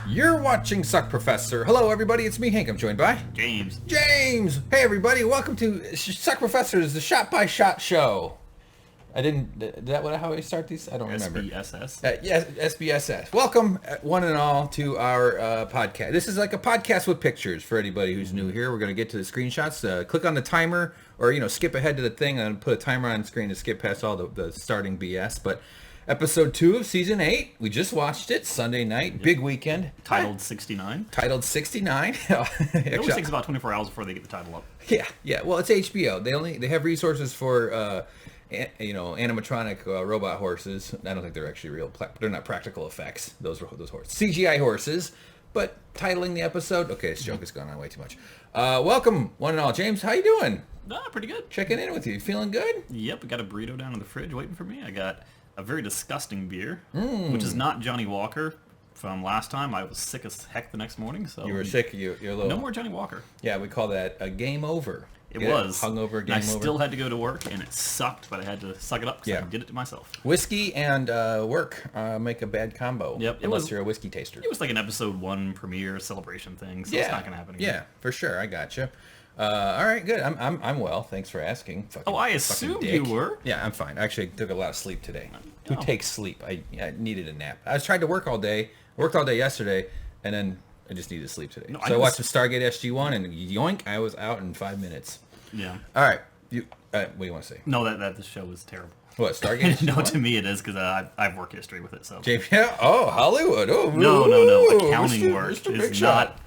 You're watching Suck Professor. Hello, everybody. It's me, Hank. I'm joined by James. James. Hey, everybody. Welcome to Suck Professor's the shot-by-shot show. I didn't. Is that how I start these? I don't remember. SBSS. Yes, SBSS. Welcome, one and all, to our podcast. This is like a podcast with pictures for anybody who's new here. We're going to get to the screenshots. Click on the timer, or skip ahead to the thing and put a timer on the screen to skip past all the starting BS. But episode 2 of season 8, we just watched it Sunday night, yep. Big weekend. Titled 69. Titled 69. It always takes about 24 hours before they get the title up. Yeah. Well, it's HBO. They have resources for animatronic robot horses. I don't think they're actually real. They're not practical effects. Those horses, CGI horses. But titling the episode. Okay, this joke has gone on way too much. Welcome, one and all. James, how you doing? Pretty good. Checking in with you. Feeling good? Yep. I got a burrito down in the fridge waiting for me. I got a very disgusting beer, which is not Johnny Walker from last time. I was sick as heck the next morning. So you were sick. You're a little. No more Johnny Walker. Yeah, we call that a game over. It was hungover, game over. I over. still had to go to work, and it sucked, but I had to suck it up because I did it to myself. Whiskey and work make a bad combo. Yep, unless you're a whiskey taster. It was like an episode 1 premiere celebration thing, so it's not gonna happen again. Yeah, for sure. I gotcha. All right, good. I'm well. Thanks for asking. I assumed you were. Yeah, I'm fine. Actually, I took a lot of sleep today. Who takes sleep? I needed a nap. I was trying to work all day. Worked all day yesterday, and then I just needed to sleep today. So I watched the Stargate SG-1, and yoink, I was out in 5 minutes. Yeah. All right. What do you want to say? No, that the show is terrible. What, Stargate? No, to me it is because I have work history with it. So. Oh, Hollywood. Oh, no. Accounting work is not.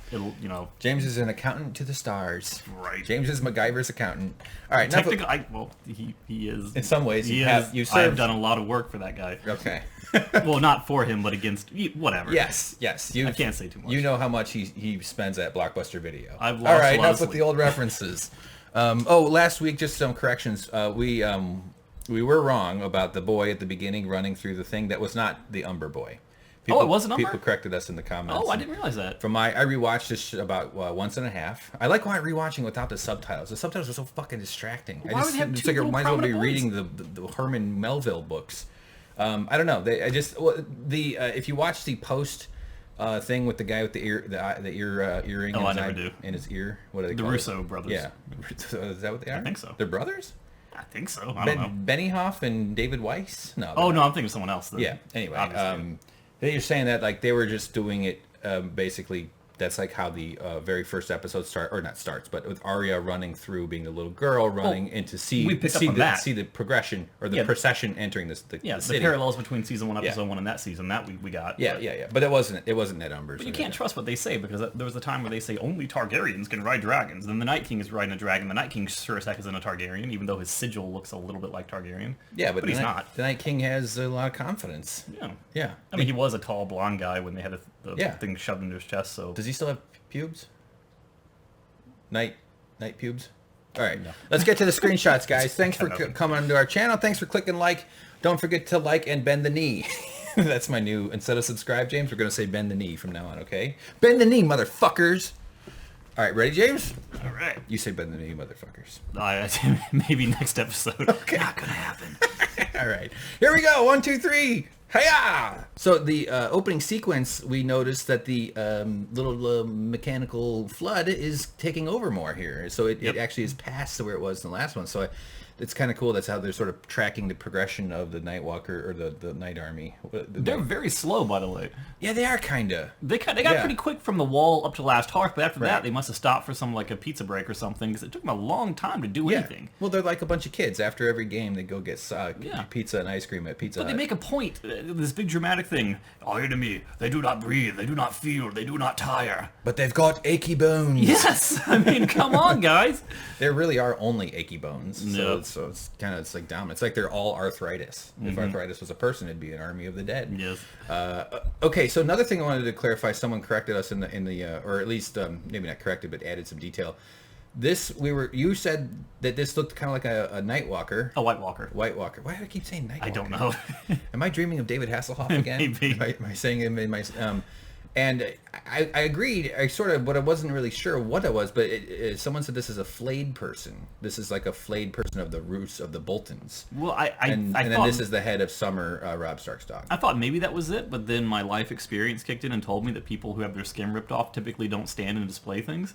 James is an accountant to the stars. Right. James is MacGyver's accountant. All right. Technically, he is. In some ways, I've done a lot of work for that guy. Okay. Well, not for him, but against whatever. Yes. I can't say too much. You know how much he spends at Blockbuster Video. I've lost All right, a lot enough of with the old references. Last week, just some corrections. We were wrong about the boy at the beginning running through the thing. That was not the Umber boy. It wasn't Umber? People corrected us in the comments. Oh, I didn't realize that. I rewatched this about once and a half. I like rewatching without the subtitles. The subtitles are so fucking distracting. Why would they have two little might as well be prominent reading the Herman Melville books. I don't know. If you watch the post thing with the guy with the earring I never do. in his ear. What are they The called? Russo brothers. Yeah. Is that what they are? I think so. They're brothers? I think so. I don't know. Benioff and David Weiss? No. No, I'm thinking of someone else. Anyway, they're saying that like they were just doing it basically. That's like how the very first episode starts, but with Arya running through, being the little girl running into see the progression or the procession entering the city. The parallels between season 1, episode 1, and that season that we got. Yeah. But it wasn't Ned Umbers. But you can't trust what they say because there was a time where they say only Targaryens can ride dragons. Then the Night King is riding a dragon. The Night King sure as heck isn't a Targaryen, even though his sigil looks a little bit like Targaryen. Yeah, but he's not. The Night King has a lot of confidence. Yeah. I mean, he was a tall blonde guy when they had the thing shoved into his chest. So does he still have pubes? Night pubes? All right, let's get to the screenshots, guys. Thanks for coming to our channel. Thanks for clicking like. Don't forget to like and bend the knee. That's my new, instead of subscribe, James, we're going to say bend the knee from now on, okay? Bend the knee, motherfuckers. All right, ready, James? All right. You say bend the knee, motherfuckers. Maybe next episode. Okay. Not going to happen. All right. Here we go. 1, 2, 3. Hiya! So the opening sequence, we noticed that the little mechanical flood is taking over more here. So it actually is past where it was in the last one. So it's kind of cool. That's how they're sort of tracking the progression of the Night Walker or the Night Army. They're very slow, by the way. Yeah, they are kind of. They got pretty quick from the wall up to Last Hearth, but after that, they must have stopped for some like a pizza break or something because it took them a long time to do anything. Well, they're like a bunch of kids. After every game, they go get pizza and ice cream at Pizza Hut. But they make a point. This big dramatic thing. Our enemy, they do not breathe, they do not feel, they do not tire. But they've got achy bones. Yes! I mean, come on, guys. There really are only achy bones. So it's kind of like dominant. It's like they're all arthritis. If arthritis was a person, it'd be an army of the dead. Yes. Okay, so another thing I wanted to clarify. Someone corrected us in the or at least maybe not corrected, but added some detail. You said that this looked kind of like a Night Walker. A White Walker. White Walker. Why do I keep saying Night Walker? I don't know. Am I dreaming of David Hasselhoff again? Maybe. Am I saying him in my And I agreed. But I wasn't really sure what it was. But someone said this is a flayed person. This is like a flayed person of the roots of the Boltons. Well, and then this is the head of Summer, Robb Stark's dog. I thought maybe that was it, but then my life experience kicked in and told me that people who have their skin ripped off typically don't stand and display things.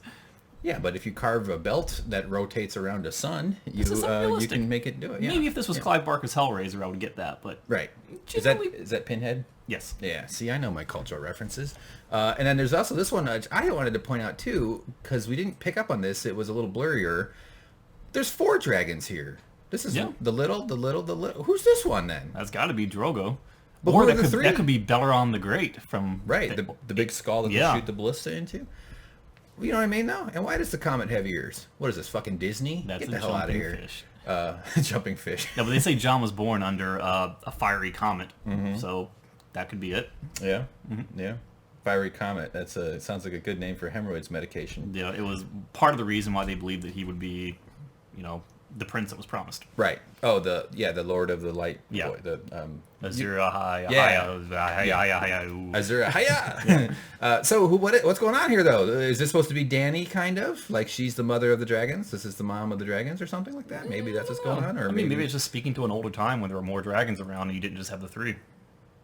Yeah, but if you carve a belt that rotates around a sun, you can make it do it. Yeah. Maybe if this was Clive Barker's Hellraiser, I would get that. But right. Is that Pinhead? Yes. Yeah. See, I know my cultural references. And then there's also this one I wanted to point out too, because we didn't pick up on this. It was a little blurrier. There's 4 dragons here. This is the little. Who's this one then? That's got to be Drogo. But or that could be Beleron the Great from... Right, the big skull that they shoot the ballista into. You know what I mean, though? And why does the comet have ears? What is this, fucking Disney? That's Get the hell out of here. Fish. Jumping fish. No, but they say Jon was born under a fiery comet, so that could be it. Yeah, yeah. Fiery comet. It sounds like a good name for hemorrhoids medication. Yeah, it was part of the reason why they believed that he would be, the prince that was promised. Right. Oh, the Lord of the Light. Yeah. Boy, the Azura Haya. Azura Haya. So what's going on here though? Is this supposed to be Dany kind of? Like she's the mother of the dragons? This is the mom of the dragons or something like that? Maybe that's what's going on? Or maybe it's just speaking to an older time when there were more dragons around and you didn't just have the 3.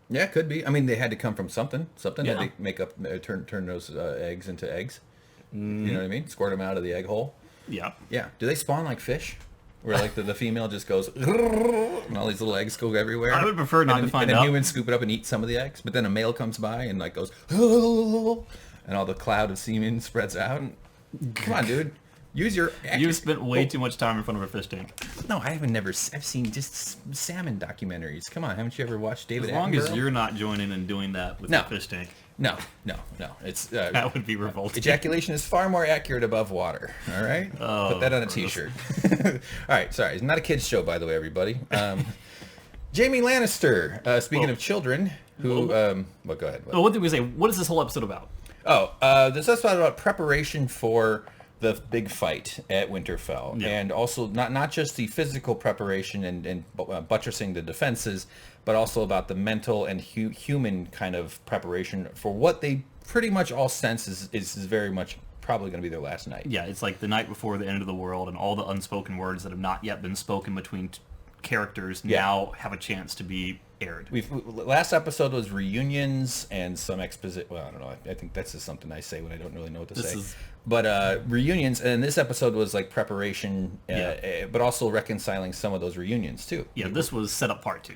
Yeah, it could be. I mean, they had to come from something. Something had to make up, turn those eggs into eggs. You know what I mean? Squirt them out of the egg hole. Yeah. Yeah. Do they spawn like fish? Where like the female just goes and all these little eggs go everywhere. I would prefer not to find out. And then humans scoop it up and eat some of the eggs, but then a male comes by and like goes and all the cloud of semen spreads out. Come on, dude. Use your... You've spent way too much time in front of a fish tank. No, I've seen just salmon documentaries. Come on, haven't you ever watched David Attenborough? As long as you're not joining and doing that with the fish tank. No. It's that would be revolting. Ejaculation is far more accurate above water. All right, put that on a T-shirt. All right, sorry, it's not a kids show, by the way, everybody. Jamie Lannister. Speaking of children, who? Go ahead. What did we say? What is this whole episode about? This episode about preparation for the big fight at Winterfell, and also not just the physical preparation and buttressing the defenses, but also about the mental and human kind of preparation for what they pretty much all sense is very much probably going to be their last night. Yeah, it's like the night before the end of the world, and all the unspoken words that have not yet been spoken between characters now have a chance to be aired. Last episode was reunions and some exposition. Well, I don't know. I think that's just something I say when I don't really know what to say. But reunions, and this episode was like preparation, but also reconciling some of those reunions too. Yeah, this was set up part 2.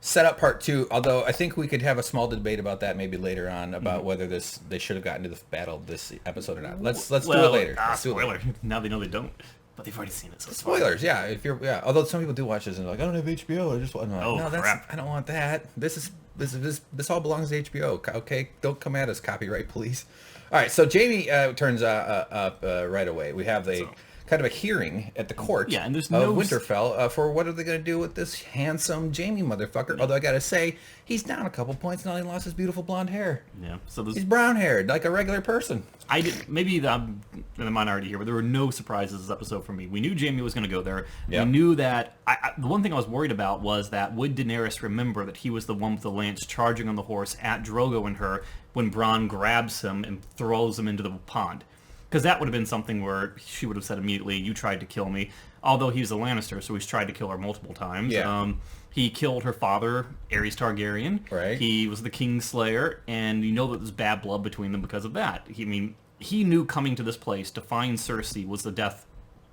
Set up part 2, although I think we could have a small debate about that maybe later on about whether they should have gotten to the battle this episode or not. Let's do it later. Spoiler. Now they know they don't. But they've already seen it, so spoilers. Yeah, although some people do watch this and they're like, I don't have HBO. I just want. Crap! I don't want that. This all belongs to HBO. Okay, don't come at us, copyright police. All right, so Jamie turns up right away. We have kind of a hearing at the court and there's of Winterfell for what are they going to do with this handsome Jamie motherfucker. Although I got to say, he's down a couple points now. He lost his beautiful blonde hair. Yeah, so he's brown haired like a regular person. Maybe I'm in the minority here, but there were no surprises this episode for me. We knew Jamie was going to go there. Yep. We knew that. The one thing I was worried about was that would Daenerys remember that he was the one with the lance charging on the horse at Drogo and her when Bronn grabs him and throws him into the pond? Because that would have been something where she would have said immediately, you tried to kill me. Although he's a Lannister, so he's tried to kill her multiple times. Yeah. He killed her father, Aerys Targaryen. Right. He was the Kingslayer, and you know that there's bad blood between them because of that. He knew coming to this place to find Cersei was the death,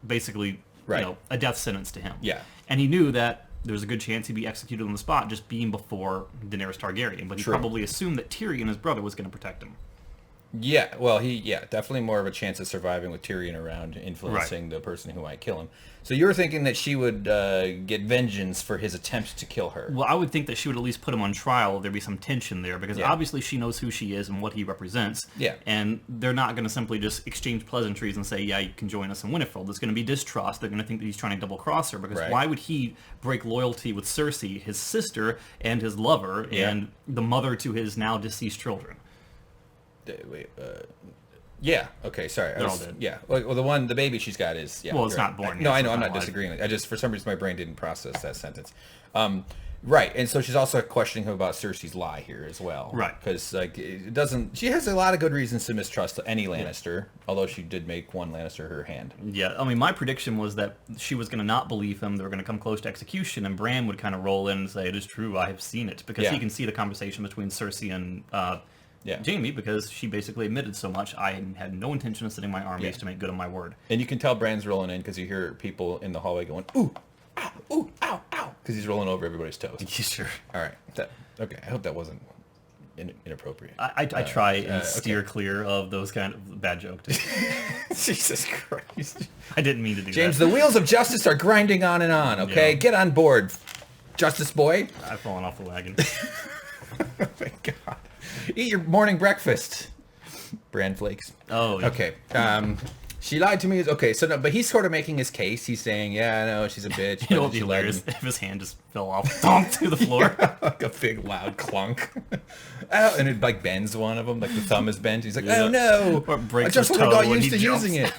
basically, a death sentence to him. Yeah. And he knew that there was a good chance he'd be executed on the spot just being before Daenerys Targaryen. But he probably assumed that Tyrion, his brother, was going to protect him. Yeah, well, definitely more of a chance of surviving with Tyrion around, influencing the person who might kill him. So you were thinking that she would get vengeance for his attempt to kill her. Well, I would think that she would at least put him on trial. There'd be some tension there, because obviously she knows who she is and what he represents. Yeah. And they're not going to simply just exchange pleasantries and say, yeah, you can join us in Winterfell. There's going to be distrust. They're going to think that he's trying to double-cross her, because why would he break loyalty with Cersei, his sister, and his lover, and the mother to his now deceased children? Yeah. Okay. Sorry. They're all dead. Yeah. Well, the baby she's got is. Yeah. Well, it's not born. No, I know. I'm not disagreeing. I just, for some reason, my brain didn't process that sentence. Right, and so she's also questioning him about Cersei's lie here as well. Right. Because like it doesn't. She has a lot of good reasons to mistrust any Lannister, although she did make one Lannister her hand. Yeah, I mean, my prediction was that she was going to not believe him. They were going to come close to execution, and Bran would kind of roll in and say, "It is true, I have seen it," because he can see the conversation between Cersei and Jaime, because she basically admitted so much. I had no intention of sending my armies to make good on my word. And you can tell Bran's rolling in because you hear people in the hallway going, "Ooh, ow, ooh, ow, ow," because he's rolling over everybody's toes. Yeah, sure. All right. Okay. I hope that wasn't inappropriate. I try and steer clear of those kind of bad jokes. Jesus Christ. I didn't mean to do James, that. the wheels of justice are grinding on and on, okay? Yeah. Get on board, Justice Boy. I've fallen off the wagon. Oh, my God. Eat your morning breakfast. Bran flakes. Oh, yeah. Okay. She lied to me. Okay, so no, but he's sort of making his case. He's saying, yeah, I know, she's a bitch. You know what would be hilarious if his hand just fell off, thunk to the floor. Like a big loud clunk. Ow, and it like bends one of them, like the thumb is bent. He's like, oh no, Or breaks I just his would have got toe when used to he jumps. using it.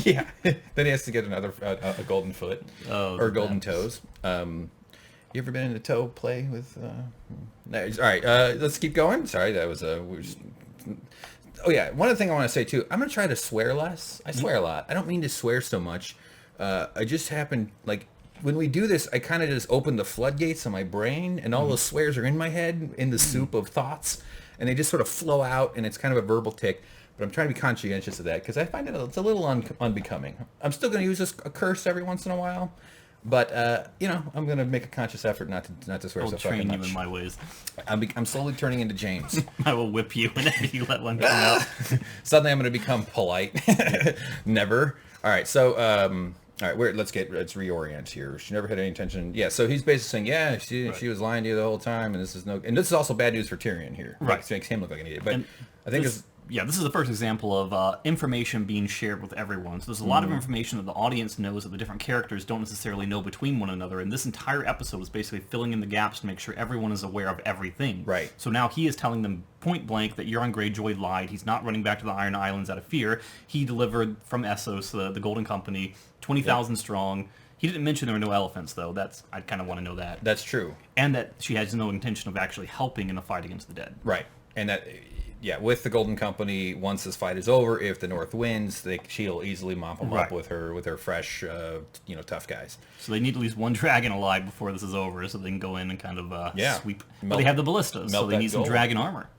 Yeah. Then he has to get another a golden foot or golden toes. You ever been in a toe play with? No, all right, let's keep going. Sorry, that was Oh yeah, one other thing I want to say too. I'm gonna try to swear less. I swear a lot. I don't mean to swear so much. I just happen like when we do this, I kind of just open the floodgates of my brain, and all those swears are in my head in the soup of thoughts, and they just sort of flow out, and it's kind of a verbal tick. But I'm trying to be conscientious of that because I find it's a little unbecoming. I'm still going to use a curse every once in a while, but you know, I'm going to make a conscious effort not to swear I'll so fucking train you much. in my ways. I'm slowly turning into James. I will whip you whenever you let one come out. Suddenly I'm going to become polite. Never. All right, so all right, let's reorient here. She never had any intention. Yeah, so he's basically saying, yeah, she was lying to you the whole time, and this is also bad news for Tyrion here. Right. It makes him look like an idiot. But I think this is the first example of information being shared with everyone. So there's a lot of information that the audience knows that the different characters don't necessarily know between one another. And this entire episode is basically filling in the gaps to make sure everyone is aware of everything. Right. So now he is telling them point blank that Euron Greyjoy lied. He's not running back to the Iron Islands out of fear. He delivered from Essos, the Golden Company, 20,000 strong. He didn't mention there were no elephants, though. I kind of want to know that. That's true. And that she has no intention of actually helping in the fight against the dead. Right. And that... Yeah, with the Golden Company, once this fight is over, if the North wins, she'll easily mop them up with her fresh, tough guys. So they need at least one dragon alive before this is over, so they can go in and kind of sweep. But they have the ballistas, so they need some dragon armor.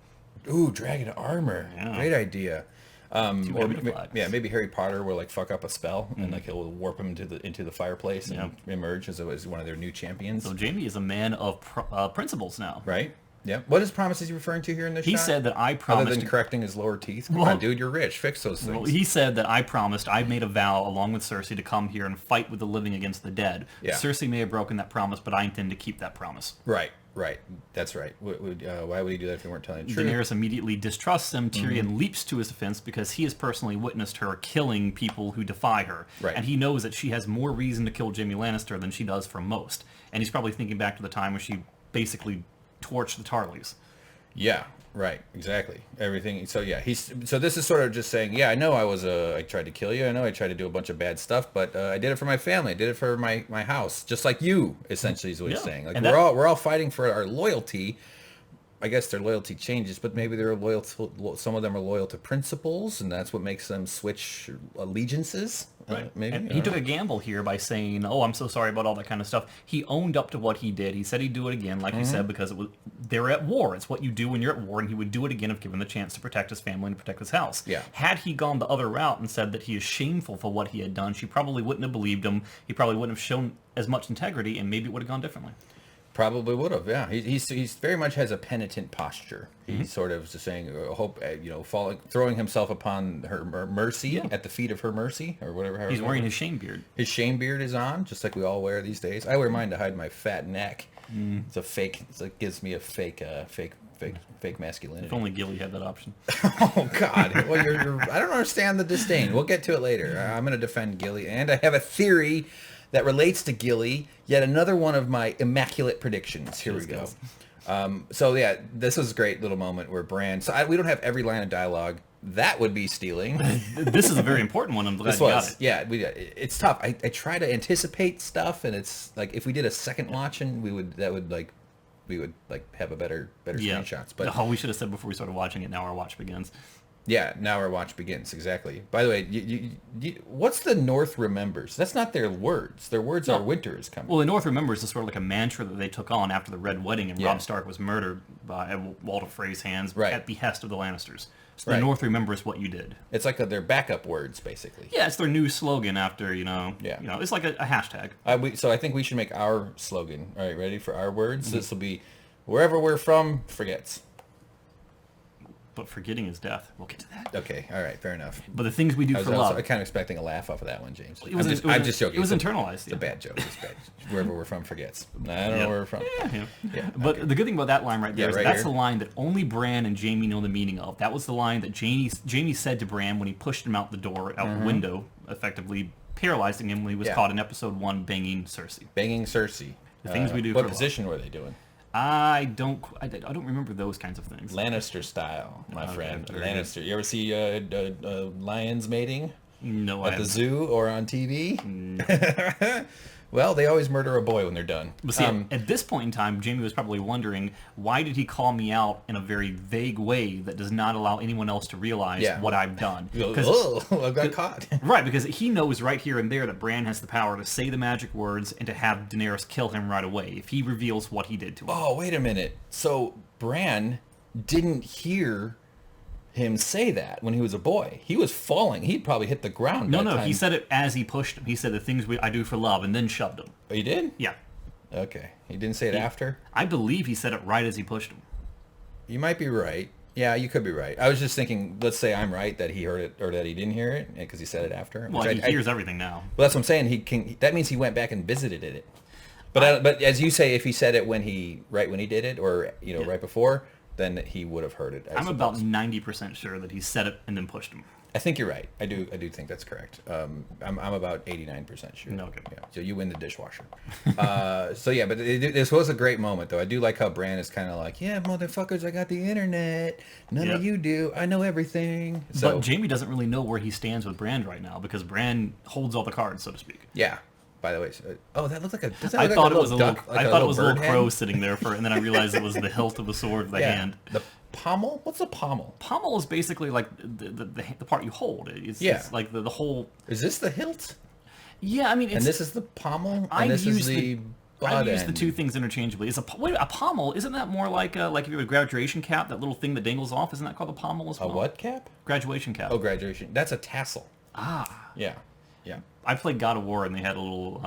Ooh, dragon armor! Yeah. Great idea. Maybe Harry Potter will like fuck up a spell and like he'll warp him into the fireplace and emerge as one of their new champions. So Jaime is a man of principles now, right? Yeah. What is promise is he referring to here in this shot? He said that I promised... Other than correcting his lower teeth? Come on, dude, you're rich. Fix those things. Well, he said that I made a vow, along with Cersei, to come here and fight with the living against the dead. Yeah. Cersei may have broken that promise, but I intend to keep that promise. Right. That's right. Why would he do that if he weren't telling the truth? Daenerys immediately distrusts him. Tyrion leaps to his defense because he has personally witnessed her killing people who defy her. Right. And he knows that she has more reason to kill Jaime Lannister than she does for most. And he's probably thinking back to the time where she basically torched the Tarleys. Yeah, right, exactly. Everything. So yeah, so this is sort of just saying, yeah, I know I tried to kill you. I know I tried to do a bunch of bad stuff, but I did it for my family. I did it for my house, just like you. Essentially, is what he's saying. Like we're all fighting for our loyalty. I guess their loyalty changes, but maybe they're loyal to, some of them are loyal to principles, and that's what makes them switch allegiances. Right. Maybe. And he took a gamble here by saying, "Oh, I'm so sorry about all that kind of stuff." He owned up to what he did. He said he'd do it again, like you said, because they're at war. It's what you do when you're at war, and he would do it again if given the chance to protect his family and protect his house. Yeah. Had he gone the other route and said that he is shameful for what he had done, she probably wouldn't have believed him. He probably wouldn't have shown as much integrity, and maybe it would have gone differently. Probably would have, yeah. He's very much has a penitent posture. He's sort of just saying, throwing himself upon her mercy at the feet of her mercy or whatever. He's wearing his shame beard. His shame beard is on, just like we all wear these days. I wear mine to hide my fat neck. It's a fake. It gives me a fake masculinity. If only Gilly had that option. Oh God! Well, I don't understand the disdain. We'll get to it later. I'm going to defend Gilly, and I have a theory that relates to Gilly. Yet another one of my immaculate predictions. Here we go. So yeah, this was a great little moment where Bran. So we don't have every line of dialogue. That would be stealing. This is a very important one. I'm glad This you was, got it. yeah. It's tough. I try to anticipate stuff, and it's like if we did a second watching, we would have a better screenshots. But we should have said before we started watching it. Now our watch begins. yeah, now our watch begins. Exactly. By the way, what's the North remembers? That's not their words. Their words are winter is coming. Well, the North remembers is sort of like a mantra that they took on after the Red Wedding, and Yeah. Robb Stark was murdered by Walder Frey's hands Right. at behest of the Lannisters. So the Right. North remembers what you did. It's like their backup words, basically. Yeah, it's their new slogan after, Yeah. it's like a hashtag. So I think we should make our slogan. All right, ready for our words? This will be, wherever we're from, forgets. But forgetting is death. We'll get to that. Okay, all right, fair enough. But the things we do I was for love. kind of expecting a laugh off of that one, James. It was, I'm just joking. It was It's internalized. It's a bad joke. It's bad. Wherever we're from, forgets. I don't know where we're from. Yeah. But the good thing about that line right there is right that's here. the line that only Bran and Jaime know the meaning of. That was the line that Jaime said to Bran when he pushed him out the door, out the window, effectively paralyzing him when he was caught in episode 1 banging Cersei. Banging Cersei. The things we do What for position were they doing? I don't remember those kinds of things. Lannister style, my friend. very Lannister. You ever see lions mating No, I at the haven't. zoo or on TV? Well, they always murder a boy when they're done. But see, at this point in time, Jaime was probably wondering, why did he call me out in a very vague way that does not allow anyone else to realize what I've done? Oh, I got caught. Right, because he knows right here and there that Bran has the power to say the magic words and to have Daenerys kill him right away if he reveals what he did to him. Oh, wait a minute. So Bran didn't hear him say that when he was a boy. He was falling. He'd probably hit the ground. No, he said it as he pushed him. He said the things I do for love and then shoved him. Oh, he did? Yeah. Okay. He didn't say it after? I believe he said it right as he pushed him. You might be right. Yeah, you could be right. I was just thinking, let's say I'm right that he heard it or that he didn't hear it because he said it after. Well, he hears everything now. Well, that's what I'm saying. That means he went back and visited it. But as you say, if he said it when he did it or right before, then he would have heard it. I'm about 90% sure that he said it and then pushed him. I think you're right. I do think that's correct. I'm about 89% sure. No, okay. Yeah, so you win the dishwasher. So yeah, but this was a great moment though. I do like how Bran is kind of like, yeah, motherfuckers, I got the internet. None of you do. I know everything. So, but Jaime doesn't really know where he stands with Bran right now because Bran holds all the cards, so to speak. yeah. By the way, that looks like a. I thought it was a little. I thought it was a little bird crow head? sitting there and then I realized it was the hilt of the sword of the hand. The pommel. What's a pommel? Pommel is basically like the part you hold. It's like the whole. Is this the hilt? Yeah, I mean, it's, And this is the pommel, I've and this is used the butt I've used the end. two things interchangeably. Is a pommel? Isn't that more like if you have a graduation cap, that little thing that dangles off? Isn't that called a pommel as well? A what cap? Graduation cap. Oh, graduation. That's a tassel. Ah. Yeah. Yeah. I played God of War and they had a little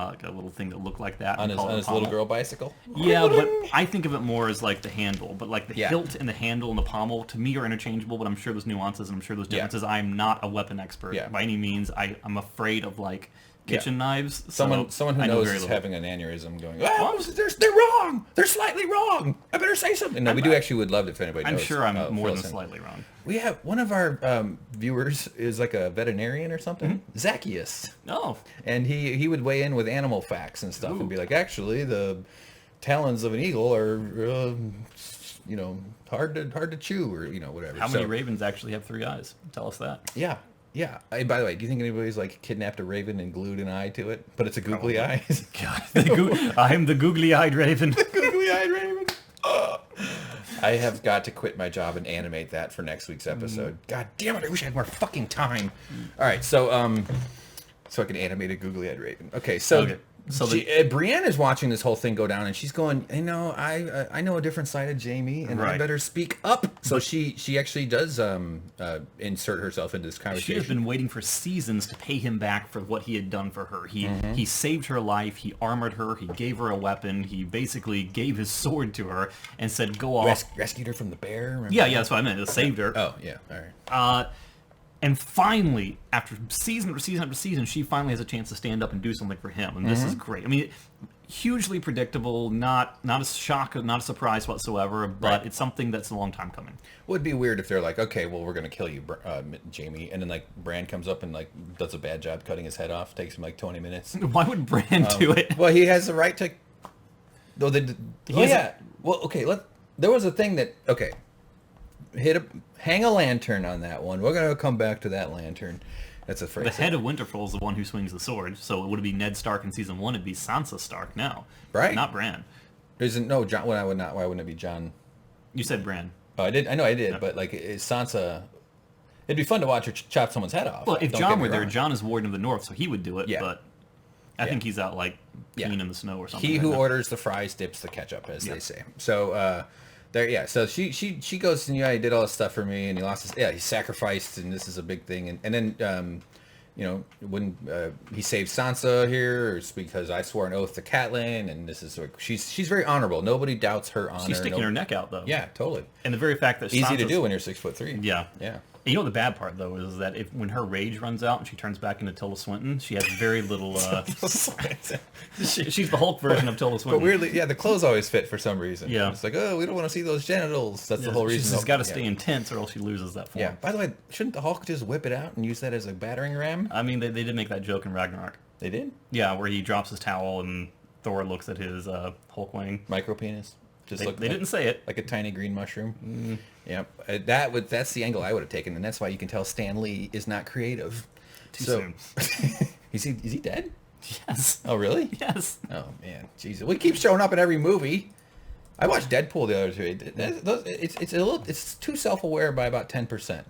thing that looked like that. On and his, called it on a his little pommel. girl bicycle. Yeah, but I think of it more as like the handle. But like the Yeah. hilt and the handle and the pommel, to me, are interchangeable, but I'm sure there's nuances and I'm sure there's differences. I'm not a weapon expert by any means. I'm afraid of like kitchen knives. Someone who I know knows very is little. having an aneurysm going, oh, they're wrong. They're slightly wrong. I better say something. No, we do actually would love it if anybody knows. I'm sure I'm more than Phyllis. slightly wrong. We have one of our viewers is like a veterinarian or something, Zacchaeus, Oh, and he would weigh in with animal facts and stuff and be like, actually, the talons of an eagle are, hard to chew or whatever. how many ravens actually have 3 eyes? Tell us that. Yeah. Yeah. Hey, by the way, do you think anybody's like kidnapped a raven and glued an eye to it? But it's a googly eye. God, I am the googly-eyed raven. Googly-eyed raven. I have got to quit my job and animate that for next week's episode. God damn it! I wish I had more fucking time. All right, so I can animate a googly-eyed raven. Okay, so. So Brienne is watching this whole thing go down, and she's going, I know a different side of Jaime, and I better speak up. So she actually does insert herself into this conversation. She has been waiting for seasons to pay him back for what he had done for her. He saved her life. He armored her. He gave her a weapon. He basically gave his sword to her and said, "Go off." Rescued her from the bear. Remember? Yeah, that's what I meant. It saved her. Oh yeah, all right. And finally, after season after season after season, she finally has a chance to stand up and do something for him, and this is great. I mean, hugely predictable, not a shock, not a surprise whatsoever, but it's something that's a long time coming. Would be weird if they're like, okay, well, we're gonna kill you, Jaime, and then like Bran comes up and like does a bad job cutting his head off, takes him like 20 minutes. Why would Bran do it? Well, he has the right to. Though well, okay. there was a thing that hang a lantern on that one. We're gonna come back to that lantern. That's a phrase. The head of Winterfell is the one who swings the sword, so it would be Ned Stark in season 1. It'd be Sansa Stark now, right? Not Bran. Isn't no John? Why wouldn't it be John? You said Bran. Oh, I did. I know I did, but like Sansa. It'd be fun to watch her chop someone's head off. Well, if John were there, John is Warden of the North, so he would do it. Yeah. But I think he's out like peeing in the snow or something. He who orders the fries dips the ketchup, as they say. So there, yeah. So she goes and he did all this stuff for me, and he lost his he sacrificed, and this is a big thing, and then when he saved Sansa here, it's because I swore an oath to Catelyn, and this is like she's very honorable. Nobody doubts her honor. She's sticking her neck out though. Yeah, totally. And the very fact that easy Sansa's, to do when you're 6'3". Yeah. Yeah. You know the bad part though is that when her rage runs out and she turns back into Tilda Swinton, she has very little. She's the Hulk version of Tilda Swinton. But weirdly, the clothes always fit for some reason. Yeah, it's like, oh, we don't want to see those genitals. That's the whole reason. She's got to stay intense, or else she loses that form. Yeah. By the way, shouldn't the Hulk just whip it out and use that as a battering ram? I mean, they did make that joke in Ragnarok. They did. Yeah, where he drops his towel and Thor looks at his Hulk wing. Micro penis. They didn't say it. Like a tiny green mushroom. Yep. That's the angle I would have taken, and that's why you can tell Stan Lee is not creative. Too soon. Is he dead? Yes. Oh, really? Yes. Oh, man. Jesus. Well, he keeps showing up in every movie. I watched Deadpool the other two. It's too self-aware by about 10%.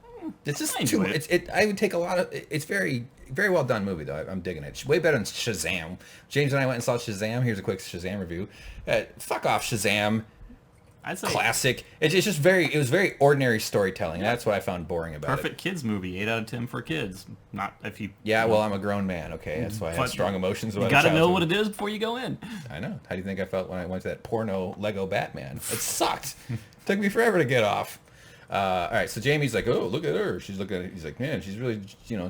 It's just too much. I would take a lot of... It's very, very well done movie, though. I'm digging it. Way better than Shazam. James and I went and saw Shazam. Here's a quick Shazam review. Fuck off, Shazam. I'd say classic. It's just it was very ordinary storytelling. That's what I found boring about it. Perfect kids movie, 8 out of 10 for kids. Not if you. Yeah, well, I'm a grown man. Okay, that's why I have strong emotions about. You got to know what it is before you go in. I know. How do you think I felt when I went to that porno Lego Batman? It sucked. Took me forever to get off. All right, so Jamie's like, oh, look at her. She's looking at. He's like, man, she's really,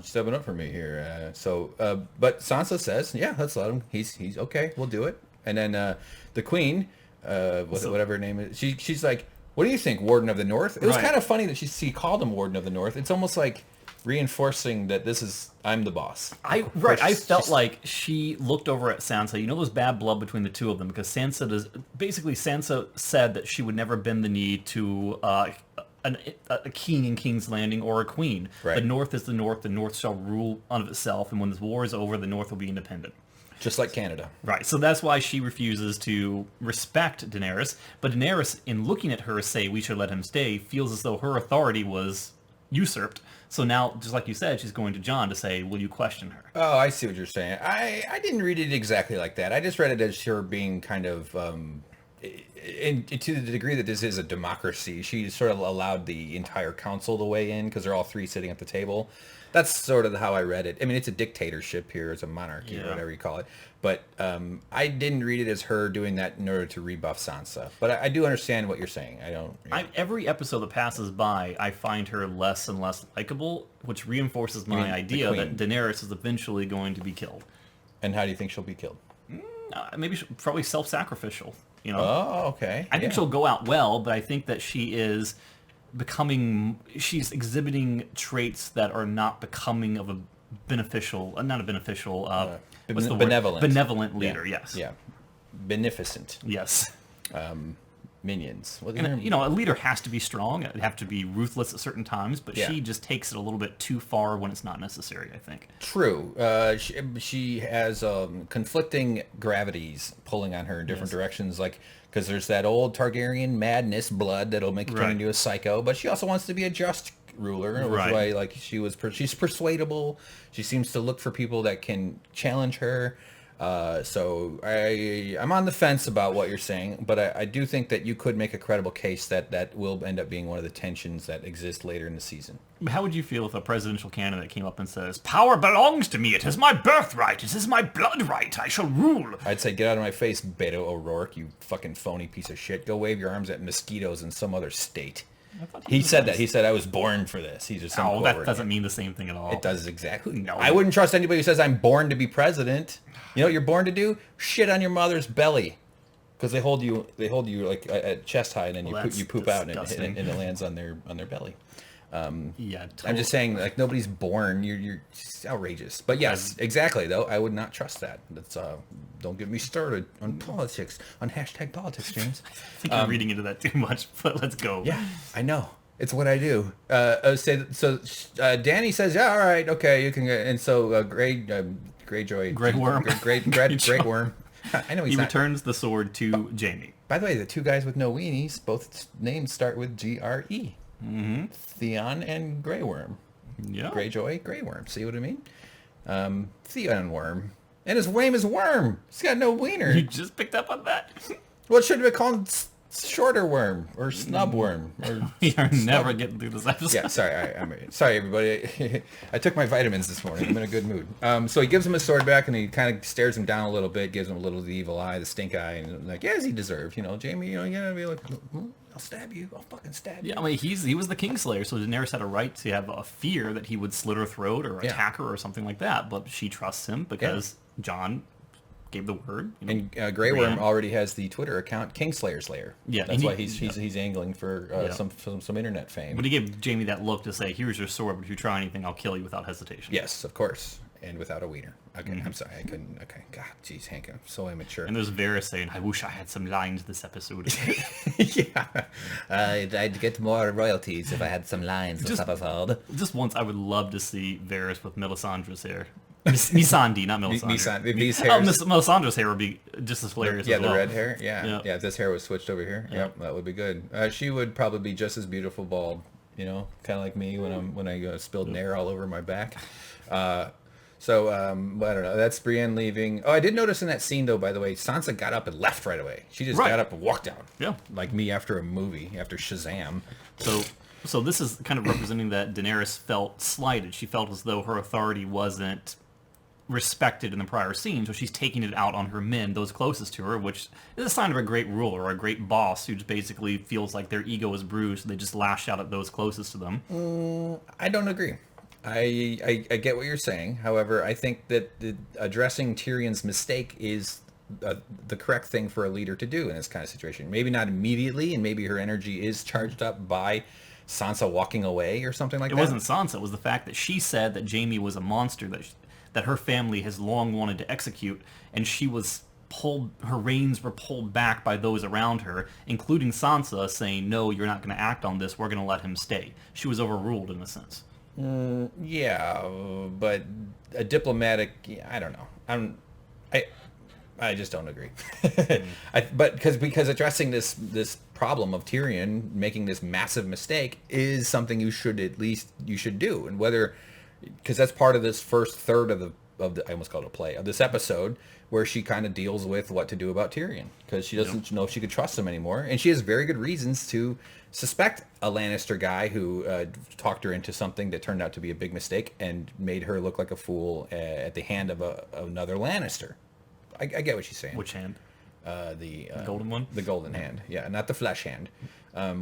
stepping up for me here. But Sansa says, yeah, let's let him. He's okay. We'll do it. And then the Queen. Whatever her name is, she's like, what do you think, Warden of the North? It was kind of funny that she called him Warden of the North. It's almost like reinforcing that I'm the boss. I felt like she looked over at Sansa. You know, there's bad blood between the two of them because Sansa said that she would never bend the knee to a king in King's Landing or a queen. Right. The North is the North. The North shall rule of itself, and when this war is over, the North will be independent. Just like Canada. Right, so that's why she refuses to respect Daenerys. But Daenerys, in looking at her say we should let him stay, feels as though her authority was usurped. So now, just like you said, she's going to Jon to say, will you question her? Oh, I see what you're saying. I didn't read it exactly like that. I just read it as her being kind of... to the degree that this is a democracy, she sort of allowed the entire council to weigh in because they're all three sitting at the table. That's sort of how I read it. I mean, it's a dictatorship here. It's a monarchy or whatever you call it. But I didn't read it as her doing that in order to rebuff Sansa. But I do understand what you're saying. Every episode that passes by, I find her less and less likable, which reinforces my idea that Daenerys is eventually going to be killed. And how do you think she'll be killed? Maybe probably self-sacrificial. Oh, okay. I think she'll go out well, but I think that she's exhibiting traits that are not becoming of a beneficial, what's the benevolent. word? Benevolent leader, yes. Yeah. Beneficent. Yes. Minions. And, a leader has to be strong. It have to be ruthless at certain times, but she just takes it a little bit too far when it's not necessary, I think. True. She has conflicting gravities pulling on her in different directions, because there's that old Targaryen madness blood that'll make you turn into a psycho, but she also wants to be a just ruler, which is why she's persuadable. She seems to look for people that can challenge her. So I'm on the fence about what you're saying, but I do think that you could make a credible case that will end up being one of the tensions that exist later in the season. How would you feel if a presidential candidate came up and says, "Power belongs to me. It is my birthright. It is my blood right. I shall rule." I'd say, get out of my face, Beto O'Rourke, you fucking phony piece of shit. Go wave your arms at mosquitoes in some other state. He said that. He said, I was born for this. He's just that doesn't mean the same thing at all. It does exactly. No. I wouldn't trust anybody who says I'm born to be president. You know what you're born to do? Shit on your mother's belly. Because they hold you like at chest high, and then you poop out, and it lands on their belly. Yeah, I'm just saying, like, nobody's born. You're just outrageous. But yes, exactly, though. I would not trust that. That's don't get me started on politics, on hashtag politics, James. I think you're reading into that too much, but let's go. Yeah, I know. It's what I do. Dany says, yeah, all right, okay, you can get, and so Greyjoy. Grey Worm. Grey Worm. I know he returns the sword to Jaime. By the way, the two guys with no weenies, both names start with G-R-E. Mm-hmm. Theon and Grey Worm. Yeah. Greyjoy, Grey Worm. See what I mean? Theon Worm. And his name is Worm. He's got no wiener. You just picked up on that? Well, it should have been called Shorter Worm or Snub Worm. Or You're never getting through this episode. Yeah, sorry. I'm sorry, everybody. I took my vitamins this morning. I'm in a good mood. So he gives him his sword back, and he kind of stares him down a little bit, gives him a little of the evil eye, the stink eye, and like, yeah, as he deserves. You know, Jaime, you gotta be like, I'll stab you. I'll fucking stab you. Yeah, I mean, he was the Kingslayer, so Daenerys had a right to have a fear that he would slit her throat or attack her or something like that. But she trusts him because Jon gave the word. You know, and Grey Worm already has the Twitter account Kingslayer Slayer. Yeah, that's why he's angling for some internet fame. But he gave Jaime that look to say, "Here's your sword, but if you try anything, I'll kill you without hesitation." Yes, of course, and without a wiener. Okay, I'm sorry, I couldn't. Okay, God, jeez, Hank, I'm so immature. And there's Varys saying, "I wish I had some lines this episode." Yeah, I'd get more royalties if I had some lines this episode. Just once, I would love to see Varys with Melisandre's hair. Missandei, not Melisandre. These hairs. Melisandre's hair would be just as hilarious as well. The red hair. Yeah. If this hair was switched over here, that would be good. She would probably be just as beautiful bald. You know, kind of like me when I spilled Nair all over my back. I don't know. That's Brienne leaving. Oh, I did notice in that scene, though, by the way, Sansa got up and left right away. She just got up and walked out. Yeah. Like me after a movie, after Shazam. So this is kind of representing that Daenerys felt slighted. She felt as though her authority wasn't respected in the prior scene, so she's taking it out on her men, those closest to her, which is a sign of a great ruler or a great boss who just basically feels like their ego is bruised, so they just lash out at those closest to them. I don't agree. I get what you're saying. However, I think that addressing Tyrion's mistake is the correct thing for a leader to do in this kind of situation. Maybe not immediately, and maybe her energy is charged up by Sansa walking away or something like that. It wasn't Sansa. It was the fact that she said that Jaime was a monster that her family has long wanted to execute, and she was pulled. Her reins were pulled back by those around her, including Sansa, saying, "No, you're not going to act on this. We're going to let him stay." She was overruled in a sense. Yeah, but a diplomatic. I don't know. I just don't agree. But because addressing this problem of Tyrion making this massive mistake is something you should do, and whether because that's part of this first third of the I almost called it a play of this episode where she kind of deals with what to do about Tyrion because she doesn't know if she could trust him anymore, and she has very good reasons to suspect a Lannister guy who talked her into something that turned out to be a big mistake and made her look like a fool at the hand of another Lannister. I get what she's saying. Which hand? The golden one? The golden hand. Yeah, not the flesh hand.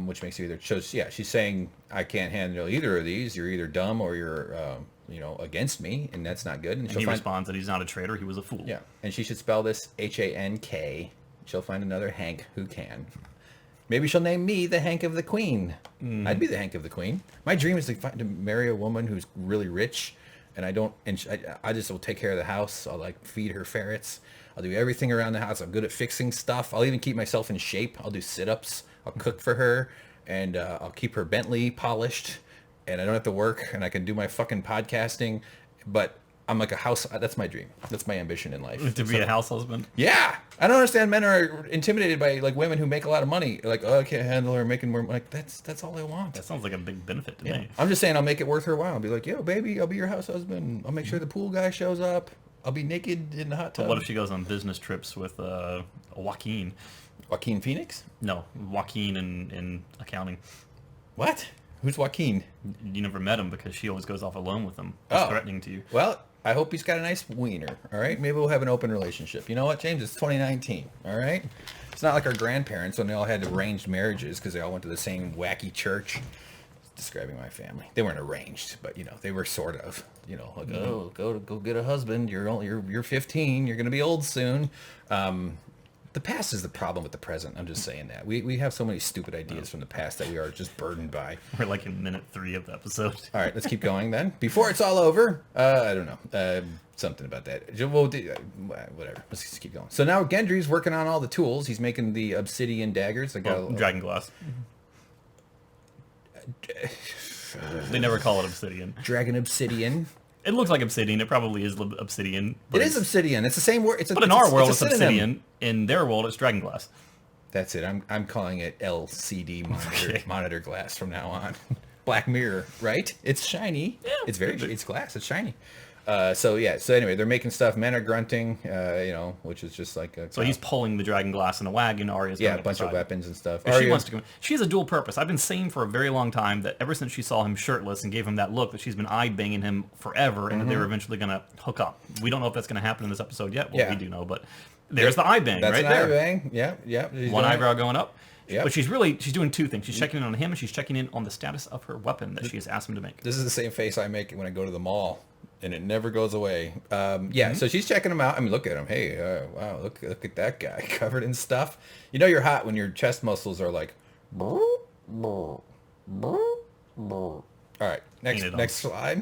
Which makes you either shows. Yeah, she's saying I can't handle either of these. You're either dumb or you're against me, and that's not good. And he responds that he's not a traitor. He was a fool. Yeah, and she should spell this Hank. She'll find another Hank who can. Maybe she'll name me the Hank of the Queen. I'd be the Hank of the Queen. My dream is to marry a woman who's really rich, and I just will take care of the house. I'll like feed her ferrets. I'll do everything around the house. I'm good at fixing stuff. I'll even keep myself in shape. I'll do sit-ups. I'll cook for her, and I'll keep her Bentley polished, and I don't have to work, and I can do my fucking podcasting. But I'm like a house. That's my dream. That's my ambition in life. To be a house husband? Yeah. I don't understand men are intimidated by like women who make a lot of money. Like, oh, I can't handle her making more. Like, that's all I want. That sounds like a big benefit to me. I'm just saying I'll make it worth her while. I'll be like, yo, baby, I'll be your house husband. I'll make sure the pool guy shows up. I'll be naked in the hot tub. But what if she goes on business trips with Joaquin? Joaquin Phoenix? No, Joaquin in accounting. What? Who's Joaquin? You never met him because she always goes off alone with him. He's threatening to you. Well, I hope he's got a nice wiener, all right? Maybe we'll have an open relationship. You know what, James? It's 2019, all right? It's not like our grandparents when they all had arranged marriages because they all went to the same wacky church. Describing my family. They weren't arranged, but, they were sort of, like, oh, go get a husband. You're 15. You're going to be old soon. The past is the problem with the present. I'm just saying that. We have so many stupid ideas from the past that we are just burdened by. We're like in minute 3 of the episode. All right, let's keep going then. Before it's all over, I don't know. Something about that. We'll do, whatever. Let's just keep going. So now Gendry's working on all the tools. He's making the obsidian daggers. Dragon glass. They never call it obsidian. Dragon obsidian. It looks like obsidian. It probably is obsidian. It is obsidian. It's the same word. But in our world, it's obsidian. In their world, it's dragon glass. That's it. I'm calling it LCD monitor glass from now on. Black Mirror, right? It's shiny. Yeah, it's glass. It's shiny. So anyway, they're making stuff. Men are grunting, which is just like so he's pulling the dragon glass in a wagon. Arya's a bunch of weapons and stuff. She wants to go. She has a dual purpose. I've been saying for a very long time that ever since she saw him shirtless and gave him that look, that she's been eye banging him forever, and that they're eventually gonna hook up. We don't know if that's gonna happen in this episode yet. Well, we do know, but there's the eye bang right there. Eye bang. Yeah. One eyebrow going up. Yep. But she's doing two things. She's checking in on him, and she's checking in on the status of her weapon that she has asked him to make. This is the same face I make when I go to the mall. And it never goes away. So she's checking him out. I mean, look at him. Hey, wow, look at that guy covered in stuff. You know you're hot when your chest muscles are like... All right, next slide.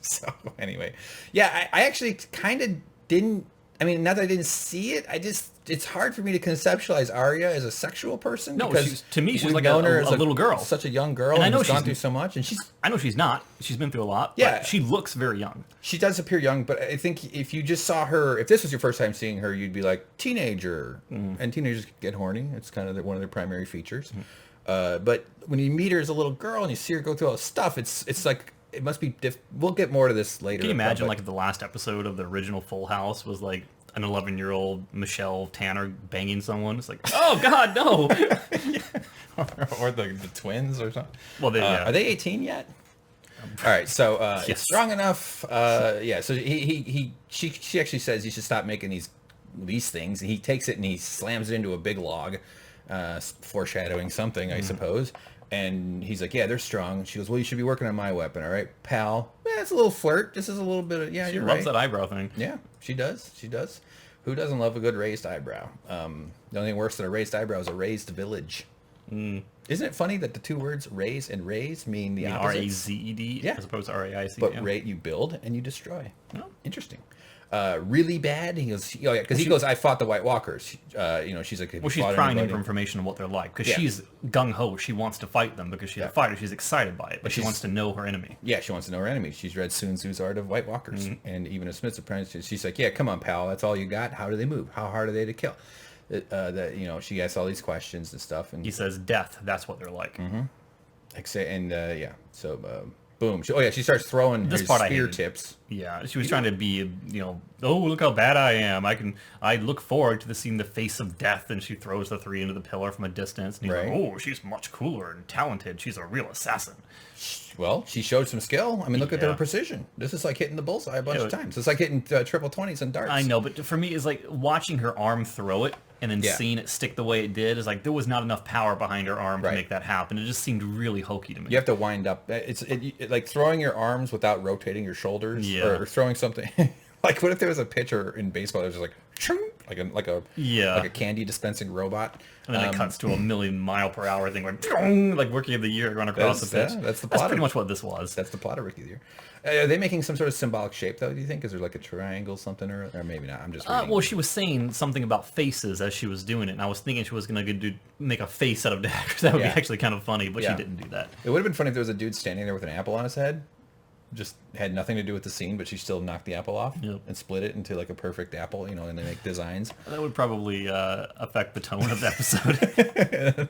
So anyway, I actually kind of didn't... I mean, not that I didn't see it, it's hard for me to conceptualize Arya as a sexual person. No, to me, she's like a little girl. Such a young girl, and I know she's gone through so much. And I know she's not. She's been through a lot. Yeah. But she looks very young. She does appear young, but I think if you just saw her, if this was your first time seeing her, you'd be like, teenager. And teenagers get horny. It's kind of one of their primary features. But when you meet her as a little girl and you see her go through all this stuff, it's like... It must be we'll get more to this later. Can you imagine like if the last episode of the original Full House was like an 11-year-old Michelle Tanner banging someone? It's like, oh God, no. or the twins or something. Well, are they 18 yet? All right, so it's strong enough. So she actually says you should stop making these things. And he takes it and he slams it into a big log, foreshadowing something, I suppose. And he's like, yeah, they're strong. She goes, well, you should be working on my weapon, all right, pal? Yeah, it's a little flirt. This is a little bit of, you're right. She loves that eyebrow thing. Yeah, she does. Who doesn't love a good raised eyebrow? The only thing worse than a raised eyebrow is a raised village. Isn't it funny that the two words raise and raise mean the opposite? R-A-Z-E-D as opposed to R-A-I-C? But you build and you destroy. Oh. Interesting. Really bad. He goes, because I fought the White Walkers. She's like, she's prying him for information on what they're like because she's gung ho. She wants to fight them because she's a fighter. She's excited by it, but she wants to know her enemy. Yeah, she wants to know her enemy. She's read Sun Tzu's Art of White Walkers, and even a Smith's Apprentice. She's like, yeah, come on, pal. That's all you got. How do they move? How hard are they to kill? She asks all these questions and stuff, and he says, "Death. That's what they're like." Boom. She starts throwing her spear tips. Yeah, she was trying to be, oh, look how bad I am. I look forward to seeing the face of death. And she throws the 3 into the pillar from a distance. And he's like, oh, she's much cooler and talented. She's a real assassin. Well, she showed some skill. I mean, look at her precision. This is like hitting the bullseye a bunch of times. It's like hitting triple 20s and darts. I know, but for me, it's like watching her arm throw it and then seeing it stick the way it did is like there was not enough power behind her arm to make that happen. It just seemed really hokey to me. You have to wind up. It's like throwing your arms without rotating your shoulders or throwing something. Like what if there was a pitcher in baseball that was just like a candy dispensing robot, and then it cuts to a 1,000,000-mile-per-hour thing like Rookie of the Year going across the pitch. That's pretty much what this was. That's the plot of Rookie of the Year. Are they making some sort of symbolic shape though? Do you think? Is there like a triangle something or maybe not? I'm just well, she was saying something about faces as she was doing it, and I was thinking she was going to make a face out of daggers. That would be actually kind of funny, but she didn't do that. It would have been funny if there was a dude standing there with an apple on his head. Just had nothing to do with the scene, but she still knocked the apple off and split it into like a perfect apple, and they make designs. That would probably affect the tone of the episode.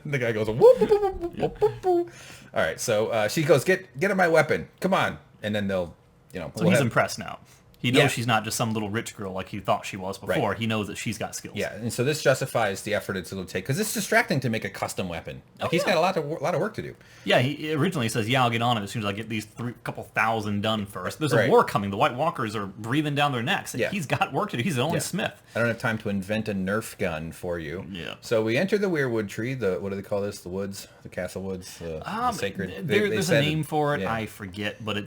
The guy goes, whoop, whoop, whoop, whoop, whoop, whoop. All right, so she goes, get him my weapon. Come on. And then they'll, So he's impressed now. He knows she's not just some little rich girl like he thought she was before. Right. He knows that she's got skills. Yeah, and so this justifies the effort it's going to take because it's distracting to make a custom weapon. He's got a lot of work to do. Yeah, he originally says, "Yeah, I'll get on it as soon as I get these couple thousand done first." There's a war coming. The White Walkers are breathing down their necks. He's got work to do. He's the only smith. I don't have time to invent a Nerf gun for you. Yeah. So we enter the Weirwood tree. What do they call this? The woods, the castle woods, the sacred. There's a name for it. I forget, but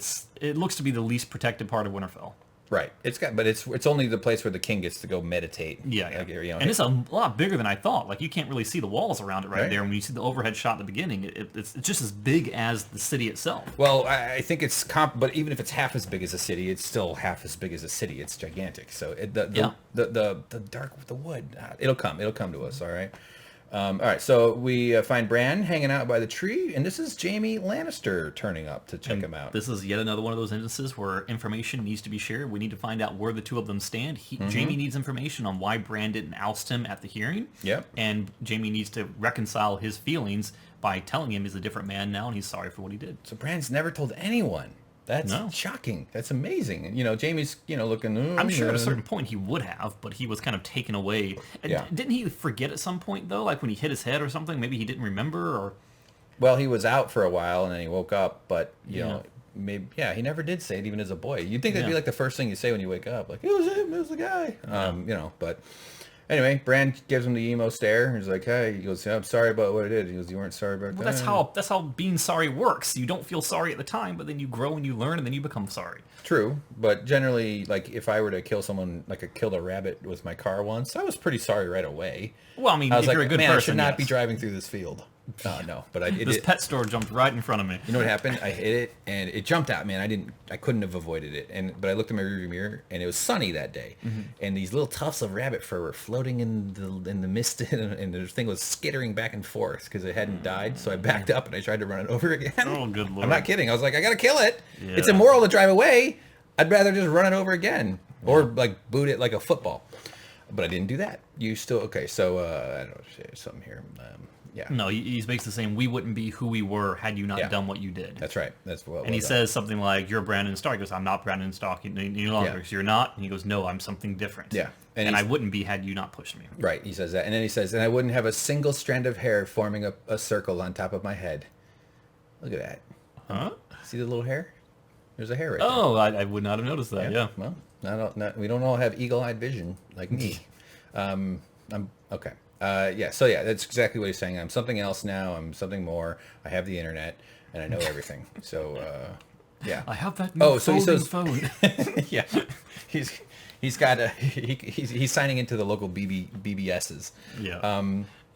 it looks to be the least protected part of Winterfell. Right. But it's only the place where the king gets to go meditate. Yeah. Like, you know, and it's a lot bigger than I thought. Like, you can't really see the walls around it right Right. there. When you see the overhead shot at the beginning, it's just as big as the city itself. Well, I think it's but even if it's half as big as a city, it's still half as big as a city. It's gigantic. So the wood, it'll come to us. All right. All right, so we find Bran hanging out by the tree, and this is Jaime Lannister turning up to check him out. This is yet another one of those instances where information needs to be shared. We need to find out where the two of them stand. Jaime needs information on why Bran didn't oust him at the hearing. Yep. And Jaime needs to reconcile his feelings by telling him he's a different man now and he's sorry for what he did. So Bran's never told anyone. That's shocking. That's amazing. And, Jaime's, looking... I'm sure at a certain point he would have, but he was kind of taken away. Yeah. Didn't he forget at some point, though? Like when he hit his head or something? Maybe he didn't remember, or... Well, he was out for a while, and then he woke up, but, maybe... Yeah, he never did say it, even as a boy. You'd think that'd be like the first thing you say when you wake up. Like, it was him, it was the guy. But... Anyway, Bran gives him the emo stare. He's like, hey, he goes, I'm sorry about what I did. He goes, you weren't sorry about that. Well, that's how being sorry works. You don't feel sorry at the time, but then you grow and you learn and then you become sorry. True, but generally, like, if I were to kill someone, like I killed a rabbit with my car once, I was pretty sorry right away. Well, I mean, I was if like, you're a good man, person, I should not be driving through this field. No, but this pet store jumped right in front of me. You know what happened? I hit it and it jumped out, man. I couldn't have avoided it. But I looked in my rearview mirror and it was sunny that day. And these little tufts of rabbit fur were floating in the mist, and the thing was skittering back and forth because it hadn't died. So I backed up and I tried to run it over again. Oh, good lord! I'm not kidding. I was like, I gotta kill it. Yeah. It's immoral to drive away. I'd rather just run it over again or like boot it like a football. But I didn't do that. You still okay? So I don't know, something here. Yeah. No, he's basically saying we wouldn't be who we were had you not done what you did. That's right. That's what. And he says something like, "You're Brandon Stark." He goes, "I'm not Brandon Stark any longer." He goes, "You're not." And he goes, "No, I'm something different." Yeah. And I wouldn't be had you not pushed me. Right. He says that, and then he says, "And I wouldn't have a single strand of hair forming a circle on top of my head." Look at that. Huh? See the little hair? There's a hair right there. Oh, I would not have noticed that. Yeah. Well, we don't all have eagle-eyed vision like me. I'm okay. So that's exactly what he's saying. I'm something else now. I'm something more. I have the internet, and I know everything. So, yeah. I have that new phone. Yeah. He's got he's signing into the local BBSs. Yeah.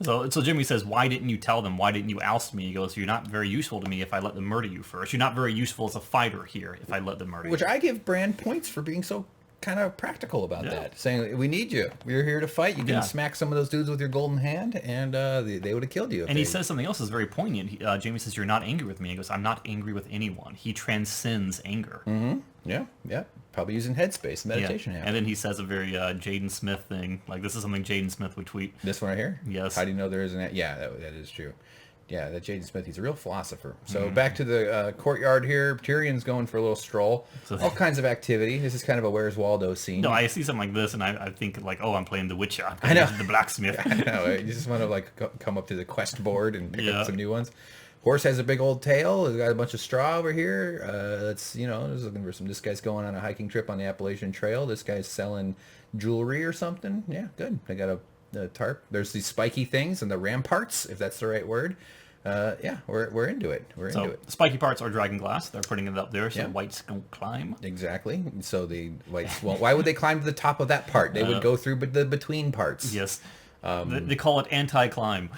So Jimmy says, why didn't you tell them? Why didn't you oust me? He goes, you're not very useful to me if I let them murder you first. You're not very useful as a fighter here if I let them murder you. Which I give Bran points for being so kind of practical about that, saying we need you. We're here to fight. You can smack some of those dudes with your golden hand, and they would have killed you. And he says something else that's very poignant. Jamie says, "You're not angry with me." He goes, "I'm not angry with anyone." He transcends anger. Mm-hmm. Yeah. Probably using headspace meditation. And then he says a very Jaden Smith thing. Like, this is something Jaden Smith would tweet. This one right here. Yes. How do you know there isn't? Yeah, that is true. Yeah, that Jaden Smith, he's a real philosopher. So back to the courtyard here. Tyrion's going for a little stroll. All kinds of activity. This is kind of a Where's Waldo scene. No, I see something like this, and I think, like, oh, I'm playing The Witcher. I know. The blacksmith. I know. You just want to, like, come up to the quest board and pick up some new ones. Horse has a big old tail. He's got a bunch of straw over here. Just looking for some. This guy's going on a hiking trip on the Appalachian Trail. This guy's selling jewelry or something. Yeah, good. They got a tarp. There's these spiky things and the ramparts, if that's the right word. We're into it. We're into it. The spiky parts are dragon glass. They're putting it up there so the whites don't climb. Exactly. So the whites won't. Why would they climb to the top of that part? They would go through the between parts. Yes. They call it anti-climb.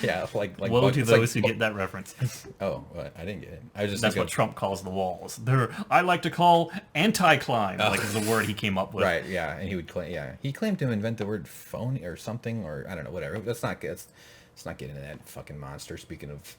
Yeah, like woe to those who get that reference. Oh, I didn't get it. I was just That's what Trump calls the walls. I like to call anti-climb, like is the word he came up with. Right, yeah, and he would claim, he claimed to invent the word phone or something, or I don't know, whatever. Let's not get into that fucking monster. Speaking of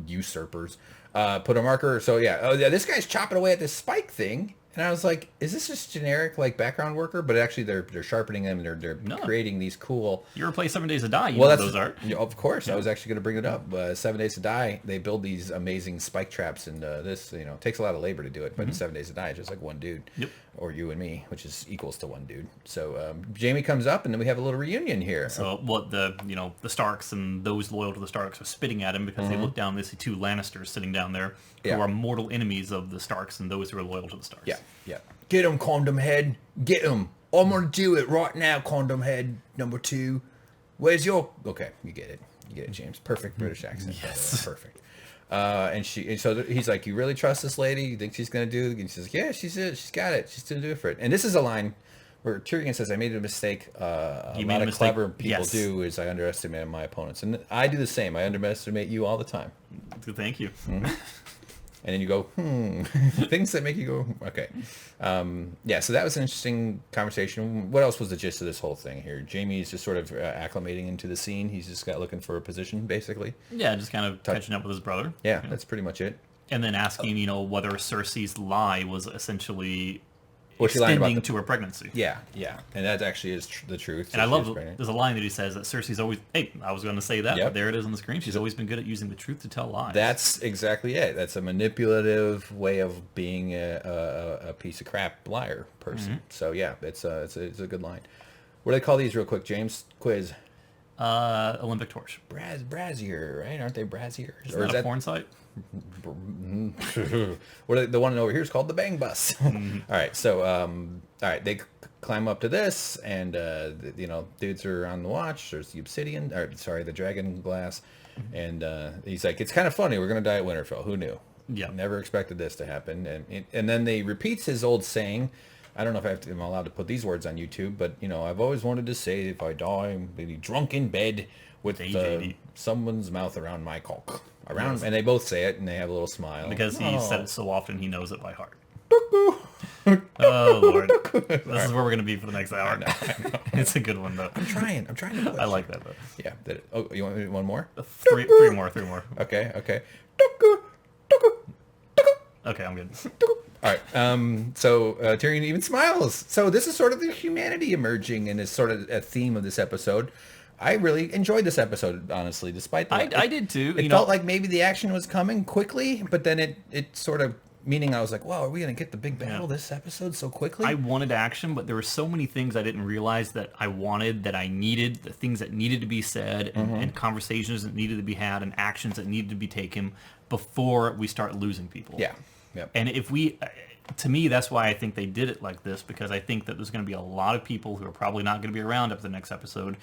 usurpers, put a marker. So this guy's chopping away at this spike thing. And I was like, is this just generic, like, background worker? But actually, they're sharpening them, and they're creating these cool... You ever play 7 Days to Die, you know what those are. Of course. I was actually going to bring it up. 7 Days to Die, they build these amazing spike traps, and this, it takes a lot of labor to do it. But in 7 Days to Die, it's just like one dude. Yep. Or you and me, which is equals to one dude. So Jaime comes up, and then we have a little reunion here. So what the Starks and those loyal to the Starks are spitting at him because they look down, they see two Lannisters sitting down there who are mortal enemies of the Starks and those who are loyal to the Starks. Yeah. Get him, Condom Head. Get him. I'm going to do it right now, Condom Head number 2. Where's your... Okay, you get it. You get it, James. Perfect British accent. Yes. Perfect. So he's like, you really trust this lady? You think she's gonna do? And she says, yeah, she's got it. She's gonna do it for it. And this is a line where Tyrion says, I made a mistake. A lot of clever people do is I underestimate my opponents, and I do the same. I underestimate you all the time. Thank you. Mm-hmm. And then you go, things that make you go, okay. Yeah, so that was an interesting conversation. What else was the gist of this whole thing here? Jaime's just sort of acclimating into the scene. He's just got looking for a position, basically. Yeah, just kind of catching up with his brother. Yeah, that's pretty much it. And then asking, whether Cersei's lie was essentially Well, she lied about extending to her pregnancy. Yeah, and that actually is the truth. And I love, there's a line that he says that Cersei's always, hey, I was going to say that, but there it is on the screen. She's always been good at using the truth to tell lies. That's exactly it. That's a manipulative way of being a piece of crap liar person. Mm-hmm. So yeah, it's a good line. What do they call these real quick, James? Quiz. Olympic torch. Brazier, right? Aren't they braziers? Or is that a porn site? The one over here is called the Bang Bus. All right, so all right, they climb up to this, and dudes are on the watch. There's the obsidian, the dragon glass, and he's like, it's kind of funny. We're gonna die at Winterfell. Who knew? Yeah, never expected this to happen. And then they repeats his old saying. I don't know if I'm allowed to put these words on YouTube, but I've always wanted to say, if I die, I'm maybe drunk in bed with someone's mouth around my cock. And they both say it, and they have a little smile. Because he said it so often, he knows it by heart. Oh, Lord. This is where we're going to be for the next hour. I know. It's a good one, though. I'm trying to push. I like that, though. Yeah. You want one more? Three more. Okay. Okay, I'm good. All right. So Tyrion even smiles. So this is sort of the humanity emerging, and is sort of a theme of this episode. I really enjoyed this episode, honestly, despite that. I did too. It felt like maybe the action was coming quickly, but then it sort of, meaning I was like, wow, are we going to get the big battle this episode so quickly? I wanted action, but there were so many things I didn't realize that I wanted, that I needed, the things that needed to be said, and conversations that needed to be had, and actions that needed to be taken before we start losing people. Yeah. And to me, that's why I think they did it like this, because I think that there's going to be a lot of people who are probably not going to be around up to the next episode,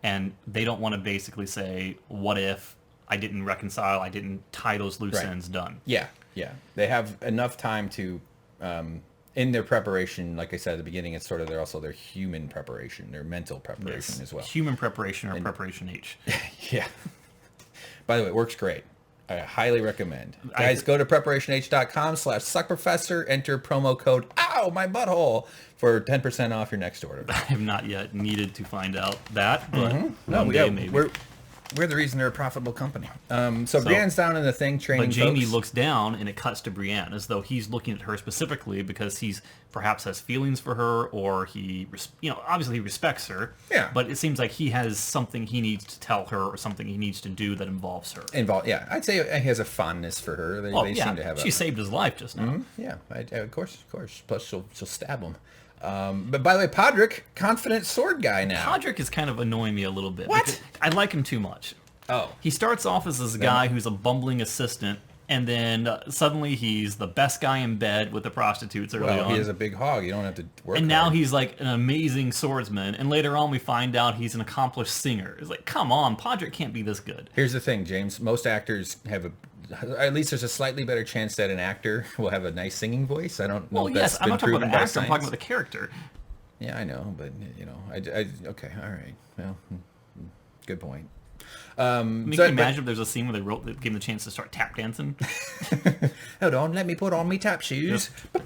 and they don't want to basically say, what if I didn't reconcile, I didn't tie those loose ends, done. Yeah. They have enough time to, in their preparation, like I said at the beginning, it's sort of their human preparation, their mental preparation as well. Human preparation, or preparation H. Yeah. By the way, it works great. I highly recommend. Guys, go to preparationh.com/suckprofessor, enter promo code, ow, my butthole, for 10% off your next order. I have not yet needed to find out that, but one day maybe. We're the reason they're a profitable company. So Brienne's down in the thing training. But Jaime looks down, and it cuts to Brienne, as though he's looking at her specifically because he's perhaps has feelings for her, or he, obviously he respects her. Yeah. But it seems like he has something he needs to tell her, or something he needs to do that involves her. Yeah, I'd say he has a fondness for her. They seem to have. She saved his life just now. Yeah, of course. Plus, she'll stab him. But by the way, Podrick, confident sword guy now. Podrick is kind of annoying me a little bit. What? I like him too much. Oh. He starts off as this guy who's a bumbling assistant, and then suddenly he's the best guy in bed with the prostitutes early on. He is a big hog. You don't have to work And now he's like an amazing swordsman, and later on we find out he's an accomplished singer. It's like, come on, Podrick can't be this good. Here's the thing, James. Most actors have at least there's a slightly better chance that an actor will have a nice singing voice. I don't know if that's been proven by science. I'm talking about the character. Yeah, I know, but okay, all right. Well, good point. Can you imagine if there's a scene where they gave him the chance to start tap dancing? Hold on, let me put on me tap shoes. All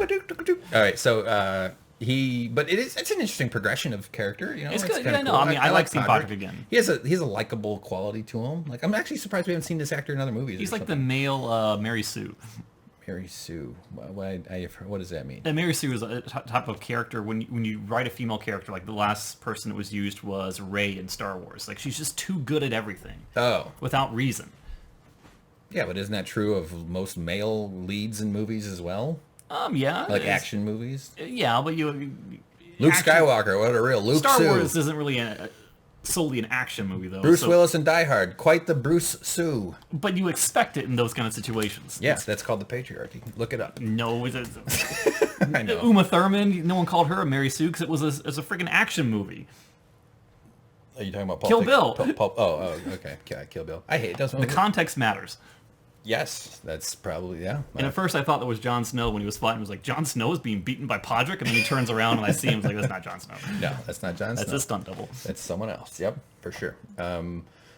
right, so it's an interesting progression of character. It's good. Yeah, cool. I like seeing Podrick again. He has a likable quality to him. Like, I'm actually surprised we haven't seen this actor in other movies. He's like the male Mary Sue. Mary Sue. What does that mean? And Mary Sue is a type of character when you write a female character. Like the last person that was used was Rey in Star Wars. Like, she's just too good at everything. Oh. Without reason. Yeah, but isn't that true of most male leads in movies as well? Yeah. Like action movies? Yeah, but Luke Skywalker, what a real Luke Star Wars isn't really solely an action movie, though. Bruce Willis and Die Hard, quite the Bruce Sue. But you expect it in those kind of situations. Yes, that's called the patriarchy. Look it up. No, I know. Uma Thurman, no one called her a Mary Sue because it was a freaking action movie. Are you talking about Kill Bill? Okay. Yeah, Kill Bill. I hate it. The context matters. Yes, that's probably, yeah. And at first I thought that was Jon Snow when he was fighting. I was like, Jon Snow is being beaten by Podrick? And then he turns around and I see him. I was like, that's not Jon Snow. No, that's not Jon Snow. That's a stunt double. That's someone else. Yep, for sure.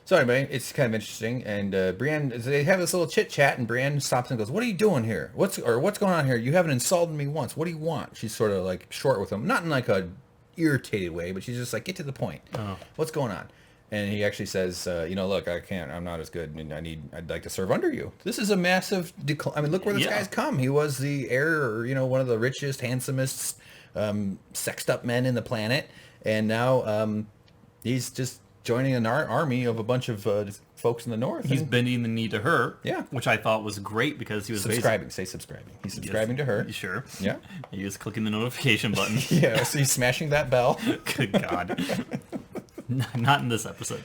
So anyway, it's kind of interesting. And Brienne, they have this little chit chat, and Brienne stops and goes, "What are you doing here? What's going on here? You haven't insulted me once. What do you want?" She's sort of like short with him, not in like a irritated way, but she's just like, "Get to the point. What's going on?" And he actually says, look, I can't. I'm not as good, and I'd like to serve under you. This is a massive decline. I mean, look where this guy's come. He was the heir, or one of the richest, handsomest, sexed up men in the planet, and now he's just joining an army of a bunch of folks in the north. He's bending the knee to her, Yeah. which I thought was great because he was subscribing. Say subscribing. He's subscribing to her. Sure. Yeah. He was clicking the notification button. Yeah, so he's smashing that bell. Good God. Not in this episode.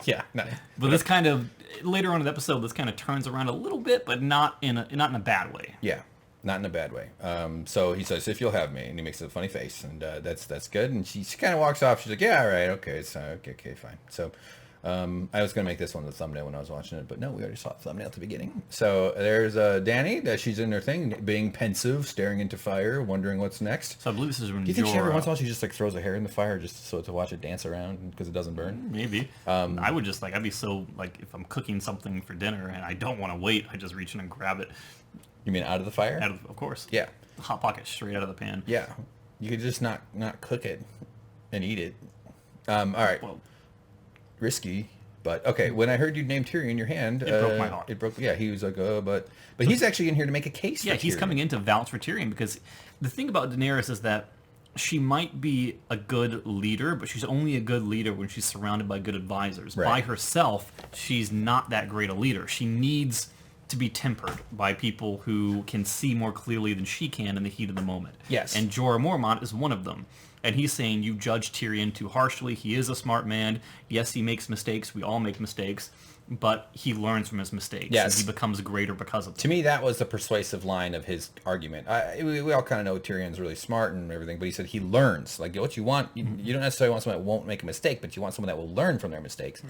Yeah. No. But this kind of, later on in the episode, this kind of turns around a little bit, but not in a bad way. Yeah. Not in a bad way. So he says, "If you'll have me," and he makes a funny face, and that's good. And she kind of walks off. She's like, "Yeah, all right, okay, it's okay, fine." So I was gonna make this one the thumbnail when I was watching it, but no, we already saw the thumbnail at the beginning. So there's Dany. She's in her thing, being pensive, staring into fire, wondering what's next. So I believe this is when Do you think she every once in a while she just like throws her hair in the fire just so to watch it dance around because it doesn't burn? Maybe. I would just I'd be so if I'm cooking something for dinner and I don't want to wait, I just reach in and grab it. You mean out of the fire? Of course. Yeah. Hot pocket straight out of the pan. Yeah. You could just not cook it and eat it. All right. Well, risky, but okay. When I heard you name Tyrion in your hand, it broke my heart. It broke. Yeah, he was like, but he's actually in here to make a case. Yeah, for he's Tyrion. coming in to vouch for Tyrion because the thing about Daenerys is that she might be a good leader, but she's only a good leader when she's surrounded by good advisors. Right. By herself, she's not that great a leader. She needs to be tempered by people who can see more clearly than she can in the heat of the moment. Yes. And Jorah Mormont is one of them. And he's saying, you judge Tyrion too harshly. He is a smart man. Yes, he makes mistakes. We all make mistakes. But he learns from his mistakes. Yes. And he becomes greater because of them. To me, that was the persuasive line of his argument. We all kind of know Tyrion's really smart and everything, but he said he learns. Like, what you want, you don't necessarily want someone that won't make a mistake, but you want someone that will learn from their mistakes.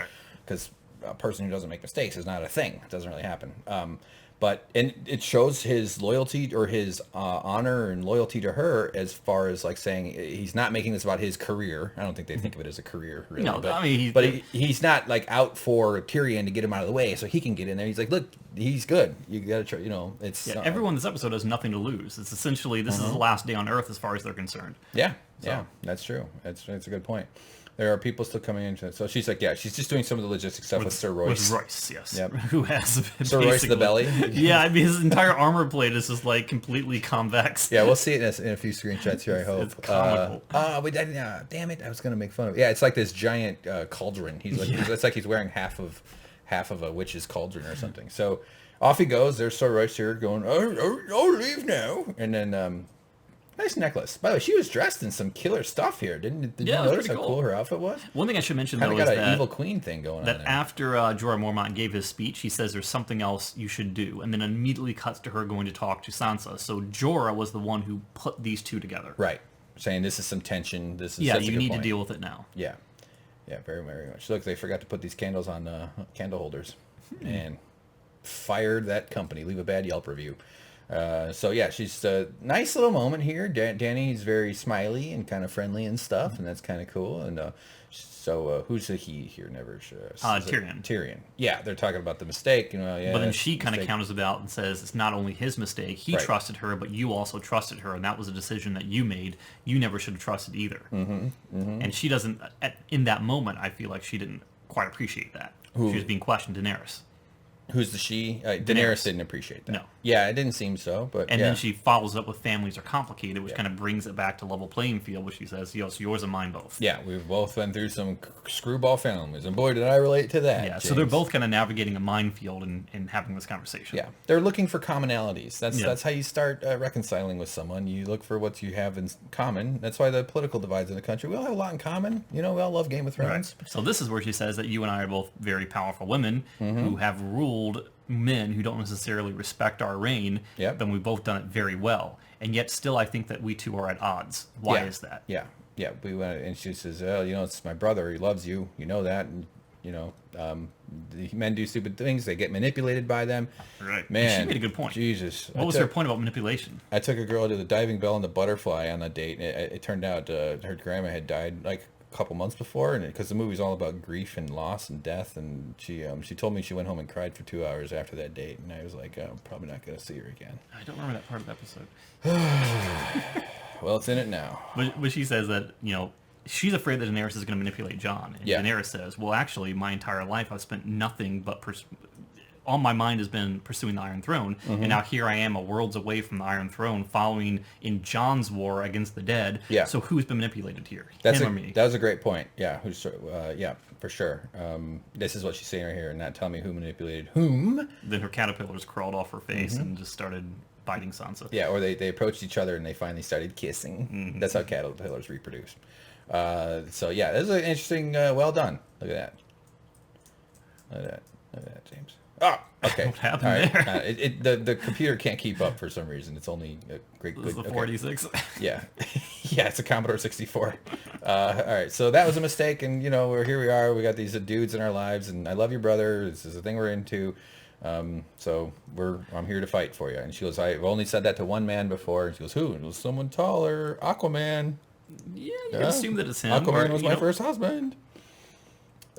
Because a person who doesn't make mistakes is not a thing. It doesn't really happen. And it shows his loyalty or his honor and loyalty to her as far as like saying he's not making this about his career. I don't think they think of it as a career, really. No, but, I mean, he's not like out for Tyrion to get him out of the way so he can get in there. He's like, look, he's good. You got to try, it's... Yeah, everyone in this episode has nothing to lose. It's essentially, this is the last day on Earth as far as they're concerned. Yeah, that's true. That's a good point. There are people still coming into it. So she's like, yeah, she's just doing some of the logistic stuff with Sir Royce. With Royce, yes. Yep. Who has Sir Royce the belly. Yeah, I mean, his entire armor plate is just like completely convex. Yeah, we'll see it in a few screenshots here, I hope. It's comical. Damn it, I was going to make fun of it. Yeah, it's like this giant cauldron. He's like, it's like he's wearing half of a witch's cauldron or something. So off he goes. There's Sir Royce here going, oh, leave now. And then... nice necklace. By the way, she was dressed in some killer stuff here. Did you notice how cool her outfit was? One thing I should mention, though, is that... got an evil queen thing going on there. That after Jorah Mormont gave his speech, he says there's something else you should do, and then immediately cuts to her going to talk to Sansa. So Jorah was the one who put these two together. Right. Saying this is some tension. This is you need to deal with it now. Yeah. Yeah, very, very much. Look, they forgot to put these candles on candle holders. And fired that company. Leave a bad Yelp review. So yeah, she's a nice little moment here. Dany's very smiley and kind of friendly and stuff, and that's kind of cool. And so who's the he here? Never sure. Tyrion. Tyrion. Yeah, they're talking about the mistake. Yeah. But then she kind of counters about and says it's not only his mistake. He trusted her, but you also trusted her, and that was a decision that you made. You never should have trusted either. And she doesn't. In that moment, I feel like she didn't quite appreciate that. Who? She was being questioned, Daenerys. Who's the she? Daenerys didn't appreciate that. No. Yeah, it didn't seem so, but and then she follows up with families are complicated, which kind of brings it back to level playing field, which she says, yes, yours and mine both. Yeah, we've both been through some screwball families, and boy, did I relate to that. Yeah, James. so they're both kind of navigating a minefield and having this conversation. Yeah, they're looking for commonalities. That's how you start reconciling with someone. You look for what you have in common. That's why the political divides in the country. We all have a lot in common. We all love Game of Thrones. Right. So this is where she says that you and I are both very powerful women who have ruled men who don't necessarily respect our reign, then we've both done it very well. And yet still I think that we two are at odds. Why is that? Yeah. We went, and she says, it's my brother. He loves you. You know that. And the men do stupid things. They get manipulated by them. Right. Man, she made a good point. Jesus. What was her point about manipulation? I took a girl to the Diving Bell and the Butterfly on a date. It turned out her grandma had died like a couple months before, and because the movie's all about grief and loss and death, and she told me she went home and cried for 2 hours after that date, and I was like, I'm probably not going to see her again. I don't remember that part of the episode. Well, it's in it now. But she says that, she's afraid that Daenerys is going to manipulate Jon. And Daenerys says, well, actually, my entire life I've spent nothing but... all my mind has been pursuing the Iron Throne, and now here I am, a worlds away from the Iron Throne, following in Jon's war against the dead. Yeah. So who's been manipulated here? That me? was a great point. Yeah, for sure. This is what she's saying right here, and not tell me who manipulated whom. Then her caterpillars crawled off her face and just started biting Sansa. Yeah, or they approached each other and they finally started kissing. That's how caterpillars reproduce. So yeah, this is an interesting. Well done. Look at that. Look at that, James. Oh, okay. What happened there? The computer can't keep up for some reason. It's only a great. This is the 46. Yeah, yeah, it's a Commodore 64. All right, so that was a mistake, and here we are. We got these dudes in our lives, and I love your brother. This is a thing we're into. So I'm here to fight for you. And she goes, I've only said that to one man before. And she goes, who? And it was someone taller, Aquaman. Yeah, you can assume that it's him. Aquaman was my first husband.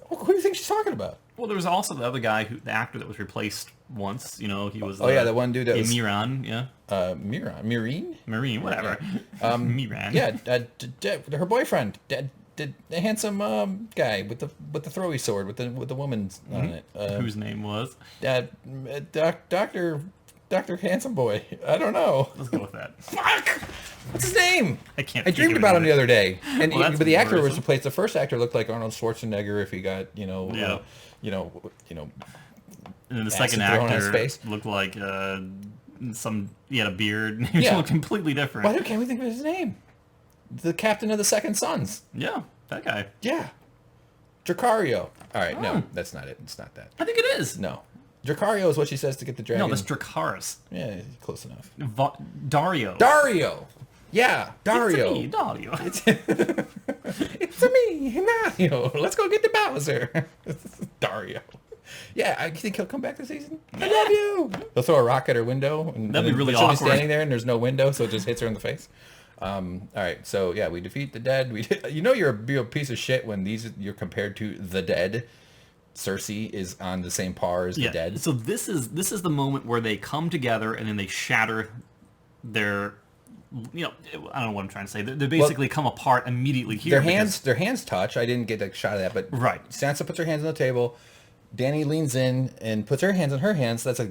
Who do you think she's talking about? Well, there was also the other guy, the actor that was replaced once. He was. The one dude that was Miran. Yeah. Marine, whatever. Miran. Yeah, her boyfriend, the handsome guy with the throwy sword with the woman on it. Whose name was? Dr. Handsome Boy. I don't know. Let's go with that. Fuck! What's his name? I can't. I dreamed about him the other day, and but the actor was worrisome. replaced. The first actor looked like Arnold Schwarzenegger if he got Yeah. And then the second actor looked like he had a beard. He looked completely different. Why can't we think of his name? The captain of the Second Sons. Yeah, that guy. Yeah. Dracario. All right, no, that's not it. It's not that. I think it is. No. Dracario is what she says to get the dragon. No, that's Dracarys. Yeah, close enough. Dario. Yeah, Dario. It's me, Dario. It's me, Mario. Let's go get the Bowser. Dario. Yeah, I think he'll come back this season. I love you. They'll throw a rock at her window. That'd be really she'll awkward. Be standing there and there's no window, so it just hits her in the face. All right, so yeah, we defeat the dead. You're a piece of shit when you're compared to the dead. Cersei is on the same par as the dead. So this is the moment where they come together and then they shatter their. I don't know what I'm trying to say. They basically come apart immediately here. Their hands touch. I didn't get a shot of that, but right. Sansa puts her hands on the table. Dany leans in and puts her hands on her hands. That's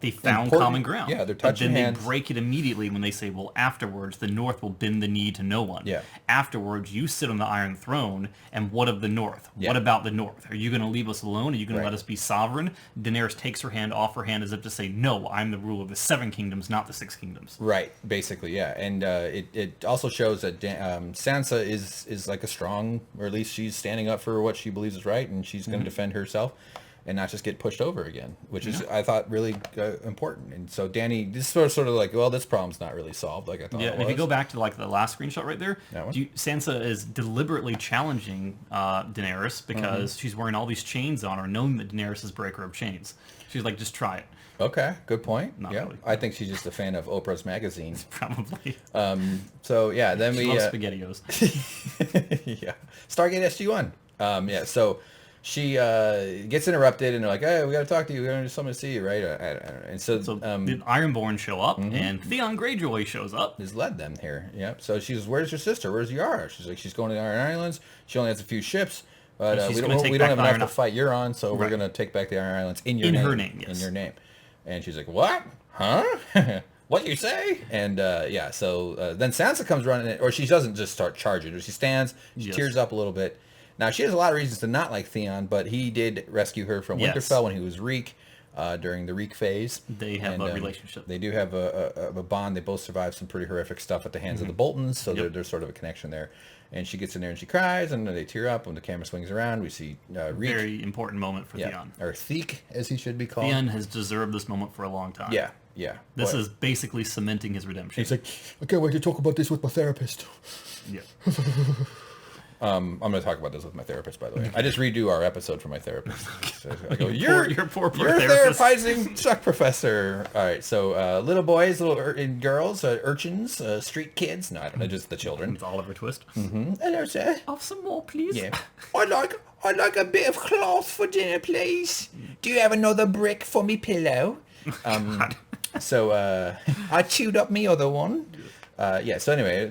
they found common ground. Yeah, they're touching hands. hands. They break it immediately when they say, well, afterwards, the North will bend the knee to no one. Yeah. Afterwards, you sit on the Iron Throne, and what of the North? Yeah. What about the North? Are you going to leave us alone? Are you going to let us be sovereign? Daenerys takes her hand off her hand as if to say, no, I'm the ruler of the 7 kingdoms, not the 6 kingdoms. Right, basically, yeah. And it also shows that Sansa is like a strong, or at least she's standing up for what she believes is right, and she's going to defend herself. And not just get pushed over again, which is, I thought, really important. And so Dany, this is sort of like, well, this problem's not really solved like I thought it was. And if you go back to the last screenshot right there, that one? Sansa is deliberately challenging Daenerys because she's wearing all these chains on her, knowing that Daenerys is breaker of chains. She's like, just try it. Okay, good point. Not yeah, really. I think she's just a fan of Oprah's magazine. Probably. So yeah, then she we loves SpaghettiOs. Yeah, Stargate SG-1. Yeah, so she gets interrupted, and they're like, "Hey, we got to talk to you. We got something to see you, right?" And so the Ironborn show up, and Theon Greyjoy shows up. Has led them here. Yep. So she goes, "Where's your sister? Where's Yara?" She's like, "She's going to the Iron Islands. She only has a few ships, but we don't have enough to fight Euron, so we're gonna take back the Iron Islands in your name. Her name, yes. In your name." And she's like, "What? Huh? What you say?" And so then Sansa comes running, or she doesn't just start charging. She stands, she tears up a little bit. Now, she has a lot of reasons to not like Theon, but he did rescue her from Winterfell when he was Reek, during the Reek phase. They have a relationship. They do have a bond. They both survived some pretty horrific stuff at the hands of the Boltons, so there's sort of a connection there. And she gets in there and she cries, and then they tear up. When the camera swings around, we see Reek. Very important moment for Theon. Or Theek, as he should be called. Theon has deserved this moment for a long time. Yeah. This is basically cementing his redemption. He's like, I can't wait to talk about this with my therapist. Yeah. I'm going to talk about this with my therapist, by the way. I just redo our episode for my therapist. So I go, You're poor you're therapist. therapizing Chuck Professor. All right, so little boys, and girls, urchins, street kids. No, I don't know, just the children. It's Oliver Twist. Hello, sir. Have some more, please. Yeah. I'd like a bit of cloth for dinner, please. Do you have another brick for me pillow? So I chewed up me other one. So anyway,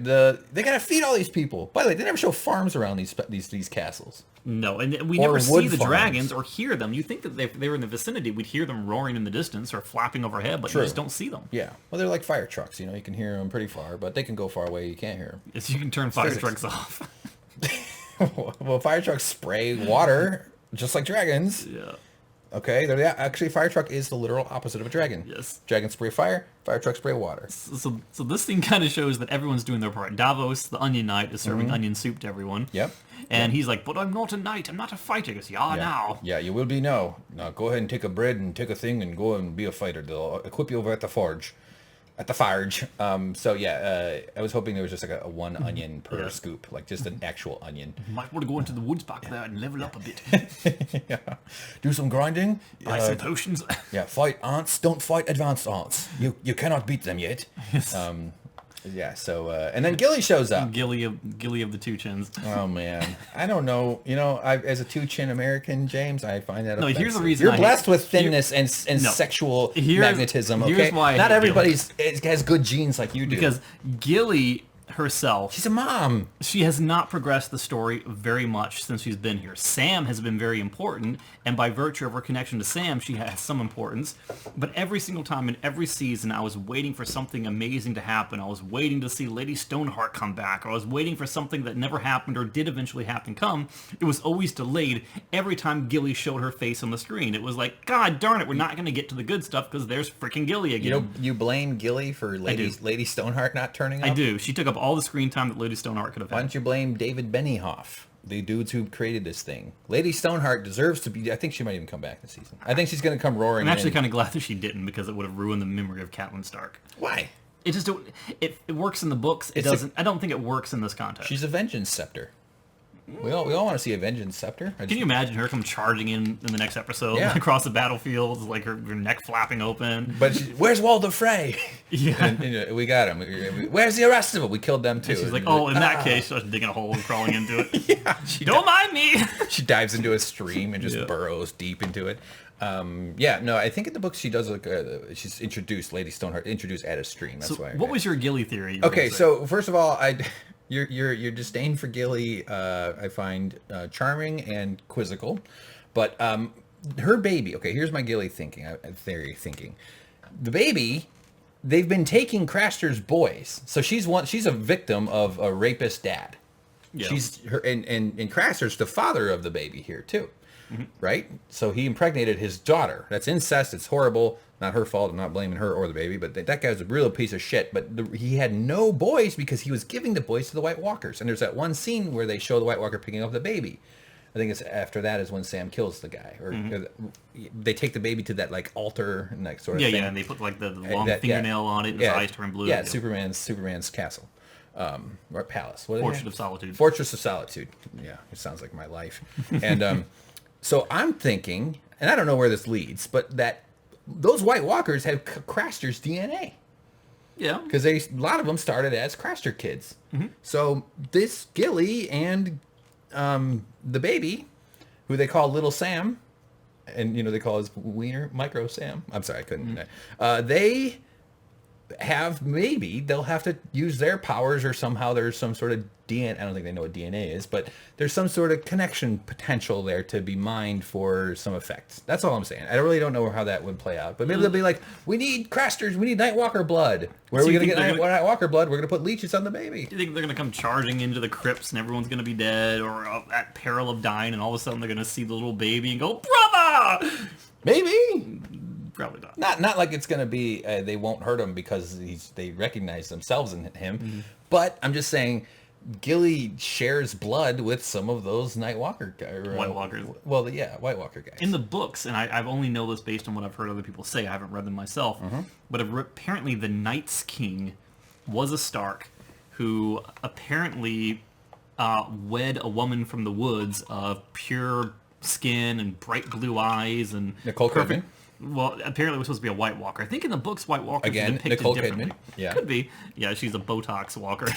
they gotta feed all these people. By the way, they never show farms around these castles. No, and we Or never see wood the farms. dragons or hear them. You'd think that if they were in the vicinity, we'd hear them roaring in the distance or flapping overhead, but True. you just don't see them. Yeah, well, they're like fire trucks. You can hear them pretty far, but they can go far away. You can't hear Yes, you can turn fire physics. trucks off. them. Well, fire trucks spray water just like dragons. Yeah. Okay, actually, fire truck is the literal opposite of a dragon. Yes. Dragon spray fire truck spray water. So this thing kind of shows that everyone's doing their part. Davos, the Onion Knight, is serving onion soup to everyone. Yep. And he's like, but I'm not a knight. I'm not a fighter. He goes, now. Yeah, you will be now. Now go ahead and take a bread and take a thing and go and be a fighter. They'll equip you over at the forge. At the farge. I was hoping there was just like a one onion per scoop, like just an actual onion. Might want to go into the woods back there and level up a bit. Yeah. Do some grinding. Buy some potions. Yeah, fight ants. Don't fight advanced ants. You cannot beat them yet. Yes. And then Gilly shows up. Gilly of the two chins. Oh man, I don't know. As a two-chin American, James, I find that. No, here's the offensive. reason You're blessed with thinness and No. sexual Here's- magnetism. Okay, here's why I not hate everybody's has good genes like you do. Because Gilly herself, she's a mom. she has not progressed the story very much since she's been here. Sam has been very important, and by virtue of her connection to Sam, she has some importance. But every single time in every season, I was waiting for something amazing to happen. I was waiting to see Lady Stoneheart come back. Or I was waiting for something that never happened or did eventually happen come. It was always delayed every time Gilly showed her face on the screen. It was like, God darn it, we're not going to get to the good stuff because there's freaking Gilly again. You blame Gilly for Lady Stoneheart not turning up? I do. She took up all the screen time that Lady Stoneheart could have Why had. don't you blame David Benioff, the dudes who created this thing? Lady Stoneheart deserves to be. I think she might even come back this season. I think she's going to come roaring. I'm actually in. kind of glad that she didn't because it would have ruined the memory of Catelyn Stark. Why? It just it works in the books. It doesn't. I don't think it works in this context. She's a vengeance scepter. We all want to see a vengeance scepter. Can you imagine her come charging in the next episode across the battlefield, like her neck flapping open? But where's Walder Frey? Yeah. And, we got him. Where's the rest of them? We killed them too. And she's like, oh, in that case, she's digging a hole and crawling into it. Don't mind me. She dives into a stream and just burrows deep into it. I think in the books she does she's introduced Lady Stoneheart introduced at a stream. That's why. What was your Gilly theory? Okay, so first of all, your disdain for Gilly, I find charming and quizzical, but her baby. Okay, here's my Gilly thinking. The baby, they've been taking Craster's boys, so she's a victim of a rapist dad. Yeah. And Craster's the father of the baby here too. Mm-hmm. Right? So he impregnated his daughter. That's incest. It's horrible. Not her fault. I'm not blaming her or the baby, but that guy's a real piece of shit. But he had no boys because he was giving the boys to the White Walkers. And there's that one scene where they show the White Walker picking up the baby. I think it's after that is when Sam kills the guy. Or they take the baby to that like altar and that sort of thing. Yeah, and they put like the long fingernail on it and his eyes turn blue. Yeah, Superman's castle. Or palace. Fortress of Solitude. Fortress of Solitude. Yeah, it sounds like my life. And so I'm thinking, and I don't know where this leads, but that those White Walkers have Craster's DNA. Yeah. Because a lot of them started as Craster kids. Mm-hmm. So this Gilly and the baby, who they call Little Sam, and they call his wiener Micro Sam. I'm sorry, I couldn't. They they'll have to use their powers, or somehow there's some sort of DNA. I don't think they know what DNA is, but there's some sort of connection potential there to be mined for some effects. That's all I'm saying. I really don't know how that would play out, but maybe they'll be like, we need Crasters, we need Nightwalker blood. Where are we going to get Nightwalker blood? We're going to put leeches on the baby. Do you think they're going to come charging into the crypts and everyone's going to be dead or at peril of dying, and all of a sudden they're going to see the little baby and go, brother? Maybe. Probably not. Not like it's going to be, they won't hurt him because they recognize themselves in him. Mm-hmm. But I'm just saying, Gilly shares blood with some of those White Walkers. Well, yeah, White Walker guys. In the books, and I've only know this based on what I've heard other people say, I haven't read them myself, but apparently the Night's King was a Stark who apparently wed a woman from the woods of pure skin and bright blue eyes and Nicole Kidman. Well, apparently it was supposed to be a White Walker. I think in the books, White Walkers are depicted Nicole differently. Kidman. Yeah. Could be. Yeah, she's a Botox walker.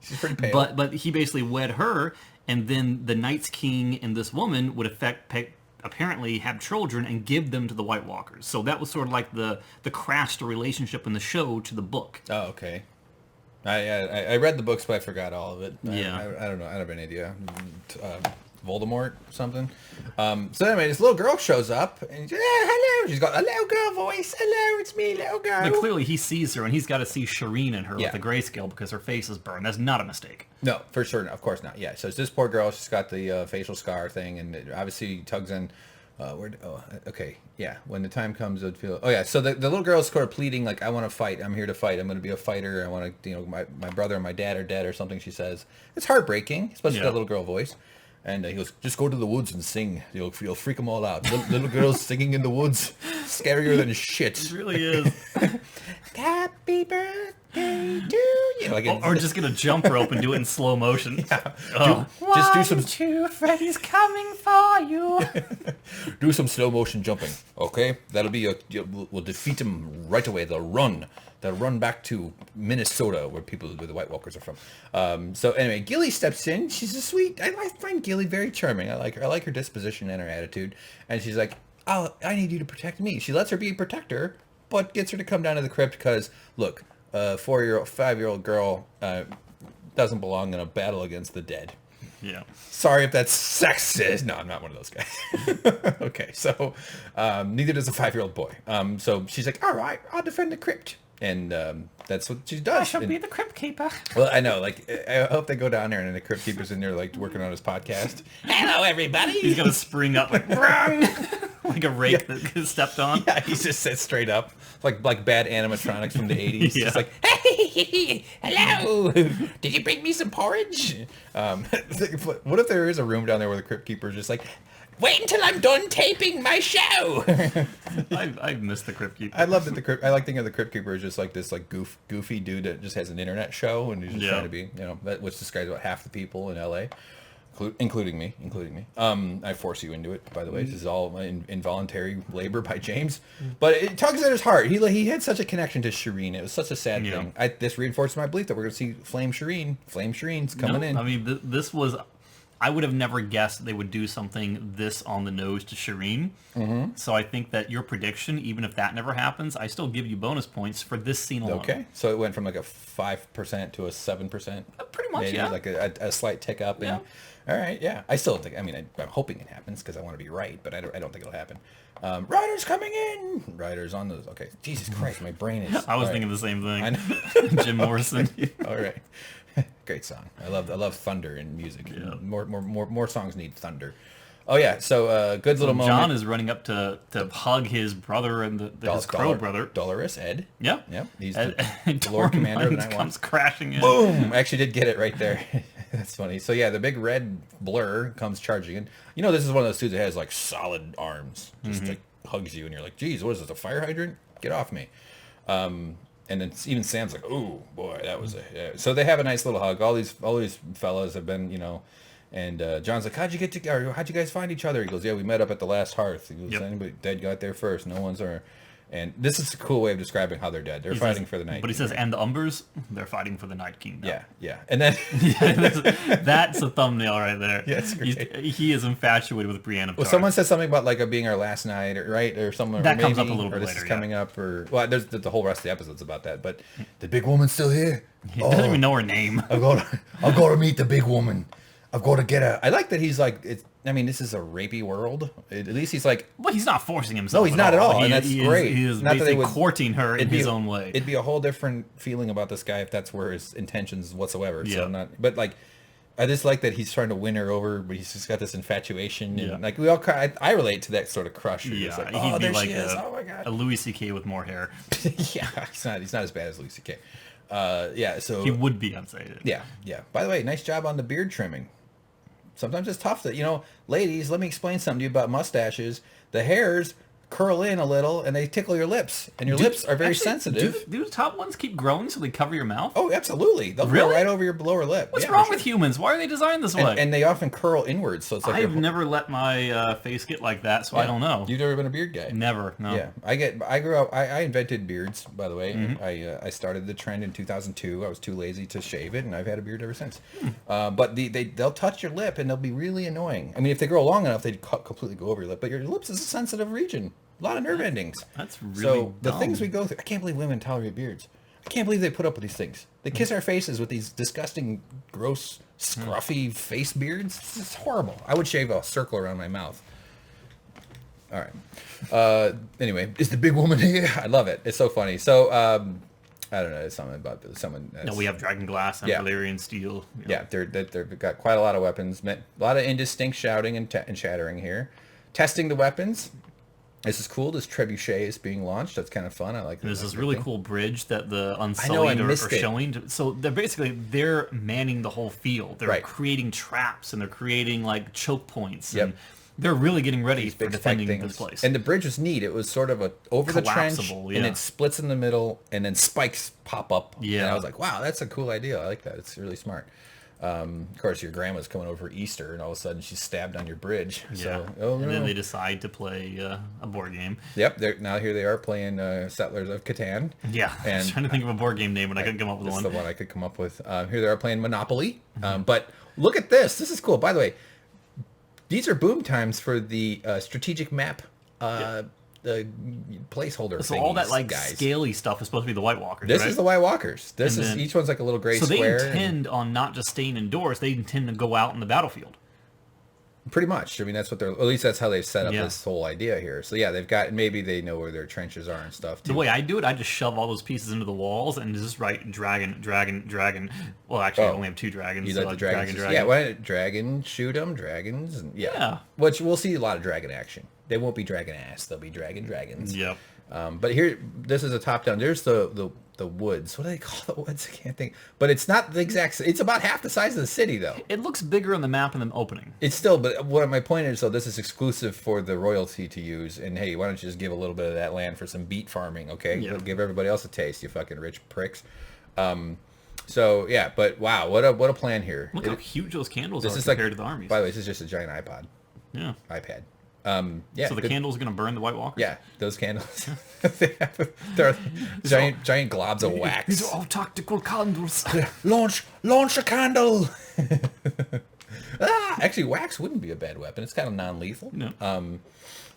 She's pretty pale. But he basically wed her, and then the Night's King and this woman would apparently have children and give them to the White Walkers. So that was sort of like the crashed relationship in the show to the book. Oh, okay. I read the books, but I forgot all of it. Yeah. I don't know. I don't have any idea. Voldemort or something. So anyway, this little girl shows up and hello. She's got a little girl voice. Hello, it's me, little girl. But clearly he sees her, and he's got to see Shireen in her Yeah. with the grayscale because her face is burned. That's not a mistake. No, for sure. Of course not. Yeah. So it's this poor girl. She's got the facial scar thing, and it obviously tugs in. Okay. Yeah. When the time comes, it'd feel. Oh yeah. So the little girl's sort of pleading like, "I want to fight. I'm here to fight. I'm going to be a fighter. I want to. My brother and my dad are dead or something." She says. It's heartbreaking, especially that little girl voice. And he goes, "Just go to the woods and sing. You'll freak them all out. Little girls singing in the woods, scarier than shit." It really is. Happy birthday to you. Or just get a jump rope and do it in slow motion. Yeah. Just do some. 1, 2, Freddy's coming for you. Do some slow motion jumping, okay? That'll be we'll defeat them right away. They'll run back to Minnesota, where the White Walkers are from. So anyway, Gilly steps in. She's a sweet. I find Gilly very charming. I like her. I like her disposition and her attitude. And she's like, "Oh, I need you to protect me." She lets her be a protector, but gets her to come down to the crypt because look, 5-year-old girl doesn't belong in a battle against the dead. Yeah. Sorry if that's sexist. No, I'm not one of those guys. Okay, so neither does a 5-year-old boy. So she's like, all right, I'll defend the crypt. And that's what she does. I shall be the crypt keeper. Well, I know. Like, I hope they go down there and the crypt keeper's in there, like, working on his podcast. Hello, everybody. He's going to spring up like, like a rake that gets stepped on. Yeah, he just sits straight up. Like bad animatronics from the 80s. Yeah. Just like, hey, hello. Did you bring me some porridge? What if there is a room down there where the crypt keeper's just like, wait until I'm done taping my show. I missed the Crypt Keeper. I love that I like thinking of the Crypt Keeper as just like this like goofy dude that just has an internet show and he's just trying to be, which describes about half the people in LA, including me. I force you into it, by the way. This is all involuntary labor by James, but it tugs at his heart. He had such a connection to Shireen. It was such a sad thing. This reinforces my belief that we're going to see Flame Shireen's coming in. I mean, this was. I would have never guessed they would do something this on the nose to Shireen. Mm-hmm. So I think that your prediction, even if that never happens, I still give you bonus points for this scene alone. Okay. So it went from like a 5% to a 7%. Pretty much, maybe, yeah. Like a slight tick up. Yeah. And, all right, yeah. I still think, I'm hoping it happens because I want to be right, but I don't think it'll happen. Ryder's coming in. Ryder's on those. Okay. Jesus Christ, my brain is. I was thinking the same thing. I know. Jim Morrison. All right. Great song. I love thunder in music. Yeah. More songs need thunder. Oh yeah. So good little moment. John is running up to hug his brother and his crow brother. Dolorous Ed. Yeah. Yep. He's And the Lord Commander of the Night comes crashing in. Boom! I actually did get it right there. That's funny. So yeah, the big red blur comes charging in. This is one of those dudes that has like solid arms. Just like hugs you and you're like, geez, what is this, a fire hydrant? Get off me. And then even Sam's like, oh boy, that was so they have a nice little hug. All these fellas have been, and John's like, how'd you guys find each other? He goes, yeah, we met up at the last hearth. He goes, anybody dead got there first. No one's there. And this is a cool way of describing how they're dead. They're fighting for the Night. But he says, and the Umbers, they're fighting for the Night Kingdom. Yeah. And then that's a thumbness right there. Yeah, it's great. He is infatuated with Brienne of Tarth. Someone said something about like it being our last night, or something. That or comes maybe, up a little or bit this later. is coming up, or there's the whole rest of the episode's about that. But the big woman's still here. He doesn't even know her name. I've got to meet the big woman. I've got to get her. I like that he's like, this is a rapey world. At least he's like... Well, he's not forcing himself. No, he's not at all, and that's great. He is not basically courting her in his own way. It'd be a whole different feeling about this guy if that's where his intentions whatsoever. Yeah. So but like, I just like that he's trying to win her over, but he's just got this infatuation. And Yeah. like we all, I relate to that sort of crush. Yeah, it's like, he'd be there like she is. Oh my God. a Louis C.K. with more hair. Yeah, he's not as bad as Louis C.K. So He would be unsated. Yeah. By the way, nice job on the beard trimming. Sometimes it's tough that, ladies, let me explain something to you about mustaches. The hairs curl in a little, and they tickle your lips, and your lips are very sensitive. Do the top ones keep growing so they cover your mouth? Oh, absolutely. They'll Really? go right over your lower lip. What's wrong with humans? Why are they designed this way? And they often curl inwards, so it's like I've never let my face get like that, so I don't know. You've never been a beard guy? Never, no. Yeah, I grew up. I invented beards, by the way. I started the trend in 2002. I was too lazy to shave it, and I've had a beard ever since. But they'll touch your lip, and they'll be really annoying. I mean, if they grow long enough, they completely go over your lip. But your lips is a sensitive region. A lot of nerve endings. That's really so the dumb. things we go through. I can't believe women tolerate beards. I can't believe they put up with these things. They kiss our faces with these disgusting, gross, scruffy face beards. It's horrible. I would shave a circle around my mouth. All right. Anyway, is the big woman here? I love it. It's so funny. So I don't know. It's something about someone. No, we have dragon glass and Valyrian steel. You know. Yeah, they've got quite a lot of weapons. A lot of indistinct shouting and chattering here. Testing the weapons. This is cool. This trebuchet is being launched. That's kind of fun. I like There's this really cool bridge that the I Unsullied are missed it. showing. So they're manning the whole field. They're Right. creating traps and they're creating like choke points. Yep. And they're really getting ready for big defending fight this place. And the bridge was neat. It was sort of a over the trench, Collapsible, and yeah. it splits in the middle, and then spikes pop up. Yeah. And I was like, wow, that's a cool idea. I like that. It's really smart. Of course, your grandma's coming over for Easter, and all of a sudden she's stabbed on your bridge. Yeah. So, oh no. And then they decide to play a board game. Yep. Now here they are playing Settlers of Catan. Yeah. I was And trying to think of a board game name, and I couldn't come up with This one. is the one I could come up with. Here they are playing Monopoly. But look at this. This is cool. By the way, these are boom times for the strategic map the placeholder So all that thingies, like guys. scaly stuff is supposed to be the White Walkers. This right? is the White Walkers. This And is then- each one's like a little gray So they square. intend on not just staying indoors; they intend to go out in the battlefield. Pretty much. I mean, that's what they're. At least that's how they've set up Yeah. this whole idea here. So yeah, they've got. Maybe they know where their trenches are and stuff too. The way I do it, I just shove all those pieces into the walls and just write dragon. Well, actually, I only have 2 dragons. You so like the dragons? dragon. Yeah, why dragon shoot them? Dragons and Yeah. Which we'll see a lot of dragon action. They won't be dragon ass. They'll be dragons. Yep. But here, this is a top down. There's the woods. What do they call the woods? I can't think. But it's not the exact. It's about half the size of the city, though. It looks bigger on the map in the opening. It's still. But what my point is, though, this is exclusive for the royalty to use. And hey, why don't you just give a little bit of that land for some beet farming? Okay, Yeah. Give everybody else a taste. You fucking rich pricks. So yeah, but wow, what a plan here. Look how huge those candles This are is like. compared to the armies. By the way, this is just a giant Yeah. iPad. Yeah. So the good- candles are going to burn the White Walkers? Yeah, those candles. They're giant globs of wax. These are all tactical candles. Launch a candle. Actually, wax wouldn't be a bad weapon. It's kind of non-lethal. No.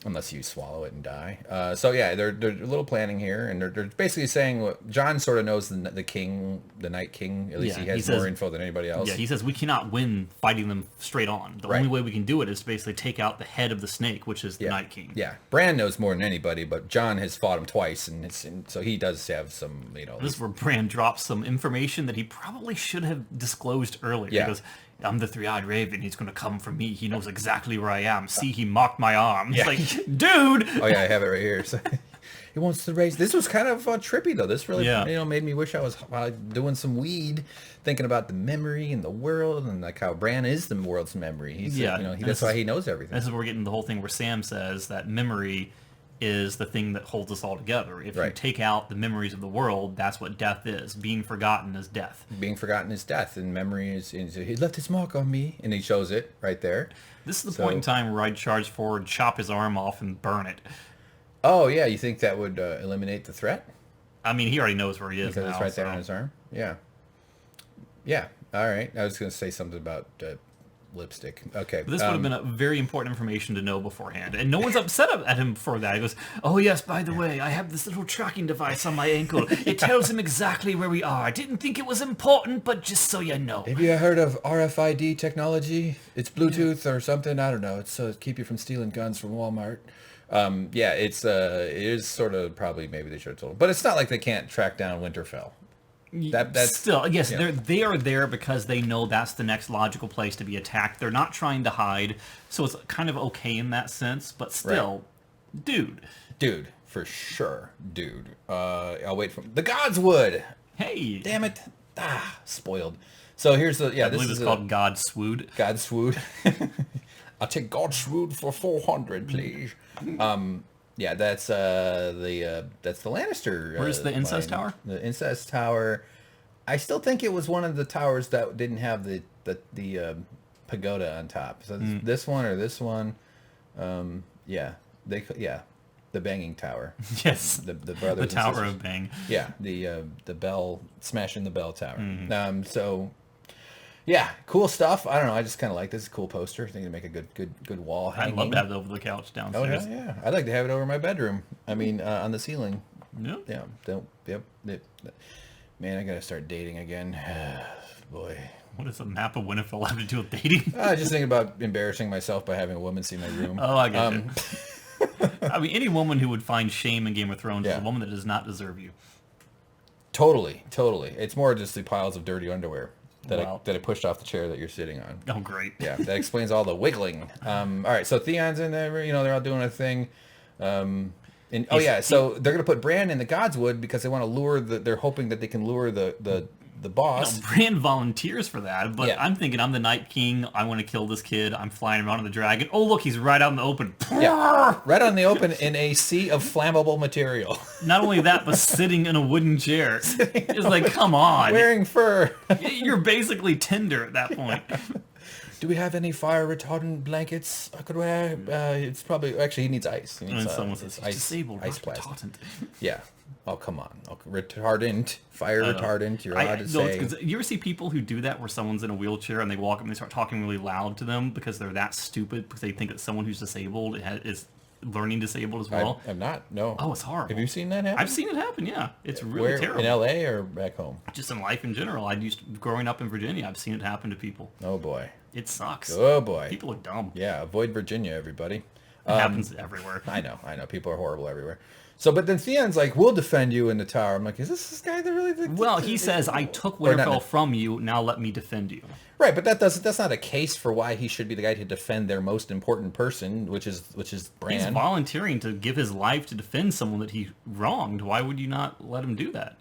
Unless you swallow it and die. So yeah, they're a little planning here, and they're basically saying what John sort of knows the king, the Night King. At least Yeah, he has he says- more info than anybody else. Yeah, he says we cannot win fighting them straight on. The Right. only way we can do it is to basically take out the head of the snake, which is the Yeah. Night King. Yeah, Bran knows more than anybody, but John has fought him twice, and so he does have some, This is where Bran drops some information that he probably should have disclosed earlier. Yeah. Because I'm the three-eyed raven. He's going to come for me. He knows exactly where I am. See, he mocked my arm. It's Yeah. like, dude! Oh yeah, I have it right here. So, he wants to raise. This was kind of trippy though. This really, made me wish I was doing some weed, thinking about the memory and the world, and like how Bran is the world's memory. He's, that's why he knows everything. This is where we're getting the whole thing where Sam says that memory is the thing that holds us all together. If you take out the memories of the world, that's what death is. Being forgotten is death. Being forgotten is death, and memory is he left his mark on me, and he shows it right there. This is the point in time where I'd charge forward, chop his arm off, and burn it. Oh yeah, you think that would eliminate the threat? I mean, he already knows where he is Because now, it's right there on his arm. Yeah. Yeah. All right. I was going to say something about lipstick. Okay. But this would have been a very important information to know beforehand. And no one's upset at him for that. He goes, oh yes, by the way, I have this little tracking device on my ankle. It tells him exactly where we are. I didn't think it was important, but just so you know. Have you heard of RFID technology? It's Bluetooth or something. I don't know. It's to keep you from stealing guns from Walmart. It is sort of probably maybe they should have told him. But it's not like they can't track down Winterfell. That's still, yes, they are there because they know that's the next logical place to be attacked. They're not trying to hide, so it's kind of okay in that sense. But still, dude, for sure, dude. I'll wait for the gods would. Hey, damn it! Spoiled. So here's the I believe it's called God Swood. God Swood. I'll take God Swood for 400, please. Yeah, that's the Lannister. Where's the incest line. tower? The incest tower. I still think it was one of the towers that didn't have the pagoda on top. So this one or this one. Yeah, the banging tower. Yes, the brothers. The Tower of Bang. Yeah, the bell, smashing the bell tower. So yeah, cool stuff. I don't know. I just kind of like this. Cool poster. I think it'd make a good wall hanging. I'd love to have it over the couch downstairs. Oh yeah. I'd like to have it over my bedroom. I mean, on the ceiling. Yep. Yeah. Yep. Man, I gotta start dating again. Boy. What does a map of Winterfell have to do with dating? Just thinking about embarrassing myself by having a woman see my room. Oh, I get you. I mean, any woman who would find shame in Game of Thrones is Yeah. a woman that does not deserve you. Totally. It's more just the piles of dirty underwear that Wow. I pushed off the chair that you're sitting on. Oh, great. Yeah, that explains all the wiggling. All right, so Theon's in there. They're all doing a thing. So they're gonna put Bran in the Godswood because they want to lure they're hoping that they can lure the boss. Bran volunteers for that, but Yeah. I'm thinking I'm the Night King. I want to kill this kid. I'm flying around on the dragon. Oh, look, he's right out in the open. Yeah, right on the open in a sea of flammable material. Not only that, but sitting in a wooden chair. It's like, come on. Wearing fur. You're basically Tinder at that point. Do we have any fire retardant blankets I could wear? It's probably he needs ice. He needs, And someone says, he's disabled, ice not plastic. retardant. Yeah. Oh, come on. Retardant. Fire retardant. You're allowed to say. You ever see people who do that where someone's in a wheelchair and they walk up and they start talking really loud to them because they're that stupid because they think that someone who's disabled is learning disabled as well? I'm not. No. Oh, it's horrible. Have you seen that happen? I've seen it happen, yeah. It's really terrible. In L.A. or back home? Just in life in general. Growing up in Virginia, I've seen it happen to people. Oh, boy. It sucks. Oh, boy. People are dumb. Yeah, avoid Virginia, everybody. It happens everywhere. I know. People are horrible everywhere. So, but then Theon's like, we'll defend you in the tower. I'm like, is this guy that really... Well, he says, I took Or not- Winterfell from you, now let me defend you. Right, but that's not a case for why he should be the guy to defend their most important person, which is Bran. He's volunteering to give his life to defend someone that he wronged. Why would you not let him do that?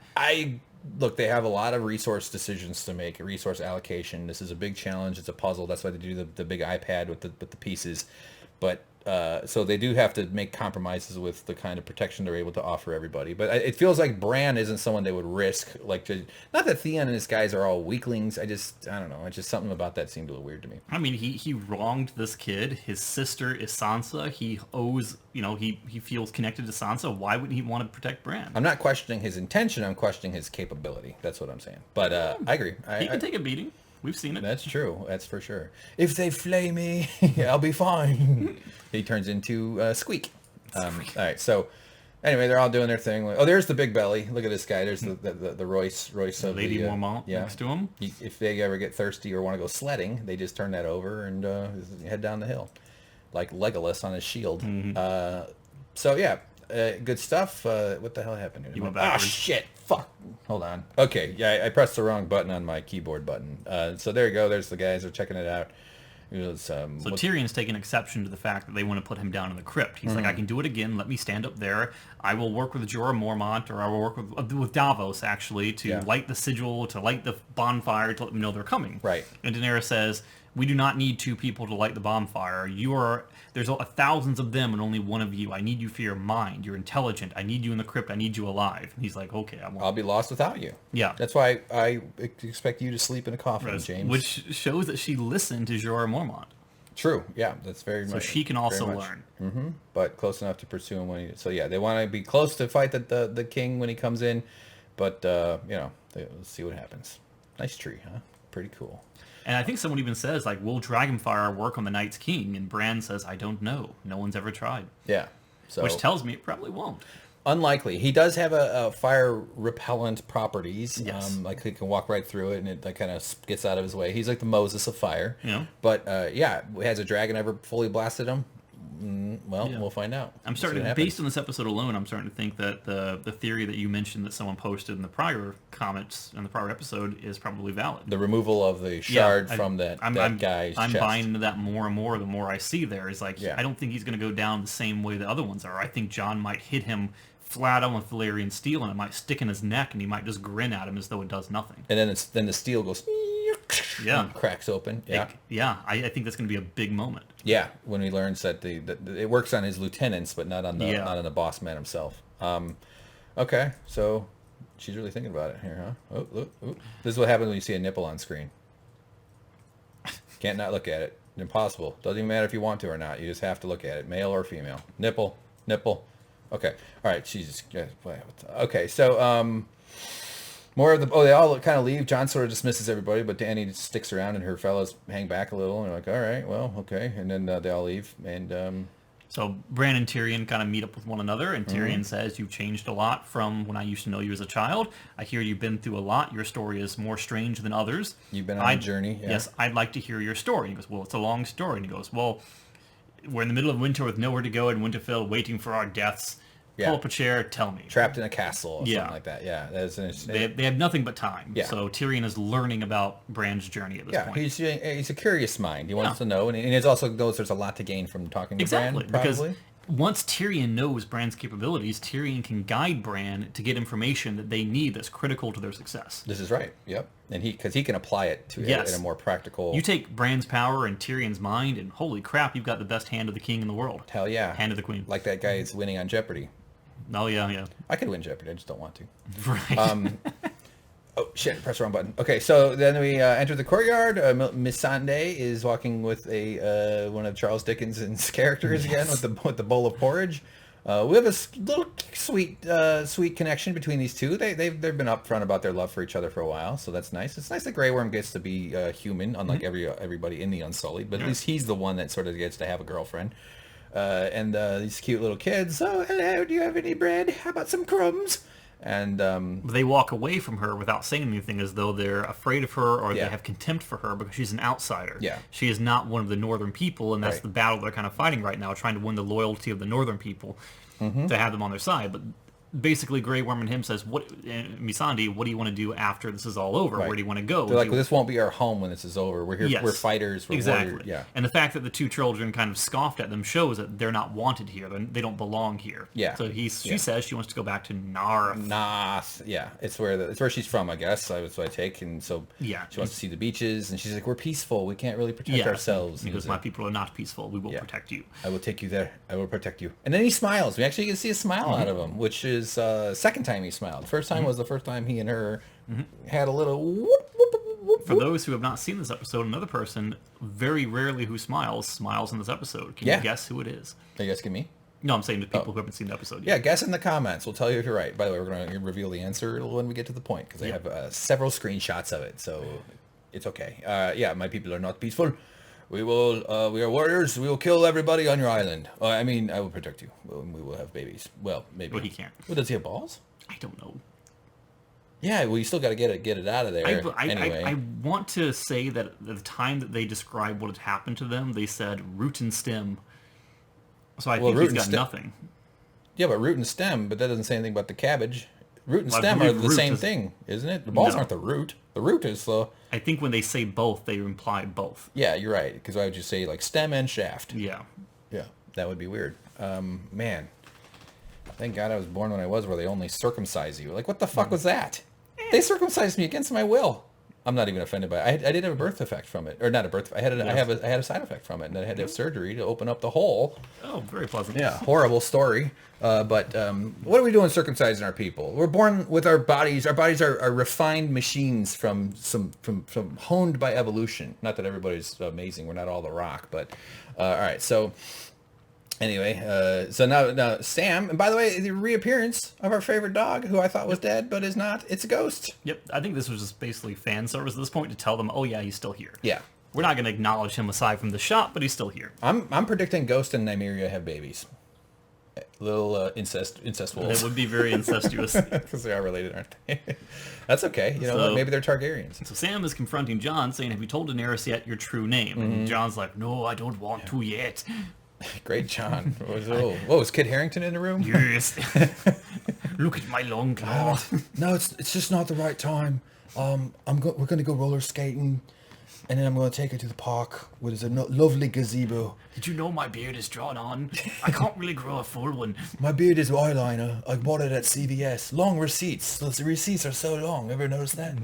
Look, they have a lot of resource decisions to make, resource allocation. This is a big challenge. It's a puzzle. That's why they do the big iPad with the pieces. But so they do have to make compromises with the kind of protection they're able to offer everybody. But it feels like Bran isn't someone they would risk. Not that Theon and his guys are all weaklings. I don't know. It's just something about that seemed a little weird to me. I mean, he wronged this kid. His sister is Sansa. He owes, he feels connected to Sansa. Why wouldn't he want to protect Bran? I'm not questioning his intention. I'm questioning his capability. That's what I'm saying. But I agree. He can take a beating. We've seen it. That's true. That's for sure. If they flay me, I'll be fine. He turns into Squeak. All right. So anyway, they're all doing their thing. Oh, there's the big belly. Look at this guy. There's the Royce of Lady the Mormont next to him. If they ever get thirsty or want to go sledding, they just turn that over and head down the hill, like Legolas on his shield. So yeah. Good stuff. What the hell happened here? You went backwards. Ah, shit. Fuck. Hold on. Okay. Yeah, I pressed the wrong button on my keyboard button. So there you go. There's the guys. They're checking it out. So Tyrion's taking exception to the fact that they want to put him down in the crypt. He's like, I can do it again. Let me stand up there. I will work with Jorah Mormont, or I will work with Davos, actually, to light the sigil, to light the bonfire, to let them know they're coming. Right. And Daenerys says, we do not need two people to light the bonfire. There's thousands of them and only one of you. I need you for your mind. You're intelligent. I need you in the crypt. I need you alive. And he's like, okay, I'll be lost without you. Yeah. That's why I expect you to sleep in a coffin, James. Which shows that she listened to Jorah Mormont. True. Yeah, that's very much. So she can also learn. Mm-hmm. But close enough to pursue him when he... So yeah, they want to be close to fight the king when he comes in. But, let's see what happens. Nice tree, huh? Pretty cool. And I think someone even says, like, will Dragonfire work on the Night's King? And Bran says, I don't know. No one's ever tried. Yeah. So which tells me it probably won't. Unlikely. He does have a fire repellent properties. Yes. Like he can walk right through it and it kind of gets out of his way. He's like the Moses of fire. Yeah. But has a dragon ever fully blasted him? We'll find out. I'm starting, based on this episode alone, I'm starting to think that the theory that you mentioned that someone posted in the prior comments in the prior episode is probably valid. The removal of the shard from that guy's I'm chest. buying into that more and more the more I see there. Is like, Yeah. I don't think he's going to go down the same way the other ones are. I think Jon might hit him flat on with Valyrian steel and it might stick in his neck and he might just grin at him as though it does nothing. And then the steel goes... Yeah. cracks open. Yeah. I think that's going to be a big moment. Yeah, when he learns that it works on his lieutenants, but not on the boss man himself. Okay, so she's really thinking about it here, huh? Oh, look, this is what happens when you see a nipple on screen. Can't not look at it. Impossible. Doesn't even matter if you want to or not. You just have to look at it, male or female. Nipple. Okay. All right. Jesus. Okay. So more of the they all kind of leave. Jon sort of dismisses everybody, but Dany sticks around, and her fellows hang back a little, and they're like, all right, well, okay, and then they all leave, and so Bran and Tyrion kind of meet up with one another, and Tyrion says, you've changed a lot from when I used to know you as a child. I hear you've been through a lot. Your story is more strange than others. You've been on a journey. Yeah. Yes, I'd like to hear your story. And he goes, well, it's a long story. And he goes, well, we're in the middle of winter with nowhere to go in Winterfell, waiting for our deaths. Pull up a chair, tell me. Trapped in a castle or something like that. Yeah. They have nothing but time. Yeah. So Tyrion is learning about Bran's journey at this point. He's a curious mind. He wants to know, and he also knows there's a lot to gain from talking to Bran, probably. Because once Tyrion knows Bran's capabilities, Tyrion can guide Bran to get information that they need that's critical to their success. This is right. Yep. And because he can apply it to in a more practical... You take Bran's power and Tyrion's mind, and holy crap, you've got the best hand of the king in the world. Hell yeah. Hand of the queen. Like that guy is winning on Jeopardy. Oh, yeah. I could win Jeopardy, I just don't want to. Right. Oh, shit, press the wrong button. Okay, so then we enter the courtyard. Miss Sunday is walking with one of Charles Dickens's characters again with the bowl of porridge. We have a little sweet connection between these two. They've been upfront about their love for each other for a while, so that's nice. It's nice that Grey Worm gets to be human, unlike everybody in the Unsullied, but at least he's the one that sort of gets to have a girlfriend. And these cute little kids. Oh, hello, do you have any bread? How about some crumbs? And they walk away from her without saying anything, as though they're afraid of her or they have contempt for her because she's an outsider. Yeah. She is not one of the Northern people, and that's the battle they're kind of fighting right now, trying to win the loyalty of the Northern people to have them on their side. But basically, Grey Worm and him says, Missandei, what do you want to do after this is all over? Where do you want to go? They're like, well, this won't be our home when this is over. We're here. We're fighters. We're warriors. Yeah. And the fact that the two children kind of scoffed at them shows that they're not wanted here. They don't belong here. Yeah. So she says she wants to go back to Narth. Yeah. It's where she's from, I guess. That's what I take. And so she wants to see the beaches. And she's like, we're peaceful. We can't really protect ourselves. Because my people are not peaceful. We will protect you. I will take you there. I will protect you. And then he smiles. We actually can see a smile out of him, which is second time he smiled. First time was the first time he and her had a little whoop, whoop, whoop, whoop. For those who have not seen this episode, another person very rarely who smiles in this episode. Can you guess who it is? Are you asking me? No, I'm saying to people who haven't seen the episode yet. Yeah, guess in the comments. We'll tell you if you're right. By the way, we're going to reveal the answer when we get to the point, because I have several screenshots of it, so it's okay. My people are not peaceful. We are warriors. We will kill everybody on your island. I will protect you. We will have babies. Well, maybe. But he can't. Well, does he have balls? I don't know. Yeah, well, you still got to get it out of there. Anyway, I want to say that at the time that they described what had happened to them, they said root and stem. So I think he's got nothing. Yeah, but root and stem, but that doesn't say anything about the cabbage. Root and stem are the same thing, isn't it? The balls aren't the root. The root is the... I think when they say both, they imply both. Yeah, you're right. Because why would you say like stem and shaft? Yeah. Yeah, that would be weird. Man, thank God I was born when I was, where they only circumcise you. Like, what the fuck was that? They circumcised me against my will. I'm not even offended by it. I did have a birth effect from it, or not a birth. I had a side effect from it, and I had to have surgery to open up the hole. Oh, very pleasant. Yeah, horrible story. But what are we doing circumcising our people? We're born with our bodies. Our bodies are refined machines from honed by evolution. Not that everybody's amazing. We're not all the Rock, but all right. So anyway, so now Sam, and by the way, the reappearance of our favorite dog, who I thought was dead, but is not. It's a ghost. Yep, I think this was just basically fan service at this point to tell them, oh yeah, he's still here. Yeah. We're not going to acknowledge him aside from the shot, but he's still here. I'm predicting Ghost and Nymeria have babies. Little incestual. It would be very incestuous. Because they are related, aren't they? That's okay. You know, maybe they're Targaryens. So Sam is confronting Jon, saying, have you told Daenerys yet your true name? And Jon's like, no, I don't want to yet. Great Jon. Whoa, is Kit Harington in the room? Yes. Look at my long claw. No, it's just not the right time. We're going to go roller skating. and then I'm going to take her to the park where there's a lovely gazebo. Did you know my beard is drawn on? I can't really grow a full one. My beard is eyeliner. I bought it at CVS. Long receipts. Those receipts are so long. Ever notice that?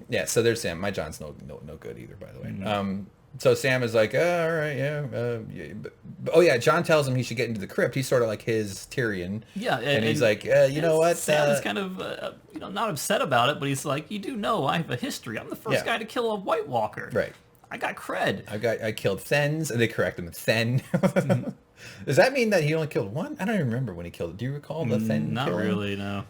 Yeah, so there's Sam. My John's no good either, by the way. So Sam is like, all right, yeah. John tells him he should get into the crypt. He's sort of like his Tyrion. Yeah, and he's like, you know what? Sam is kind of, not upset about it, but he's like, you do know I have a history. I'm the first guy to kill a White Walker. Right. I got cred. I killed Thens, and they correct him. Then. Does that mean that he only killed one? I don't even remember when he killed it. Do you recall the Then? Not killing? Really, no.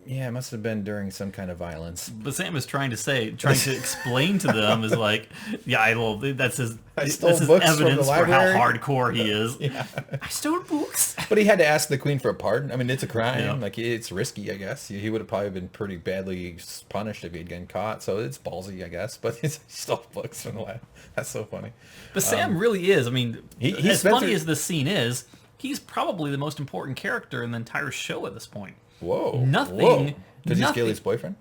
Yeah, it must have been during some kind of violence. But Sam is trying to explain to them is like, that's his evidence for how hardcore he is. Yeah. I stole books. But he had to ask the queen for a pardon. I mean, it's a crime. Yeah. Like, it's risky, I guess. He would have probably been pretty badly punished if he'd gotten caught. So it's ballsy, I guess. But he stole books from the lab. That's so funny. But Sam really is. I mean, as funny as this scene is, he's probably the most important character in the entire show at this point. Whoa. Nothing. Because he's Gilly's boyfriend?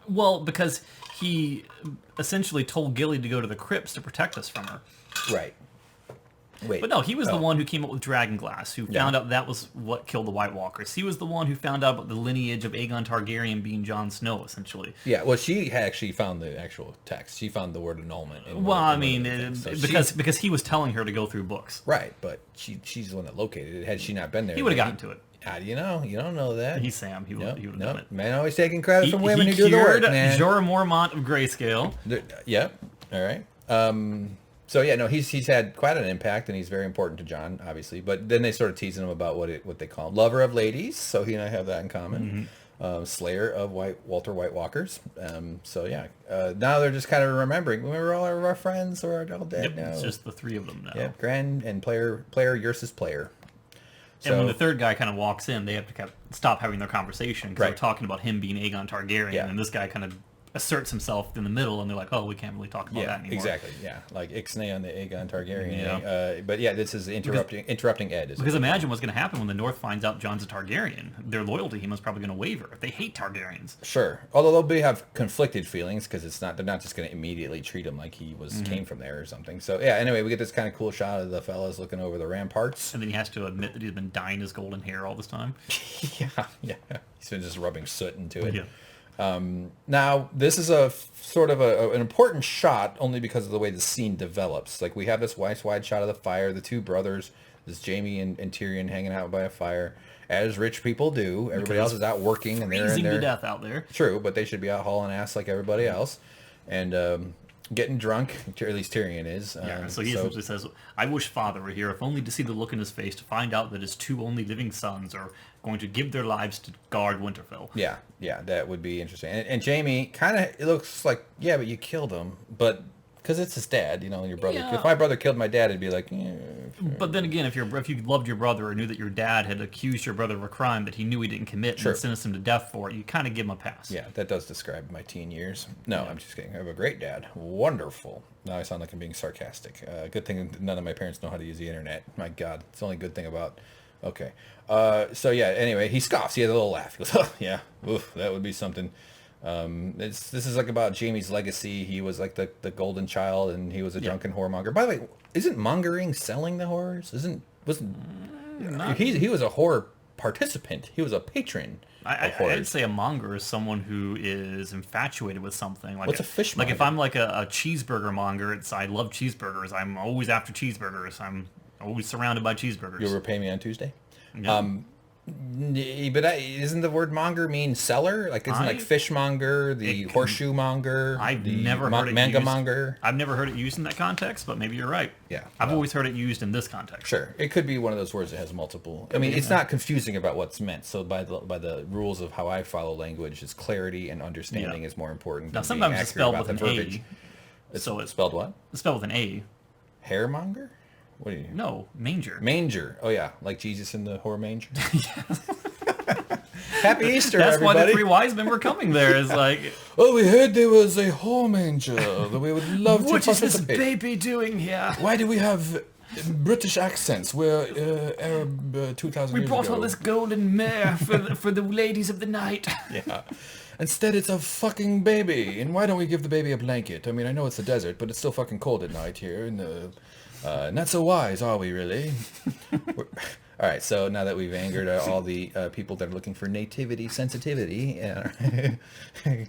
Well, because he essentially told Gilly to go to the crypts to protect us from her. Right. Wait. But no, he was the one who came up with Dragonglass, who found out that was what killed the White Walkers. He was the one who found out about the lineage of Aegon Targaryen being Jon Snow, essentially. Yeah, well, she actually found the actual text. She found the word annulment. Because he was telling her to go through books. Right, but she's the one that located it. Had she not been there, he would have gotten to it. How do you know? You don't know that. He's Sam. He would have done it. Man always taking credit from women who do the work, man. Jorah Mormont of Grayscale. Yep. All right. So yeah, no, he's had quite an impact, and he's very important to Jon, obviously. But then they sort of teasing him about what they call him. Lover of ladies. So he and I have that in common. Slayer of Walter White Walkers. So yeah, now they're just kind of remembering. Remember all of our friends who are all dead now. It's just the three of them now. Yeah, Grand and player versus player. And when the third guy kind of walks in, they have to stop having their conversation because they're talking about him being Aegon Targaryen, and this guy kind of asserts himself in the middle, and they're like, oh, we can't really talk about that anymore. Exactly, yeah. Like Ixnay on the Aegon Targaryen. Yeah. But yeah, this is interrupting Ed. Because imagine what's going to happen when the North finds out Jon's a Targaryen. Their loyalty to him is probably going to waver. They hate Targaryens. Sure. Although they'll have conflicted feelings because they're not just going to immediately treat him like he came from there or something. So yeah, anyway, we get this kind of cool shot of the fellas looking over the ramparts. And then he has to admit that he's been dyeing his golden hair all this time. Yeah. He's been just rubbing soot into it. Yeah. Now, this is a sort of an important shot only because of the way the scene develops. Like, we have this wide shot of the fire, the two brothers, this Jaime and Tyrion hanging out by a fire, as rich people do. Everybody else is out working, and they're in there. To death out there. True, but they should be out hauling ass like everybody else. And getting drunk, or at least Tyrion is. So he essentially says, I wish father were here, if only to see the look in his face, to find out that his two only living sons are going to give their lives to guard Winterfell. Yeah, that would be interesting. And Jaime, kind of, it looks like, yeah, but you killed him. But, because it's his dad, and your brother. Yeah. If my brother killed my dad, it'd be like, yeah. But then again, if you loved your brother or knew that your dad had accused your brother of a crime that he knew he didn't commit and sentenced him to death for it, you kind of give him a pass. Yeah, that does describe my teen years. No, I'm just kidding. I have a great dad. Wonderful. Now I sound like I'm being sarcastic. Good thing none of my parents know how to use the internet. My God, it's the only good thing about... Okay. So yeah, anyway, he scoffs. He has a little laugh. He goes, oh, yeah, oof, that would be something. This is like about Jaime's legacy. He was like the golden child, and he was a drunken whoremonger. By the way, isn't mongering selling the whores? He was a whore participant. He was a patron. I'd say a monger is someone who is infatuated with something. Like what's a fishmonger? Like if I'm like a cheeseburger monger, I love cheeseburgers. I'm always after cheeseburgers. I'm always surrounded by cheeseburgers. You'll repay me on Tuesday? Yeah. But isn't the word monger mean seller? Like, isn't like fishmonger, the horseshoe monger, I've never heard it manga used. Monger? I've never heard it used in that context, but maybe you're right. Yeah. I've always heard it used in this context. Sure. It could be one of those words that has multiple. I mean, it's not confusing about what's meant. So by the rules of how I follow language, it's clarity and understanding is more important. Now, sometimes it's spelled with an A. So it's spelled what? It's spelled with an A. Hairmonger? What do you? No, manger. Manger. Oh yeah, like Jesus in the whore manger. Happy Easter, That's everybody. why the three wise men were coming there. Is like, oh, we heard there was a whore manger that we would love to participate. What is this baby doing here? Why do we have British accents? We're Arab 2,000 years ago. We brought all this golden mare for the ladies of the night. Yeah. Instead, it's a fucking baby. And why don't we give the baby a blanket? I mean, I know it's the desert, but it's still fucking cold at night here. And not so wise, are we really? All right, so now that we've angered all the people that are looking for nativity sensitivity, did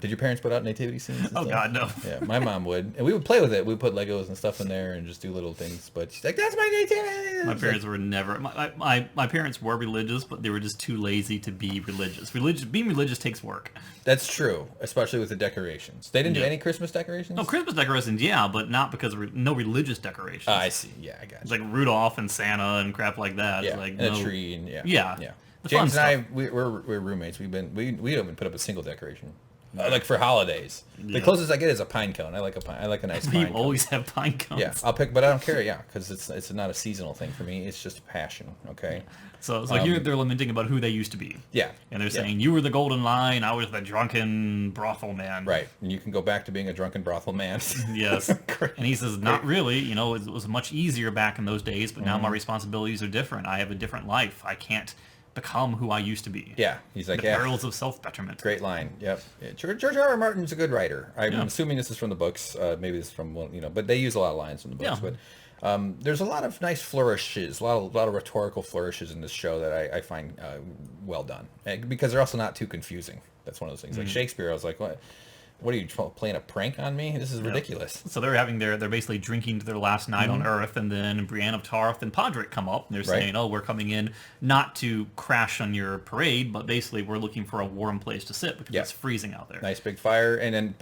your parents put out nativity scenes? Oh, God, no. Yeah, my mom would. And we would play with it. We'd put Legos and stuff in there and just do little things. But she's like, that's my nativity! My parents were never... My parents were religious, but they were just too lazy to be religious. Being religious takes work. That's true, especially with the decorations. They didn't do any Christmas decorations? No, Christmas decorations, yeah, but not because of no religious decorations. I see. Yeah, I got you. It's like Rudolph and Santa and crap like that. Yeah, like, and a tree and yeah. James and I, we're roommates. We haven't put up a single decoration, like for holidays. The closest I get is a pine cone. I like a nice pine You cone. always have pine cones. Yeah, I'll pick, but I don't care. Yeah, because it's not a seasonal thing for me. It's just a passion. Okay. So here they're lamenting about who they used to be. Yeah. And they're saying, you were the golden line, I was the drunken brothel man. Right. And you can go back to being a drunken brothel man. Yes. And he says, not really. You know, it was much easier back in those days, but now my responsibilities are different. I have a different life. I can't become who I used to be. Yeah. He's like, the perils of self-betterment. Great line. Yep. Yeah. George R.R. Martin's a good writer. I'm assuming this is from the books. Maybe this is from, but they use a lot of lines from the books. Yeah. But there's a lot of nice flourishes, a lot of rhetorical flourishes in this show that I find well done, because they're also not too confusing. That's one of those things. Like Shakespeare, I was like, what are you playing a prank on me? This is ridiculous. So they're basically drinking to their last night on Earth, and then Brienne of Tarth and Podrick come up, and they're saying, oh, we're coming in not to crash on your parade, but basically we're looking for a warm place to sit because it's freezing out there. Nice big fire, and then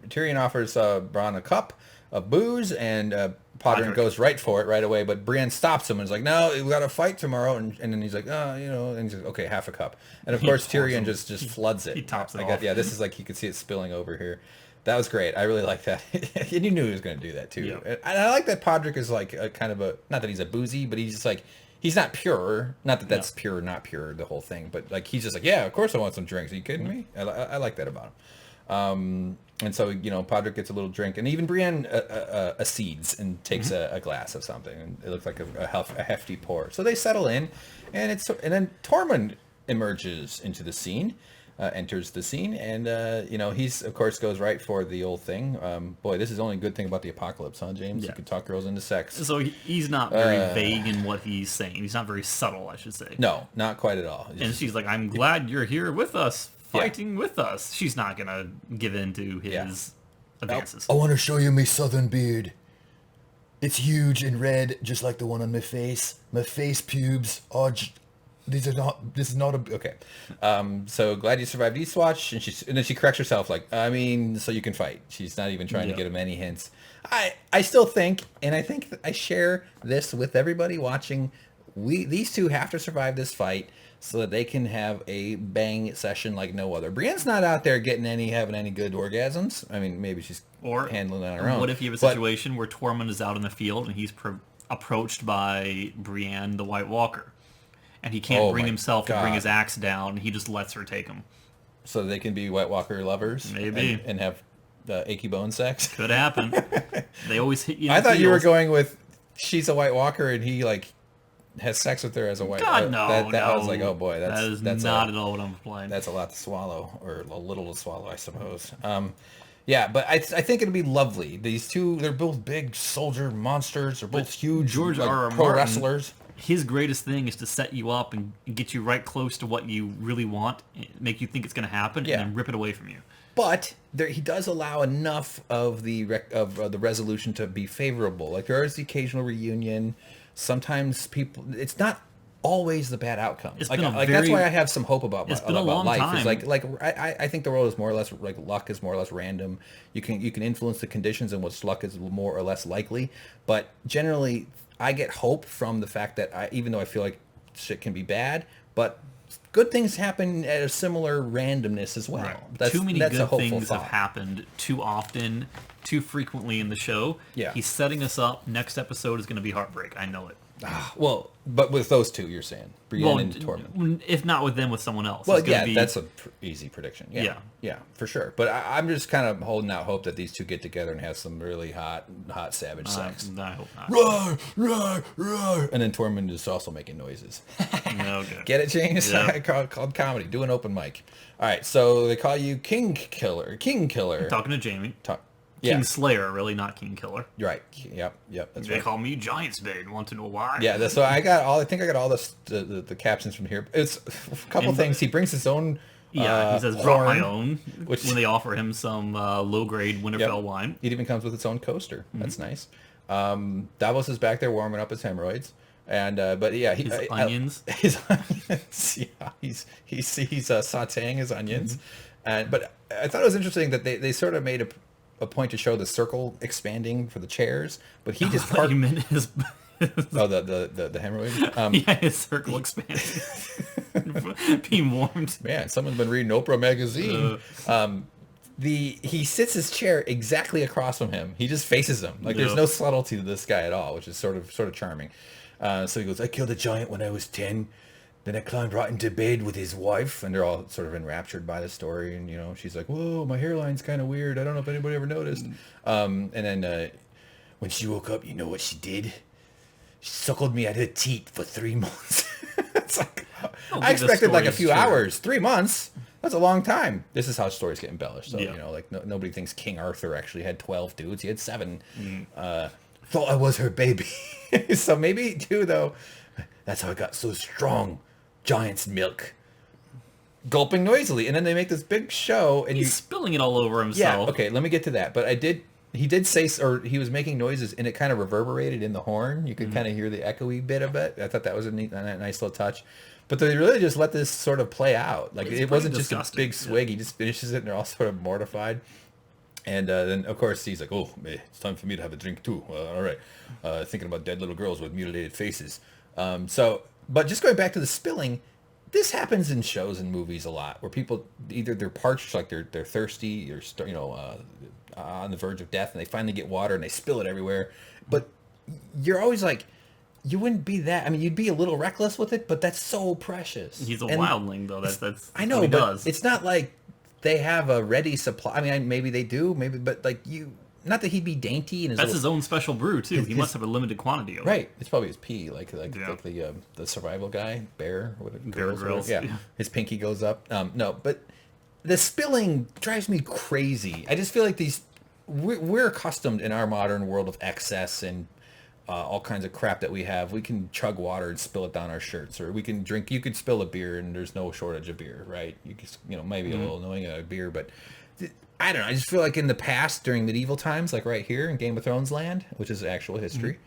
Tyrion offers Bronn a cup of booze, and Podrick goes right for it right away, but Brienne stops him and is like, no, we got to fight tomorrow, and then he's like, and he's like, okay, half a cup. And of course Tyrion just floods it. He tops it off. Yeah, this is like, you could see it spilling over here. That was great. I really like that. And you knew he was going to do that too. Yep. And I like that Podrick is like a kind of not that he's a boozy, but he's just like, he's not pure. Not that that's pure, not pure, the whole thing, but like, he's just like, yeah, of course I want some drinks. Are you kidding me? I like that about him. And so, Podrick gets a little drink, and even Brienne accedes and takes a glass of something, and it looks like a hefty pour. So they settle in, and then Tormund emerges into the scene, enters the scene, and he's of course goes right for the old thing. Boy, this is the only good thing about the apocalypse, huh, James? You can talk girls into sex. So he's not very vague in what he's saying. He's not very subtle, I should say. No, not quite at all. And she's like, I'm glad you're here with us, fighting with us. She's not gonna give in to his advances. I want to show you my southern beard. It's huge and red, just like the one on my face. My face pubes are this is not a... Okay. So glad you survived Eastwatch, and then she corrects herself, like, I mean, so you can fight. She's not even trying to give him any hints. I still think, and I think I share this with everybody watching, these two have to survive this fight so that they can have a bang session like no other. Brienne's not out there having any good orgasms. I mean, maybe she's handling it on her own. What if you have a situation where Tormund is out in the field and he's approached by Brienne, the White Walker, and he can't bring himself to bring his axe down, and he just lets her take him? So they can be White Walker lovers? Maybe. And have achy bone sex? Could happen. They always hit you in I the thought you were feels. going with she's a White Walker and he like has sex with her as a White Walker. God, no, I was like, oh boy, that's not at all what I'm implying. That's a lot to swallow, or a little to swallow, I suppose. Yeah, but I think it'd be lovely. These two, they're both big soldier monsters. They're both huge George R.R. pro Martin, wrestlers. His greatest thing is to set you up and get you right close to what you really want, make you think it's going to happen, and then rip it away from you. But he does allow enough of the resolution to be favorable. Like there is the occasional reunion. Sometimes it's not always the bad outcome. That's why I have some hope about life. Time. It's I think the world is more or less like luck is more or less random. You can influence the conditions and what's luck is more or less likely. But generally, I get hope from the fact that even though I feel like shit can be bad, but good things happen at a similar randomness as well. Right. Too many good things have happened too often, too frequently in the show. Yeah. He's setting us up. Next episode is going to be heartbreak. I know it. Well, but with those two, you're saying Brienne and Tormund. If not with them, with someone else. Well, yeah, that's a easy prediction. Yeah, for sure. But I'm just kind of holding out hope that these two get together and have some really hot savage sex. I hope not. Roar, roar, roar. And then Tormund is also making noises. Okay. Get it, James? Yeah. called comedy. Do an open mic. All right, so they call you King Killer. Talking to Jaime. Yeah. King Slayer, really, not King Killer. You're right. Yep. That's They right. call me Giantsbane. Want to know why? Yeah. So I got all the captions from here. It's a couple things. He brings his own. Yeah, he says, brought my horn, own, when they offer him some low-grade Winterfell wine. It even comes with its own coaster. That's nice. Davos is back there warming up his hemorrhoids. And but yeah, His onions. His onions. Yeah, he's sautéing his onions. But I thought it was interesting that they sort of made a point to show the circle expanding for the chairs, but he just parked. You meant his Oh, the hemorrhoid. yeah, his circle expanding. Being warmed. Man, someone's been reading Oprah magazine. He sits his chair exactly across from him. He just faces him. Like there's no subtlety to this guy at all, which is sort of charming. So he goes, I killed a giant when I was 10. Then I climbed right into bed with his wife, and they're all sort of enraptured by the story. And, she's like, whoa, my hairline's kind of weird. I don't know if anybody ever noticed. And then when she woke up, you know what she did? She suckled me at her teat for 3 months. It's like, I expected like a few hours. 3 months? That's a long time. This is how stories get embellished. So, nobody thinks King Arthur actually had 12 dudes. He had 7. Thought I was her baby. So maybe, too, though, that's how I got so strong. Giant's milk. Gulping noisily. And then they make this big show. And He's spilling it all over himself. Yeah, okay, let me get to that. But he did say, or he was making noises, and it kind of reverberated in the horn. You could kind of hear the echoey bit of it. I thought that was a nice little touch. But they really just let this sort of play out. Like, it wasn't just a big swig. He just finishes it, and they're all sort of mortified. And then, of course, he's like, oh, it's time for me to have a drink, too. All right. Thinking about dead little girls with mutilated faces. But just going back to the spilling, this happens in shows and movies a lot, where people, either they're parched, like they're thirsty, or on the verge of death, and they finally get water, and they spill it everywhere. But you're always like, you wouldn't be that. I mean, you'd be a little reckless with it, but that's so precious. He's a wildling, though. That's I know, what he but does. It's not like they have a ready supply. I mean, maybe they do, but like not that he'd be dainty and that's his own special brew too. He must have a limited quantity of it. Right. It's probably his pee, like the survival guy, Bear Grylls. Yeah. His pinky goes up. No, but the spilling drives me crazy. I just feel like we're accustomed in our modern world of excess and all kinds of crap that we have. We can chug water and spill it down our shirts, or we can drink. You could spill a beer, and there's no shortage of beer, right? You can, maybe a little annoying beer, but I don't know. I just feel like in the past, during medieval times, like right here in Game of Thrones land, which is actual history,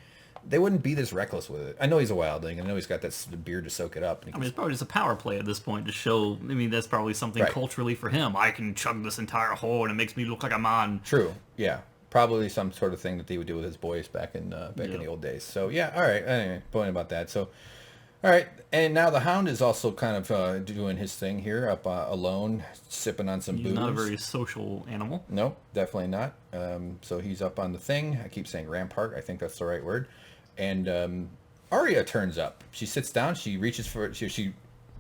they wouldn't be this reckless with it. I know he's a wildling, and I know he's got that beer to soak it up. I mean, it's probably just a power play at this point to show. I mean, that's probably something culturally for him. I can chug this entire whole, and it makes me look like a man. True. Yeah. Probably some sort of thing that they would do with his boys back in the old days. So yeah. All right. Anyway, point about that. So. All right, and now the Hound is also kind of doing his thing here, up alone, sipping on some booze. He's not a very social animal. No, definitely not. So he's up on the thing. I keep saying rampart. I think that's the right word. And Arya turns up. She sits down. She reaches for it. She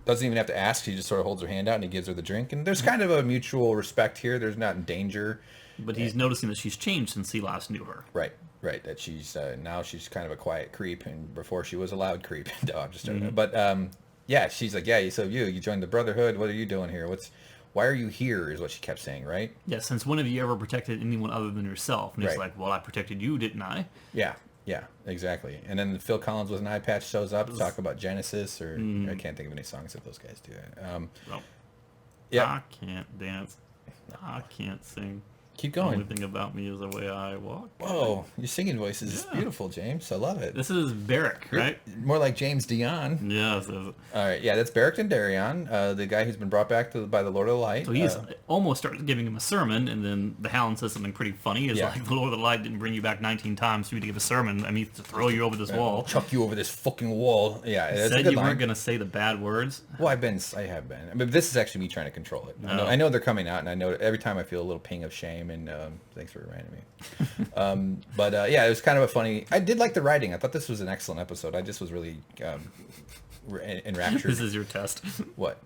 doesn't even have to ask. She just sort of holds her hand out, and he gives her the drink. And there's kind of a mutual respect here. There's not danger. But he's noticing that she's changed since he last knew her. Right. That she's now she's kind of a quiet creep, and before she was a loud creep. No, I'm just But yeah, she's like, yeah. So you joined the Brotherhood. What are you doing here? Why are you here? Is what she kept saying, right? Yeah. Since when have you ever protected anyone other than yourself? And he's like, well, I protected you, didn't I? Yeah, exactly. And then Phil Collins with an eye patch shows up to talk about Genesis, or I can't think of any songs that those guys do. I can't dance. I can't sing. Keep going. The only thing about me is the way I walk. Whoa, your singing voice is beautiful, James. I love it. This is Beric, right? More like James Dion. Yeah. All right, yeah, that's Beric Dondarrion, the guy who's been brought back by the Lord of the Light. So he's almost started giving him a sermon, and then the Hound says something pretty funny. It's like, the Lord of the Light didn't bring you back 19 times for you to give a sermon. I mean, to throw you over this wall. Chuck you over this fucking wall. Yeah, that's said a good you line. weren't going to say the bad words. Well, I have been. I mean, this is actually me trying to control it. I know they're coming out, and I know every time I feel a little ping of shame, Simon. Thanks for reminding me. But yeah, it was kind of a funny... I did like the writing. I thought this was an excellent episode. I just was really enraptured. This is your test. What?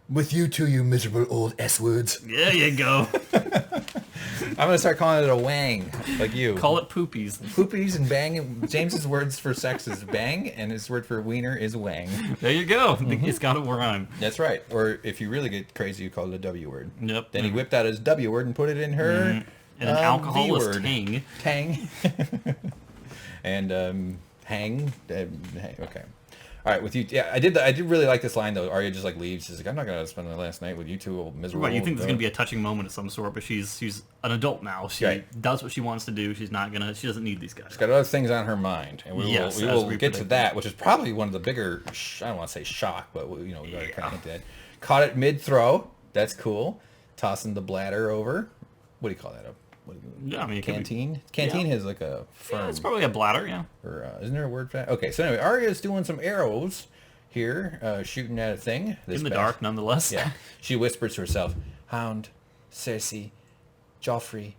With you two, you miserable old S-words. There you go. I'm going to start calling it a wang, like you. Call it poopies. Poopies and bang. James's words for sex is bang, and his word for wiener is wang. There you go. It's got to rhyme. That's right. Or if you really get crazy, you call it a W word. Yep. Then he whipped out his W word and put it in her And an alcohol V is word. tang. Tang. And hang. Okay. All right, with you, yeah, I did really like this line though. Arya just like leaves. She's like, I'm not gonna spend my last night with you two old miserable. Right, you think there's gonna be a touching moment of some sort, but she's an adult now. She does what she wants to do. She doesn't need these guys. She's got other things on her mind, and we will get to that, which is probably one of the bigger. I don't want to say shock, but we already kind of hit that. Caught it mid throw. That's cool. Tossing the bladder over. What do you call that? Yeah, I mean, canteen. Canteen has like a firm. Yeah, it's probably a bladder. Yeah. Or isn't there a word for that? Okay, so anyway, Arya's doing some arrows here, shooting at a thing. In the dark, nonetheless. Yeah. She whispers to herself, Hound, Cersei, Joffrey,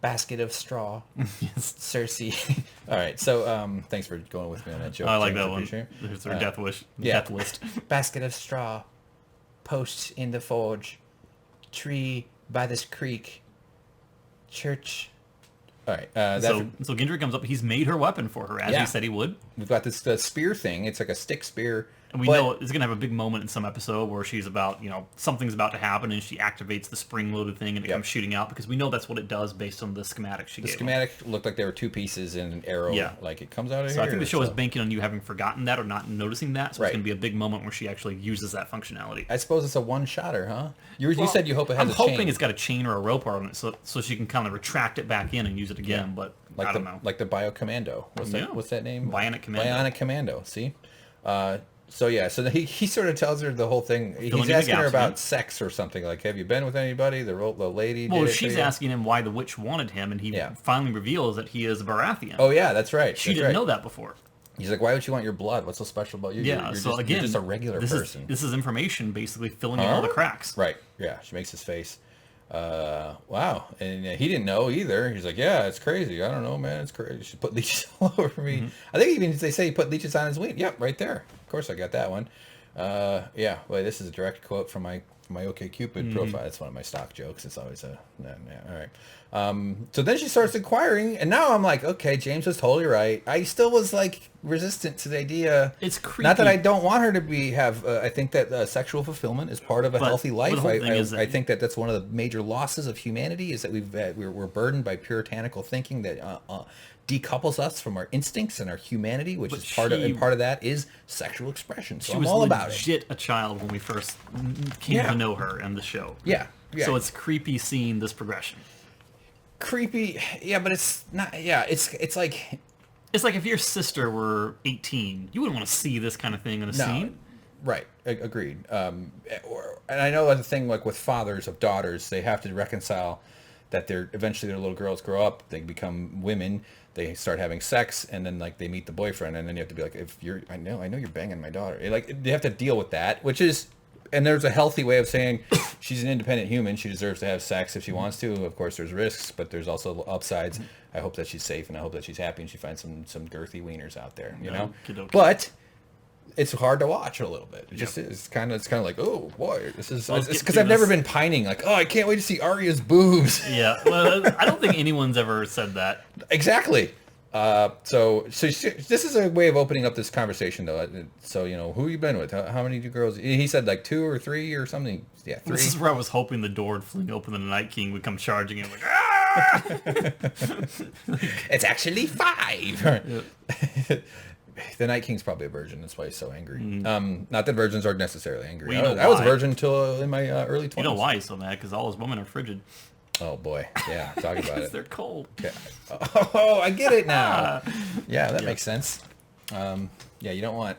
basket of straw. Yes. Cersei. All right, so thanks for going with me on that joke. I like James, that one. appreciate it. There's her death wish. yeah. Death list. Basket of straw, post in the forge, tree by this creek, church. All right. So Gendry comes up. He's made her weapon for her, as he said he would. We've got this spear thing. It's like a stick spear. And we know it's going to have a big moment in some episode where she's about, something's about to happen, and she activates the spring-loaded thing, and it comes shooting out, because we know that's what it does based on the schematic she gave. The schematic looked like there were two pieces and an arrow. Yeah. Like it comes out of here. So I think the show is banking on you having forgotten that or not noticing that, so Right. it's going to be a big moment where she actually uses that functionality. I suppose it's a one-shotter, huh? You said you hope it has I'm a hoping chain. it's got a chain or a rope on it, so she can kind of retract it back in and use it again, but like I don't know. Like the Biocommando. What's that name? Bionic Commando. Bionic Commando. See? So he sort of tells her the whole thing. Filling in He's the asking her gaps, about yeah. sex or something. Like, have you been with anybody? The lady Well, did it she's to you? asking him why the witch wanted him, and he finally reveals that he is a Baratheon. Oh, yeah, that's right. She didn't know that before. He's like, why would you want your blood? What's so special about you? Yeah, You're just a regular person. This is information basically filling in all the cracks. Right, yeah. She makes his face. Wow. And he didn't know either. He's like, yeah, it's crazy. I don't know, man. It's crazy. She put leeches all over me. I think even they say he put leeches on his wing. Yep, right there. Of course I got that one. Yeah. Wait, this is a direct quote from my OkCupid profile. It's one of my stock jokes. It's always all right. So then she starts inquiring, and now I'm like, okay, James was totally right. I still was like resistant to the idea. It's creepy. Not that I don't want her to have. I think that sexual fulfillment is part of a healthy life. I think that that's one of the major losses of humanity is that we're burdened by puritanical thinking that decouples us from our instincts and our humanity, which is part of that is sexual expression. So I'm all about it. She was legit a child when we first came to know her in the show. Yeah. So it's creepy seeing this progression. Creepy, yeah, but it's not. Yeah, it's like if your sister were 18, you wouldn't want to see this kind of thing in a scene. Right, agreed. And I know the thing like with fathers of daughters, they have to reconcile that eventually their little girls grow up, they become women, they start having sex, and then like they meet the boyfriend, and then you have to be like, I know you're banging my daughter. Like they have to deal with that, which is. And there's a healthy way of saying she's an independent human. She deserves to have sex if she wants to. Of course, there's risks, but there's also upsides. I hope that she's safe, and I hope that she's happy, and she finds some girthy wieners out there, you know? But it's hard to watch a little bit. It just is. It's kind of like, oh, boy. This is because I've never been pining. Like, oh, I can't wait to see Arya's boobs. Yeah. Well, I don't think anyone's ever said that. Exactly. So this is a way of opening up this conversation, though. So, who you been with? How many girls? He said like 2 or 3 or something. Yeah, 3. This is where I was hoping the door would fling open and the Night King would come charging in like, ah! It's actually 5. The Night King's probably a virgin. That's why he's so angry. Not that virgins are necessarily angry. Well, I was a virgin until in my early 20s. You know why he's so mad? Because all his women are frigid. Oh, boy. Yeah, talk about it. They're cold. Okay. Oh, I get it now. Yeah, that makes sense. Yeah, you don't want...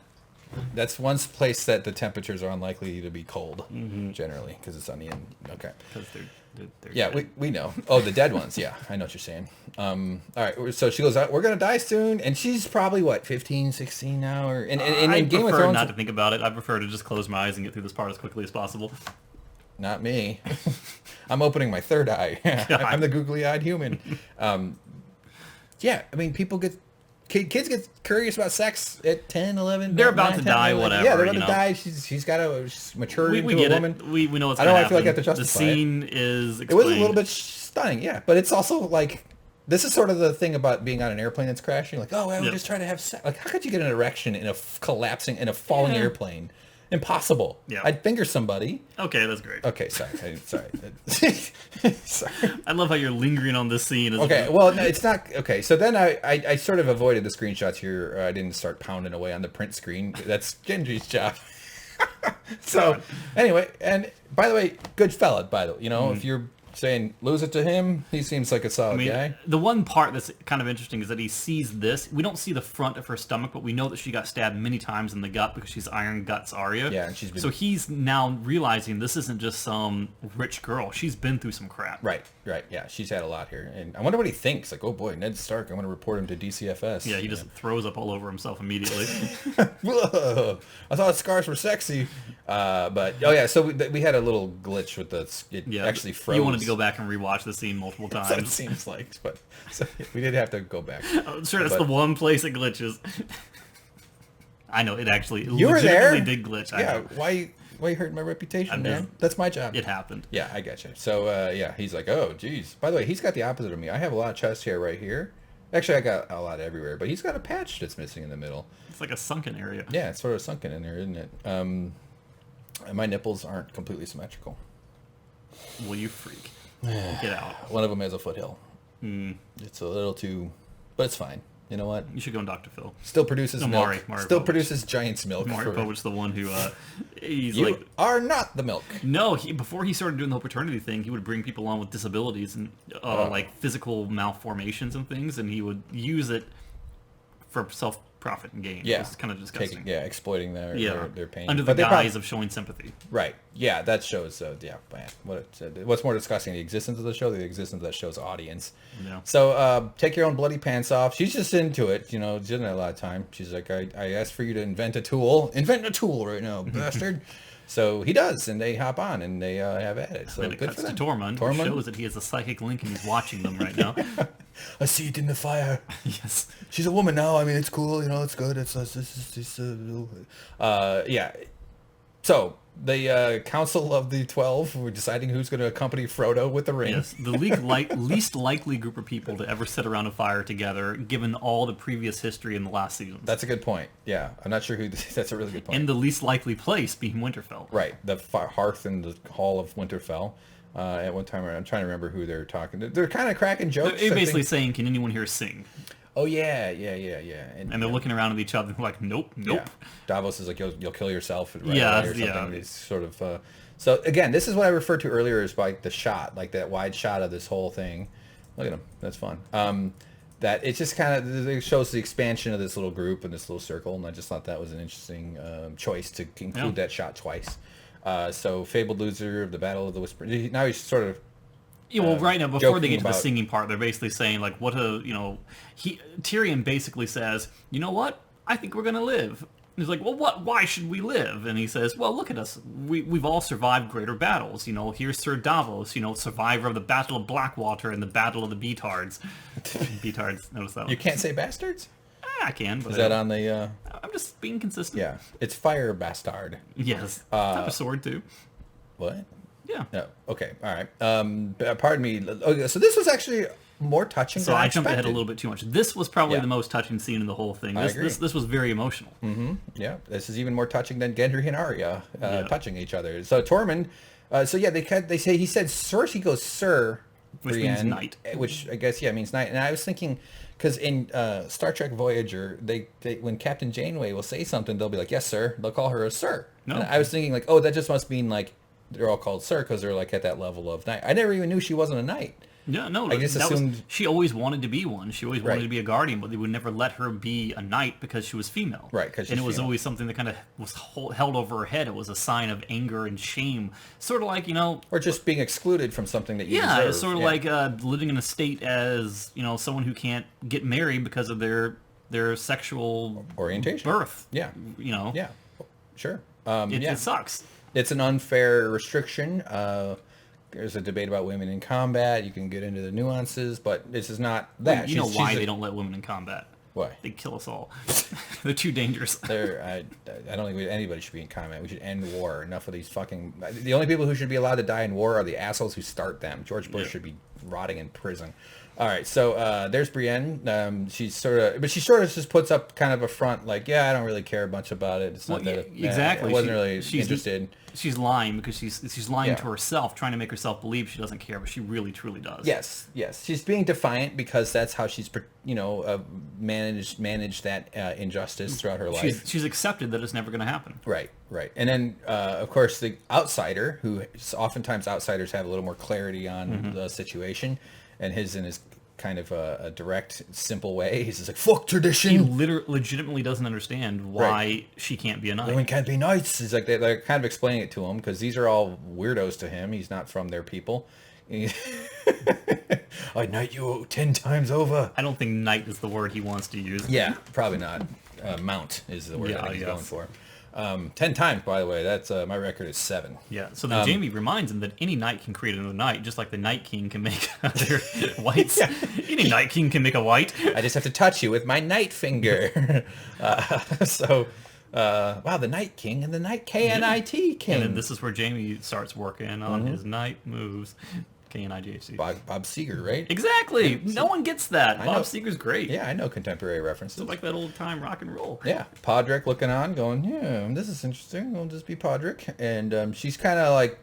That's one place that the temperatures are unlikely to be cold, generally, because it's on the end. Okay. Because they're yeah, we know. Oh, the dead ones. Yeah, I know what you're saying. All right, so she goes, we're going to die soon, and she's probably, 15, 16 now? In Game of Thrones... not to think about it. I prefer to just close my eyes and get through this part as quickly as possible. not me. I'm opening my third eye. I'm the googly-eyed human. Yeah, I mean, kids get curious about sex at 10, 11. They're about 9, to 10, die, 11. whatever. Yeah, they're about to die. She's matured into We a get woman. it. We know what's I going don't to feel like I have happen. to justify The it. scene is It explained. was a little bit stunning, yeah. But it's also like, this is sort of the thing about being on an airplane that's crashing. Like, oh, well, we're just trying to have sex. Like, how could you get an erection in a collapsing, in a falling airplane? Impossible. Yeah. I'd finger somebody. Okay, that's great. Okay, sorry. Sorry. I love how you're lingering on this scene. Okay, well, no, it's not. Okay, so then I sort of avoided the screenshots here. I didn't start pounding away on the print screen. That's Gendry's job. So, anyway, and by the way, good fella, by the way. You know, if you're saying lose it to him, he seems like a solid guy. The one part that's kind of interesting is that he sees this. We don't see the front of her stomach, but we know that she got stabbed many times in the gut because she's Iron Guts Arya. Yeah, and she's been... So he's now realizing this isn't just some rich girl. She's been through some crap. Right. Yeah, she's had a lot here. And I wonder what he thinks. Like, oh boy, Ned Stark, I'm going to report him to DCFS. Yeah, he just throws up all over himself immediately. Whoa, I thought scars were sexy. But, oh yeah, so we had a little glitch with it actually froze. You wanted to go back and rewatch the scene multiple That's what it times. seems like, but so we did have to go back. I'm sure that's the one place it glitches. I know, it actually You were there. legitimately did glitch. I Yeah, know. why you hurting my reputation, man? just- That's my job. It happened. Yeah, I get you. So, yeah, he's like, oh, geez. By the way, he's got the opposite of me. I have a lot of chest hair right here. Actually, I got a lot everywhere, but he's got a patch that's missing in the middle. It's like a sunken area. Yeah, it's sort of sunken in there, isn't it? And my nipples aren't completely symmetrical. Well, you freak. Get out. One of them has a foothill. It's a little too... But it's fine. You know what? You should go on Dr. Phil. Still produces milk. Mari Still Povich. produces giant's milk. Mario Povich, the one who, he's You like... are not the milk. No, before he started doing the whole paternity thing, he would bring people on with disabilities and like physical malformations and things, and he would use it for self-profit and gain. Yeah. It's kind of disgusting. Exploiting their pain. Under the But they guise of showing sympathy. Right. Yeah, that shows, man. What's more disgusting, the existence of the show, the existence of that show's audience. Yeah. So, take your own bloody pants off. She's just into it, you know, she doesn't have a lot of time. She's like, I asked for you to invent a tool. Invent a tool right now, bastard. So he does, and they hop on, and they have at it. So And it good cuts for to them. Tormund, who shows that he has a psychic link and he's watching them right now. I see it in the fire. Yes. She's a woman now. I mean, it's cool. You know, it's good. It's yeah. So the Council of the 12 were deciding who's going to accompany Frodo with the ring. Yes, the least likely group of people to ever sit around a fire together, given all the previous history in the last season. That's a good point. Yeah, I'm not sure who. That's a really good point. And the least likely place being Winterfell. Right, the hearth in the hall of Winterfell. At one time, I'm trying to remember who they're talking. They're kind of cracking jokes. They're I basically think. saying, "Can anyone here sing?" Oh yeah. And they're looking around at each other and like, "Nope." Yeah. Davos is like, "You'll kill yourself." Right Yeah, away or something. yeah. It's sort of. So again, this is what I referred to earlier as like the shot, like that wide shot of this whole thing. Look at him. That's fun. That it just kind of it shows the expansion of this little group and this little circle, and I just thought that was an interesting choice to include that shot twice. So fabled loser of the Battle of the Whisper. Now he's sort of. Yeah, well, right now, before they get to the about- singing part, they're basically saying, like, Tyrion basically says, you know what? I think we're going to live. And he's like, well, what? Why should we live? And he says, well, look at us. We've all survived greater battles. You know, here's Sir Davos, you know, survivor of the Battle of Blackwater and the Battle of the Beatards. Beatards, notice that one. You can't say bastards? I can, but Is that on the... I'm just being consistent. Yeah. It's fire bastard. Yes. Type of sword, too. What? Yeah. No. Okay. All right. Pardon me. Okay, so this was actually more touching So than I I jumped ahead a expected. little bit too much. This was probably Yeah. the most touching scene in the whole thing. I agree. This was very emotional. Yeah. This is even more touching than Gendry and Arya touching each other. So Tormund... they say he said sir. He goes sir. Which means Brienne, knight. Which I guess means knight. And I was thinking because in Star Trek Voyager, they when Captain Janeway will say something, they'll be like yes sir. They'll call her a sir. No. And I was thinking like that just must mean like they're all called sir because they're like at that level of knight. I never even knew she wasn't a knight. Yeah, no, I just assumed... she always wanted to be one. She always wanted Right. to be a guardian, but they would never let her be a knight because she was female. Right, 'cause she's and it was female. always something that kind of was held over her head. It was a sign of anger and shame, sort of like Or just being excluded from something that you deserve. it's sort of like living in a state as someone who can't get married because of their sexual orientation. birth. Yeah. You know, Yeah. Sure. it sucks. It's an unfair restriction. There's a debate about women in combat. You can get into the nuances, but this is not that. Well, you know why they don't let women in combat? Why? They kill us all. They're too dangerous. I don't think anybody should be in combat. We should end war. Enough of these fucking... The only people who should be allowed to die in war are the assholes who start them. George Bush should be rotting in prison. All right, so there's Brienne. She sort of just puts up kind of a front, like, yeah, I don't really care much about it. It's not exactly. I wasn't really interested. She's lying because she's lying to herself, trying to make herself believe she doesn't care, but she really truly does. Yes. She's being defiant because that's how she's managed that injustice throughout her life. She's accepted that it's never going to happen. Right. And then, of course, the outsider, who oftentimes outsiders have a little more clarity on the situation, and his kind of a direct, simple way. He's just like, fuck tradition. He legitimately doesn't understand why she can't be a knight. Women can't be knights. He's like, they're kind of explaining it to him because these are all weirdos to him. He's not from their people. I'd knight you 10 times over. I don't think knight is the word he wants to use. Yeah, probably not. Mount is the word I think he's going for. 10 times, by the way. That's my record is 7. Yeah. So then Jaime reminds him that any knight can create another knight, just like the Night King can make other whites. Yeah. Any Night King can make a white. I just have to touch you with my night finger. Wow, the Night King and the Night K-N-I-T King. And then this is where Jaime starts working on his night moves. K-N-I-G-H-C. Bob Seger, right? Exactly. Yeah, no one gets that. Bob Seger's great. Yeah, I know contemporary references. It's like that old time rock and roll. Yeah. Podrick looking on, going, yeah, this is interesting. I'll just be Podrick. And she's kind of like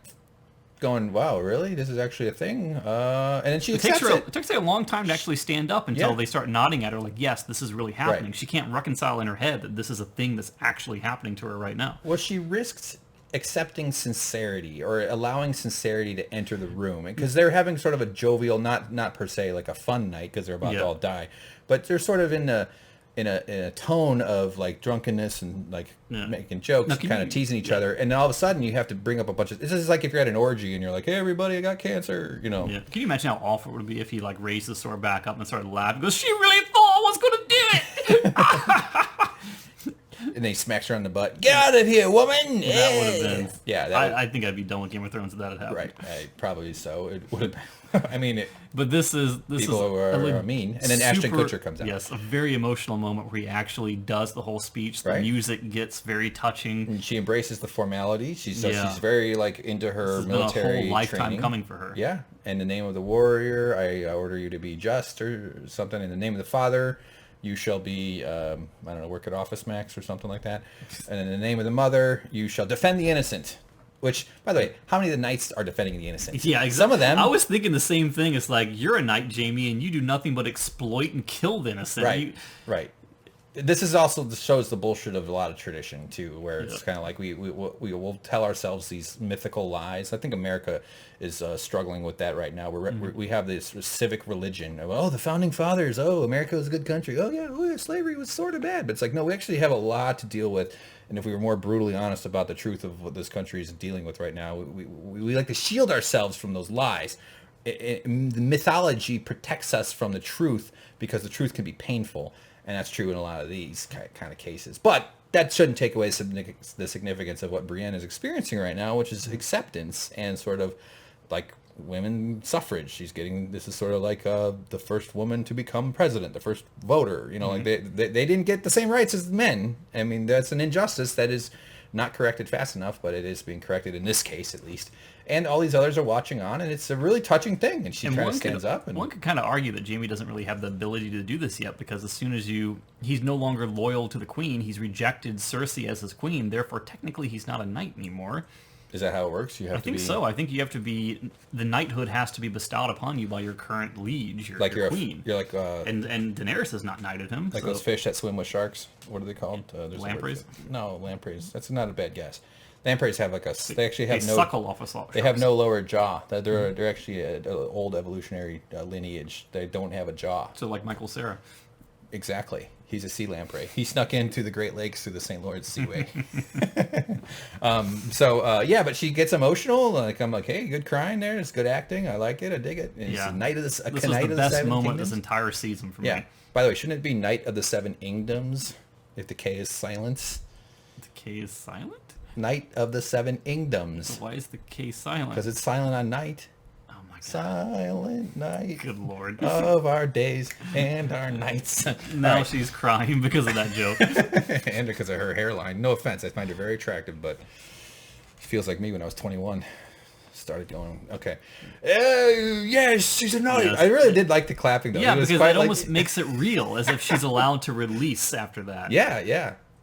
going, wow, really? This is actually a thing? And then she accepts it. It takes her a long time to actually stand up until they start nodding at her like, yes, this is really happening. Right. She can't reconcile in her head that this is a thing that's actually happening to her right now. Well, she risked accepting sincerity or allowing sincerity to enter the room, because they're having sort of a jovial, not per se like a fun night because they're about to all die, but they're sort of in a tone of like drunkenness and like making jokes, kind of teasing each other, and then all of a sudden you have to bring up a bunch of... This is like if you're at an orgy and you're like, hey everybody, I got cancer, you know. Yeah. Can you imagine how awful it would be if he like raised the sword back up and started laughing and goes, she really thought I was gonna do it. And then he smacks her on the butt. Get out of here, woman! That would have been... Yeah, I think I'd be done with Game of Thrones if that had happened. Right, probably so. It would have been... I mean... But this is people are mean. And then Ashton Kutcher comes out. Yes, a very emotional moment where he actually does the whole speech. The music gets very touching. And she embraces the formality. She's very like into her military been a whole lifetime training. Coming for her. Yeah. In the name of the warrior, I order you to be just, or something. In the name of the father, you shall be, I don't know, work at Office Max or something like that. And in the name of the mother, you shall defend the innocent. Which, by the way, how many of the knights are defending the innocent? Yeah, exactly. Some of them. I was thinking the same thing. It's like, you're a knight, Jaime, and you do nothing but exploit and kill the innocent. Right. This is also shows the bullshit of a lot of tradition too, where it's kind of like we will tell ourselves these mythical lies. I think America is struggling with that right now. We have this civic religion. Oh, the founding fathers. Oh, America was a good country. Oh yeah, slavery was sort of bad. But it's like, no, we actually have a lot to deal with. And if we were more brutally honest about the truth of what this country is dealing with right now, we like to shield ourselves from those lies. The mythology protects us from the truth because the truth can be painful. And that's true in a lot of these kind of cases. But that shouldn't take away the significance of what Brienne is experiencing right now, which is acceptance and sort of like women suffrage. She's getting... This is sort of like the first woman to become president, the first voter. You know, like they didn't get the same rights as men. I mean, that's an injustice that is not corrected fast enough, but it is being corrected in this case, at least. And all these others are watching on, and it's a really touching thing. And she kind of stands up. And one could kind of argue that Jaime doesn't really have the ability to do this yet, because as soon as he's no longer loyal to the queen. He's rejected Cersei as his queen. Therefore, technically, he's not a knight anymore. Is that how it works? I think so. I think you have to be... The knighthood has to be bestowed upon you by your current liege, your queen. You're like... and Daenerys has not knighted him. Like those fish that swim with sharks. What are they called? Lampreys? No, lampreys. That's not a bad guess. Lampreys have like a... They actually have no... suckle off a shark. They have no lower jaw. They're actually an old evolutionary lineage. They don't have a jaw. So like Michael Cera. Exactly. He's a sea lamprey. He snuck into the Great Lakes through the St. Lawrence Seaway. But she gets emotional. Like, I'm like, hey, good crying there. It's good acting. I like it. I dig it. And it's a Knight of the Seven Kingdoms. This was the best moment this entire season for me. By the way, shouldn't it be Knight of the Seven Kingdoms if the K is silent? The K is silent? Night of the Seven Kingdoms. Why is the K silent? Because it's silent on night. Oh my god. Silent night. Good lord. Of our days and our nights. Now she's crying because of that joke. And because of her hairline. No offense, I find her very attractive, but it feels like me when I was 21. Started going, okay. Yes, she's a naughty. Yes. I really did like the clapping, though. Yeah, it was because quite it almost makes it real, as if she's allowed to release after that.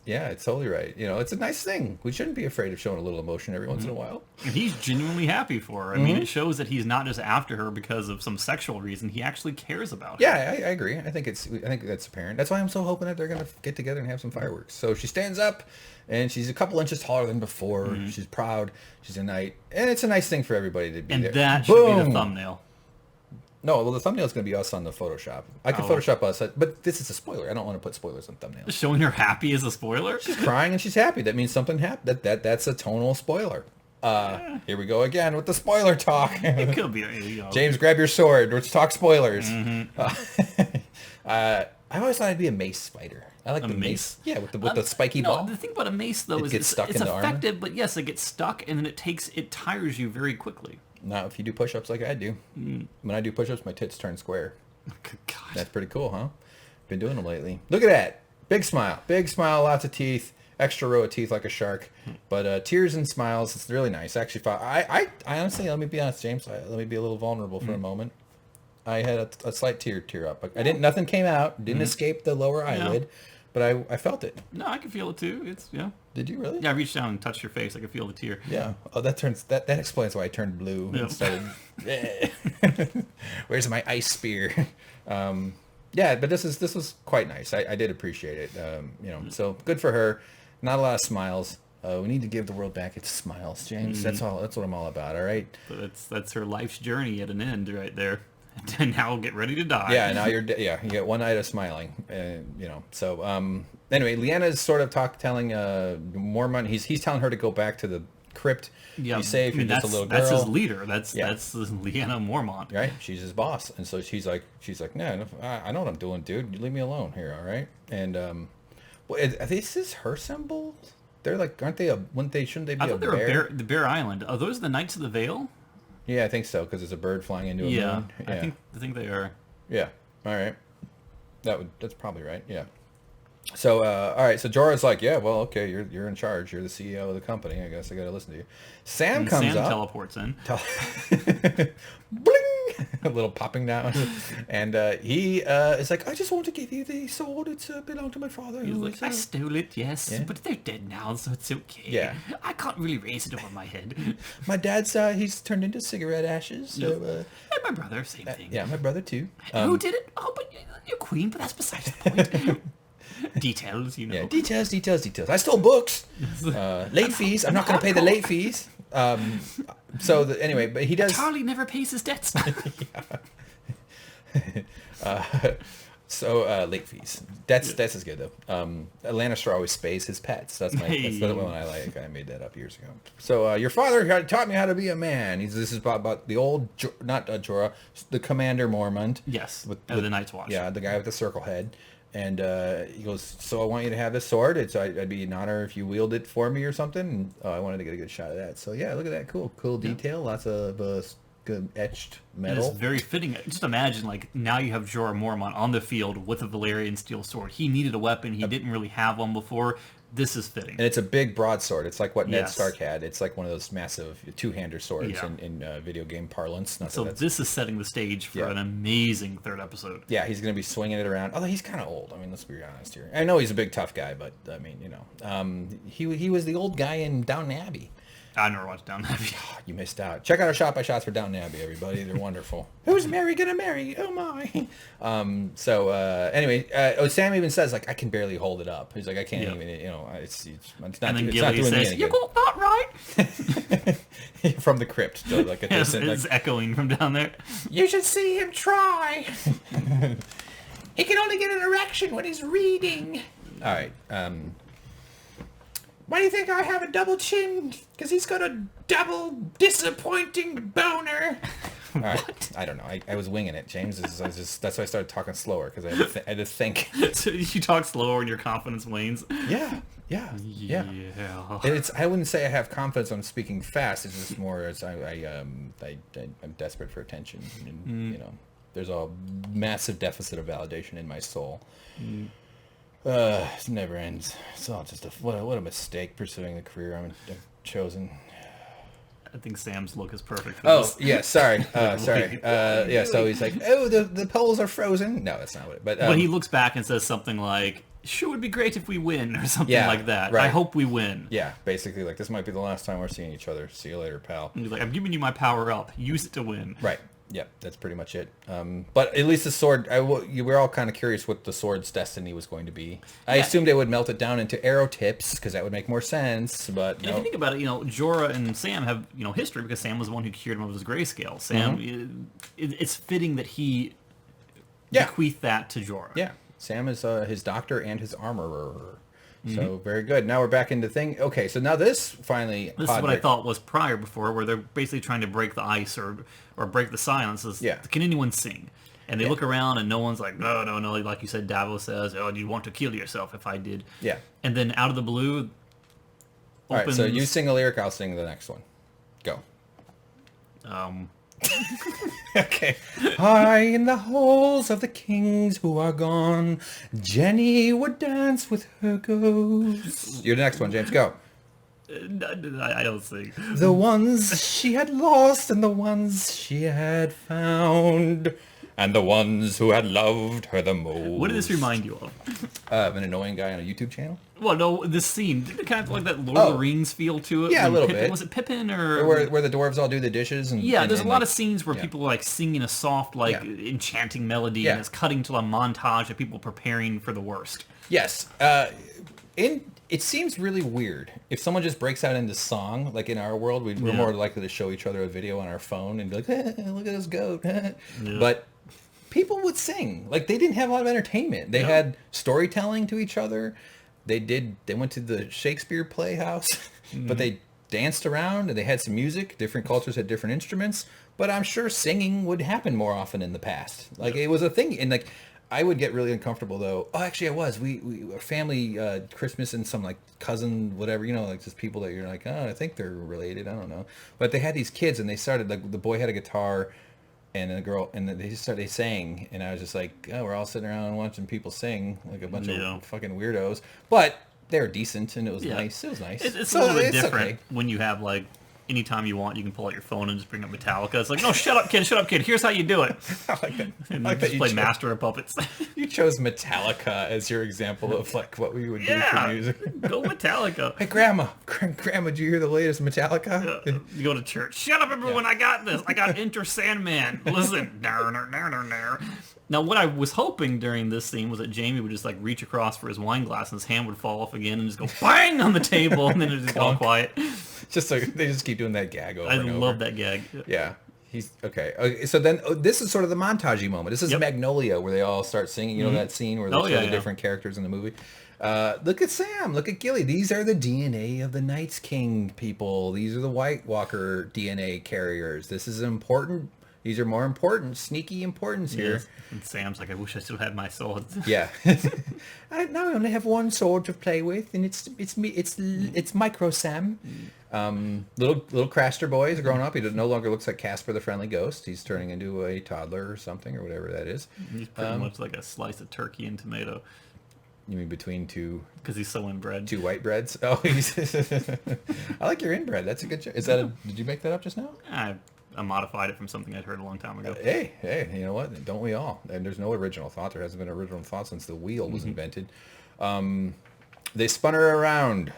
Yeah, it's totally right. You know, it's a nice thing. We shouldn't be afraid of showing a little emotion every once in a while. And he's genuinely happy for her. I mean, it shows that he's not just after her because of some sexual reason. He actually cares about her. Yeah, I agree. I think that's apparent. That's why I'm so hoping that they're gonna get together and have some fireworks. So she stands up, and she's a couple inches taller than before. She's proud. She's a knight, and it's a nice thing for everybody to be And there. that should be the thumbnail. No, well, the thumbnail's going to be us on the Photoshop. I can Photoshop us, but this is a spoiler. I don't want to put spoilers on thumbnails. Showing her happy is a spoiler? She's crying and she's happy. That means something happened. That's a tonal spoiler. Here we go again with the spoiler talk. It could be. You know. James, grab your sword. Let's talk spoilers. I always thought I'd be a mace fighter. I like the mace. Yeah, with the spiky ball. The thing about a mace, though, is gets stuck it's in the armor. effective, but yes, it gets stuck, and then it tires you very quickly. Now, if you do push-ups like I do, when I do push-ups, my tits turn square. Good God. That's pretty cool, huh? Been doing them lately. Look at that. Big smile, lots of teeth, extra row of teeth like a shark. But tears and smiles, it's really nice. Actually, I honestly, let me be honest, James. Let me be a little vulnerable for a moment. I had a slight tear up. Nothing came out, didn't escape the lower eyelid, but I felt it. No, I can feel it too. It's Did you really? Yeah, I reached down and touched your face. I could feel the tear. Yeah. Oh, that explains why I turned blue and started. Where's my ice spear? Yeah, but this was quite nice. I did appreciate it. So good for her. Not a lot of smiles. We need to give the world back its smiles, James. That's what I'm all about. All right. But that's her life's journey at an end right there. And now get ready to die. Yeah. Now you get one night of smiling. So anyway, Lyanna's sort of telling Mormont. He's telling her to go back to the crypt. Yeah, be safe. You're just a little girl. That's his leader. That's Lyanna Mormont. Right. She's his boss, and so she's like, no, I know what I'm doing, dude. You leave me alone here, all right? And this is her symbol. They're like, aren't they shouldn't they be I thought a they bear? were the Bear Island. Are those the Knights of the Vale? Yeah, I think so, because there's a bird flying into a moon. Yeah, I think they are. Yeah. All right. That's probably right. Yeah. So all right. So Jorah's like, yeah, well, okay, you're in charge. You're the CEO of the company. I guess I got to listen to you. Sam teleports in. Bling! A little popping down, and he is like, I just want to give you the sword. It's belonged to my father. He's like, I stole it, yes, but they're dead now, so it's okay. Yeah. I can't really raise it over my head. My dad's he's turned into cigarette ashes. So, and my brother, same thing. Yeah, my brother too. Who did it? Oh, but you're queen, but that's besides the point. Details, you know. Yeah, details. I stole books. Late fees. I'm not going to pay the late fees. Anyway, but he does. Charlie never pays his debts. Late fees. That's as good though. Lannister always spays his pets. That's the one I like. I made that up years ago. So your father taught me how to be a man. This is about the old not Jorah, the Commander Mormont. Yes, the Night's Watch. Yeah, the guy with the circle head. And he goes, so I want you to have this sword. I'd be an honor if you wield it for me or something. And I wanted to get a good shot of that. So yeah, look at that, cool detail. Lots of good etched metal. And it's very fitting. Just imagine, like, now you have Jorah Mormont on the field with a Valyrian steel sword. He needed a weapon. He didn't really have one before. This is fitting. And it's a big broadsword. It's like what Ned Stark had. It's like one of those massive two-hander swords in video game parlance. This is setting the stage for an amazing third episode. Yeah, he's going to be swinging it around. Although he's kind of old. I mean, let's be honest here. I know he's a big, tough guy, but, I mean, he was the old guy in Downton Abbey. I never watched Downton Abbey. You missed out. Check out our shot by shots for Downton Abbey, everybody. They're wonderful. Who's Mary gonna marry? Oh my. Anyway, Sam even says, like, I can barely hold it up. He's like, I can't even. It's not. And then it's Gilly not says, "You got that right." From the crypt, so like a distant, it's echoing from down there. You should see him try. He can only get an erection when he's reading. All right. Why do you think I have a double chin? Because he's got a double disappointing boner. All right. I don't know. I was winging it, James. That's why I started talking slower, because I had to think. So you talk slower and your confidence wanes. Yeah. I wouldn't say I have confidence on speaking fast. It's just more as I'm desperate for attention. And, there's a massive deficit of validation in my soul. It never ends. It's all just what a mistake pursuing the career I've chosen. I think Sam's look is perfect for this. Yeah, sorry. So he's like, oh, the poles are frozen. No, that's not what it, but he looks back and says something like, sure, would be great if we win, or something like that. Right. I hope we win. Yeah, basically, like, this might be the last time we're seeing each other. See you later, pal. And he's like, I'm giving you my power up. Use it to win. Right. Yep, that's pretty much it. But at least the sword, we're all kind of curious what the sword's destiny was going to be. I assumed they would melt it down into arrow tips, because that would make more sense, but no. If you think about it, Jorah and Sam have, history, because Sam was the one who cured him of his grayscale. Sam, it's fitting that he bequeathed that to Jorah. Yeah, Sam is his doctor and his armorer. So very good. Now we're back into thing. Okay, so now this finally. This is what I thought was prior before, where they're basically trying to break the ice or break the silence. Can anyone sing? And they look around and no one's like, no. Like you said, Davos says, oh, do you want to kill yourself if I did? Yeah. And then out of the blue. All right, so you sing a lyric, I'll sing the next one. Go. Okay. High in the halls of the kings who are gone, Jenny would dance with her ghosts. You're the next one, James. Go. I don't sing. The ones she had lost and the ones she had found, and the ones who had loved her the most. What did this remind you of? An annoying guy on a YouTube channel? Well, no, this scene, did it kind of like that Lord of the Rings feel to it? Yeah, a little bit. Was it Pippin or... Where the dwarves all do the dishes? There's a lot of scenes where people are like singing a soft, enchanting melody, and it's cutting to a montage of people preparing for the worst. Yes. It seems really weird if someone just breaks out into song. Like in our world, we're more likely to show each other a video on our phone and be like, look at this goat. But people would sing. Like, they didn't have a lot of entertainment. They had storytelling to each other. They went to the Shakespeare Playhouse, but they danced around and they had some music. Different cultures had different instruments, but I'm sure singing would happen more often in the past. Like, it was a thing. And like, I would get really uncomfortable though. Oh, actually I was. We family Christmas and some like cousin, whatever, like just people that you're like, oh, I think they're related. I don't know. But they had these kids and they started, like, the boy had a guitar and the girl, and they sang, and I was just like, oh, we're all sitting around watching people sing, like a bunch of fucking weirdos. But they were decent, and it was nice. It was nice. It's a little bit different when you have, like, anytime you want, you can pull out your phone and just bring up Metallica. It's like, no, shut up, kid. Here's how you do it. I like that. And just play Master of Puppets. You chose Metallica as your example of, like, what we would do for music. Go Metallica. Hey, Grandma, did you hear the latest Metallica? You go to church. Shut up, everyone. I got this. I got Enter Sandman. Listen. Now, what I was hoping during this scene was that Jaime would just, like, reach across for his wine glass and his hand would fall off again and just go bang on the table, and then it just all quiet. Just so they just keep doing that gag over and over. I love that gag. Yeah. He's okay. So then this is sort of the montagey moment. This is Magnolia, where they all start singing. You know that scene where they show the different characters in the movie. Look at Sam. Look at Gilly. These are the DNA of the Night's King people. These are the White Walker DNA carriers. This is important. These are more important, sneaky importance here. Yes. And Sam's like, I wish I still had my sword. Yeah. Now I only have one sword to play with, and it's Micro Sam. Little Craster boy is grown up. He no longer looks like Casper the Friendly Ghost. He's turning into a toddler or something, or whatever that is. He's pretty much like a slice of turkey and tomato. You mean between two? Because he's so inbred. Two white breads. Oh, I like your inbred. That's a good choice. Did you make that up just now? I modified it from something I'd heard a long time ago. Hey, you know what? Don't we all? And there's no original thought. There hasn't been an original thought since the wheel was invented. They spun her around.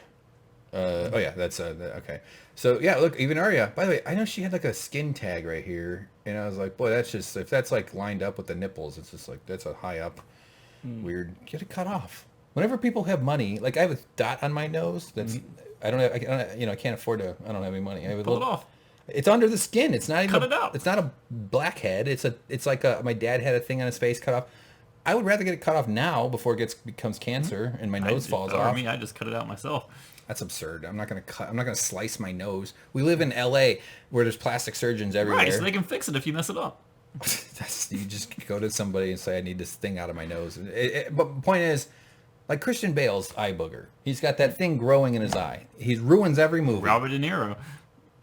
That's okay. So yeah, look, even Arya. By the way, I know she had like a skin tag right here, and I was like, boy, that's just, if that's like lined up with the nipples, it's just like, that's a high up, weird. Get it cut off. Whenever people have money, like I have a dot on my nose. That's I can't afford to. I don't have any money. Pull it off. It's under the skin. It's not even. Cut it out. It's not a blackhead. It's like my dad had a thing on his face cut off. I would rather get it cut off now before it becomes cancer and my nose falls off. I just cut it out myself. That's absurd. I'm not gonna slice my nose. We live in L.A. where there's plastic surgeons everywhere. Right, so they can fix it if you mess it up. You just go to somebody and say, I need this thing out of my nose. But the point is, like Christian Bale's eye booger. He's got that thing growing in his eye. He ruins every movie. Robert De Niro.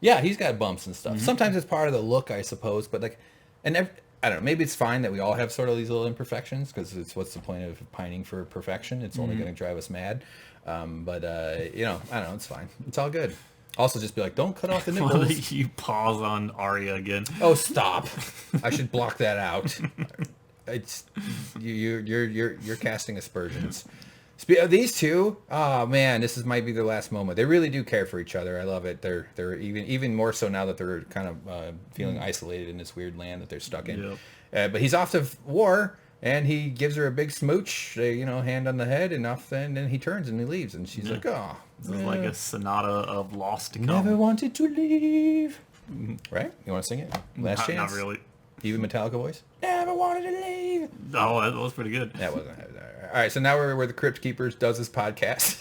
Yeah, he's got bumps and stuff. Sometimes it's part of the look, I suppose. But like, I don't know. Maybe it's fine that we all have sort of these little imperfections because it's what's the point of pining for perfection? It's only going to drive us mad. But I don't know. It's fine. It's all good. Also, just be like, don't cut off the nipples. You pause on Arya again. Oh, stop! I should block that out. It's you're casting aspersions. These two, oh man, might be their last moment. They really do care for each other. I love it. They're even more so now that they're kind of feeling isolated in this weird land that they're stuck in. Yep. But he's off to war. And he gives her a big smooch, hand on the head, and then he turns and he leaves. And she's like, oh. This is like a sonata of lost to come. Never wanted to leave. Right? You want to sing it? Last chance? Not really. Even Metallica voice? Never wanted to leave. Oh, that was pretty good. That wasn't. All right, so now we're the Crypt Keepers does this podcast.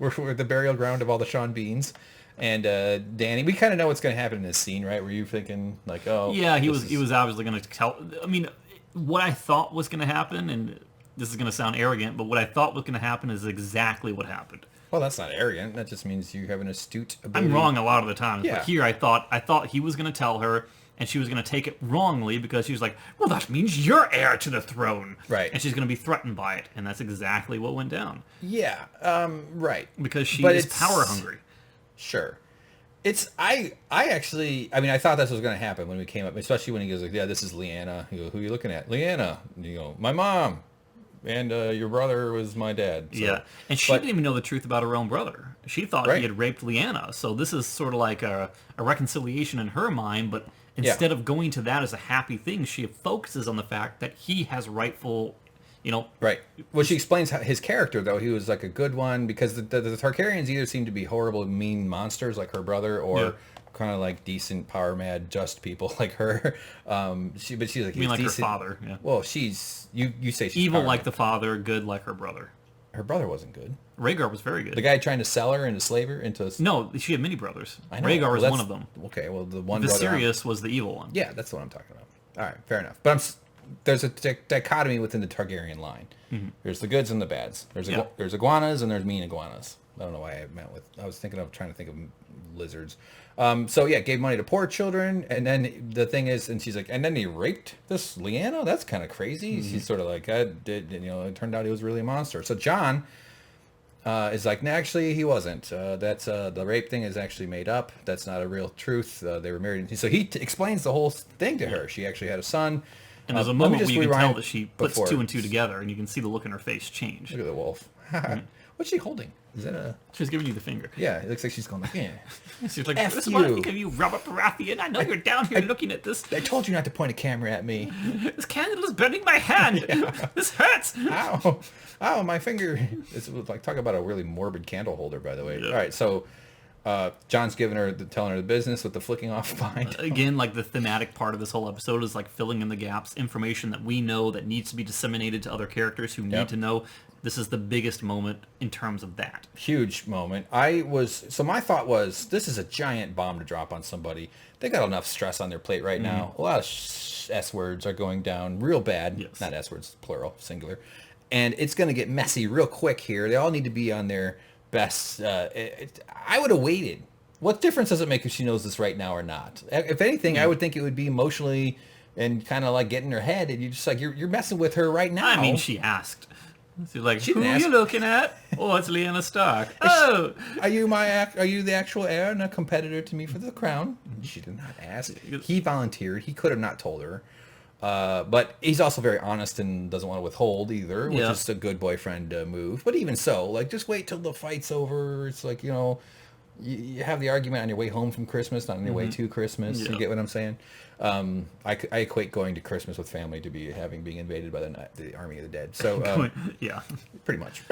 we're the burial ground of all the Sean Beans. And Dany, we kind of know what's going to happen in this scene, right? Were you thinking like, oh. Yeah, he was obviously going to tell. I mean, what I thought was going to happen, and this is going to sound arrogant, but what I thought was going to happen is exactly what happened. Well, that's not arrogant. That just means you have an astute ability. I'm wrong a lot of the times, yeah. But here I thought he was going to tell her, and she was going to take it wrongly because she was like, well, that means you're heir to the throne. Right. And she's going to be threatened by it, and that's exactly what went down. Yeah, right. Because she is power hungry. Sure. I thought this was going to happen when we came up, especially when he goes like, yeah, this is Lyanna. You go, who are you looking at? Lyanna. And you go, my mom. And your brother was my dad. So. Yeah. And she didn't even know the truth about her own brother. She thought he had raped Lyanna. So this is sort of like a reconciliation in her mind, but instead of going to that as a happy thing, she focuses on the fact that he has rightful... Right. Well, she explains his character, though. He was like a good one because the Targaryens either seem to be horrible, mean monsters like her brother or kind of like decent, power mad, just people like her. She's like, you mean like decent. Her father, yeah. Well, you say she's evil like the father, good like her brother. Her brother wasn't good. Rhaegar was very good. The guy trying to sell her into slavery? No, she had many brothers. I know. Rhaegar was one of them. Okay, well, the one Viserys was the evil one. Yeah, that's what I'm talking about. All right, fair enough. But there's a dichotomy within the Targaryen line. Mm-hmm. There's the goods and the bads. There's iguanas and there's mean iguanas. I don't know why I was trying to think of lizards. Gave money to poor children, and then the thing is, and she's like, and then he raped this Lyanna? That's kind of crazy. Mm-hmm. She's sort of like, it turned out he was really a monster. So Jon is like, no, actually he wasn't. That's the rape thing is actually made up. That's not a real truth. They were married. So he explains the whole thing to her. She actually had a son. And there's a moment where you can tell that she puts two and two together, and you can see the look in her face change. Look at the wolf. What's she holding? Is that a... She's giving you the finger. Yeah, it looks like she's going like, yeah. She's like, this is what I think of you, Robert Baratheon. I know you're down here looking at this. I told you not to point a camera at me. This candle is burning my hand. This hurts. Ow, my finger. It's like, talk about a really morbid candle holder, by the way. Yeah. All right, so... John's telling her the business with the flicking off behind. Again, like the thematic part of this whole episode is like filling in the gaps, information that we know that needs to be disseminated to other characters who need to know. This is the biggest moment in terms of that. Huge moment. My thought was, this is a giant bomb to drop on somebody. They got enough stress on their plate right now. A lot of S words are going down real bad. Yes. Not S words, plural, singular. And it's going to get messy real quick here. They all need to be on their best. I would have waited. What difference does it make if she knows this right now or not? If anything, I would think it would be emotionally and kind of like get in her head, and you just like you're messing with her right now. I mean, she asked. She's like, who are you looking at? Oh, it's Lyanna Stark. Oh, are you the actual heir and a competitor to me for the crown? She did not ask. He volunteered. He could have not told her. But he's also very honest and doesn't want to withhold either, which is a good boyfriend move. But even so, like, just wait till the fight's over. It's like, you have the argument on your way home from Christmas, not on your way to Christmas. You get what I'm saying? I equate going to Christmas with family to being invaded by the army of the dead. So pretty much.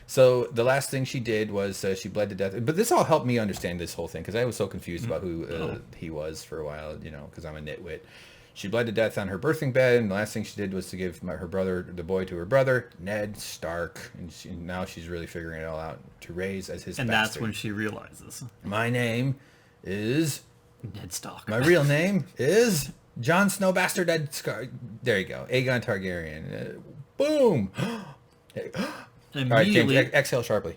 So the last thing she did was she bled to death. But this all helped me understand this whole thing because I was so confused about who he was for a while, because I'm a nitwit. She bled to death on her birthing bed, and the last thing she did was to give her brother, the boy, to her brother, Ned Stark. And now she's really figuring it all out to raise as his And bastard. that's when she realizes. My name is... Ned Stark. My real name is Jon Snow Bastard Ned Stark. There you go. Aegon Targaryen. Boom! And All right, immediately, James, exhale sharply.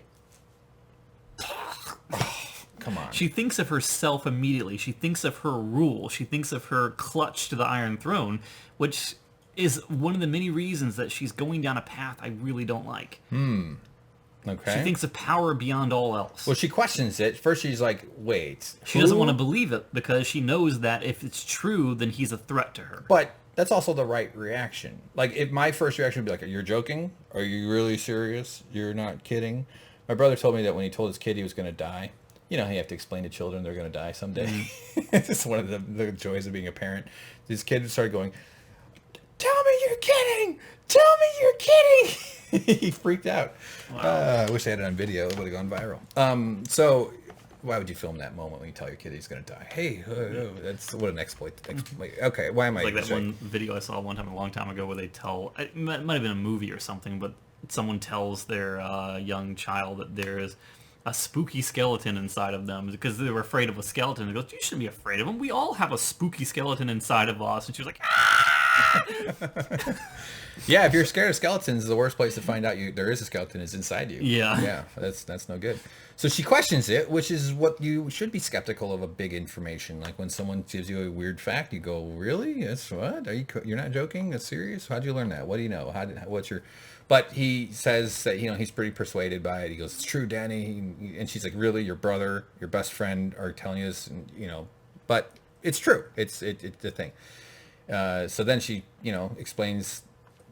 Come on. she thinks of herself immediately. She thinks of her rule. She thinks of her clutch to the Iron Throne, which is one of the many reasons that she's going down a path I really don't like. Okay. She thinks of power beyond all else. Well, she questions it. First, she's like, wait. She doesn't want to believe it because she knows that if it's true, then he's a threat to her. But that's also the right reaction. Like, if my first reaction would be like, you're joking? Are you really serious? You're not kidding? My brother told me that when he told his kid he was going to die, you know, you have to explain to children they're going to die someday. It's just one of the joys of being a parent. This kid started going, tell me you're kidding! Tell me you're kidding! He freaked out. Wow. I wish I had it on video. It would have gone viral. So why would you film that moment when you tell your kid he's going to die? Hey, that's what an exploit. Okay, why am I... Like that one video I saw one time a long time ago where they tell... It might have been a movie or something, but someone tells their young child that there is a spooky skeleton inside of them because they were afraid of a skeleton. They goes, you shouldn't be afraid of him. We all have a spooky skeleton inside of us. And she was like, ah! Yeah, if you're scared of skeletons, the worst place to find out there is a skeleton is inside you. Yeah. Yeah, that's no good. So she questions it, which is what you should be skeptical of a big information. Like when someone gives you a weird fact, you go, really? That's what? You're not joking? That's serious? How'd you learn that? What do you know? What's your... But he says that, you know, he's pretty persuaded by it. He goes, it's true, Dany. And she's like, really? Your brother, your best friend are telling you this? And, you know, but it's true. It's the thing. So then she, you know, explains...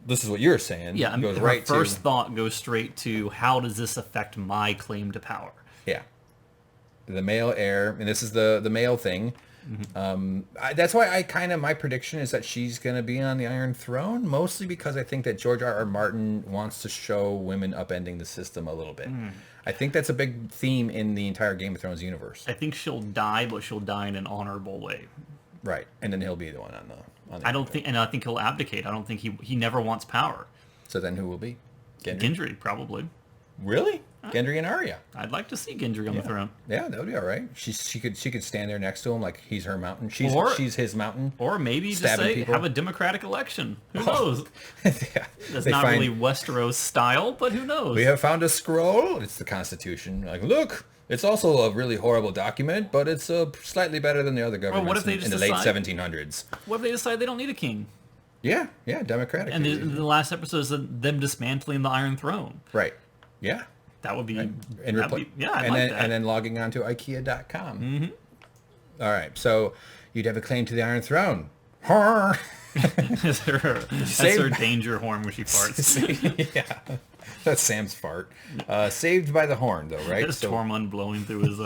This is what you're saying. Yeah, goes her right first thought goes straight to, how does this affect my claim to power? Yeah. The male heir, and this is the male thing. That's why my prediction is that she's going to be on the Iron Throne, mostly because I think that George R.R. Martin wants to show women upending the system a little bit. I think that's a big theme in the entire Game of Thrones universe. I think she'll die, but she'll die in an honorable way. Right, and then he'll be the one on the I think he'll abdicate. I don't think he never wants power. So then who will be? Gendry, probably. Really? Gendry and Arya. I'd like to see Gendry on the throne. Yeah, that would be all right. She could stand there next to him like he's her mountain. She's his mountain. Or maybe just say, have a democratic election. Who knows? Yeah. That's not really Westeros style, but who knows? We have found a scroll. It's the Constitution. Like, look, it's also a really horrible document, but it's slightly better than the other governments what if they in just the late decide- 1700s. What if they decide they don't need a king? Yeah, democratic. And the last episode is them dismantling the Iron Throne. Right. Yeah. That would be... And then logging on to IKEA.com. Mm-hmm. All right, so you'd have a claim to the Iron Throne. Horror. That's her danger horn when she farts. Yeah. That's Sam's fart. Saved by the horn, though, right? That's Tormund blowing through his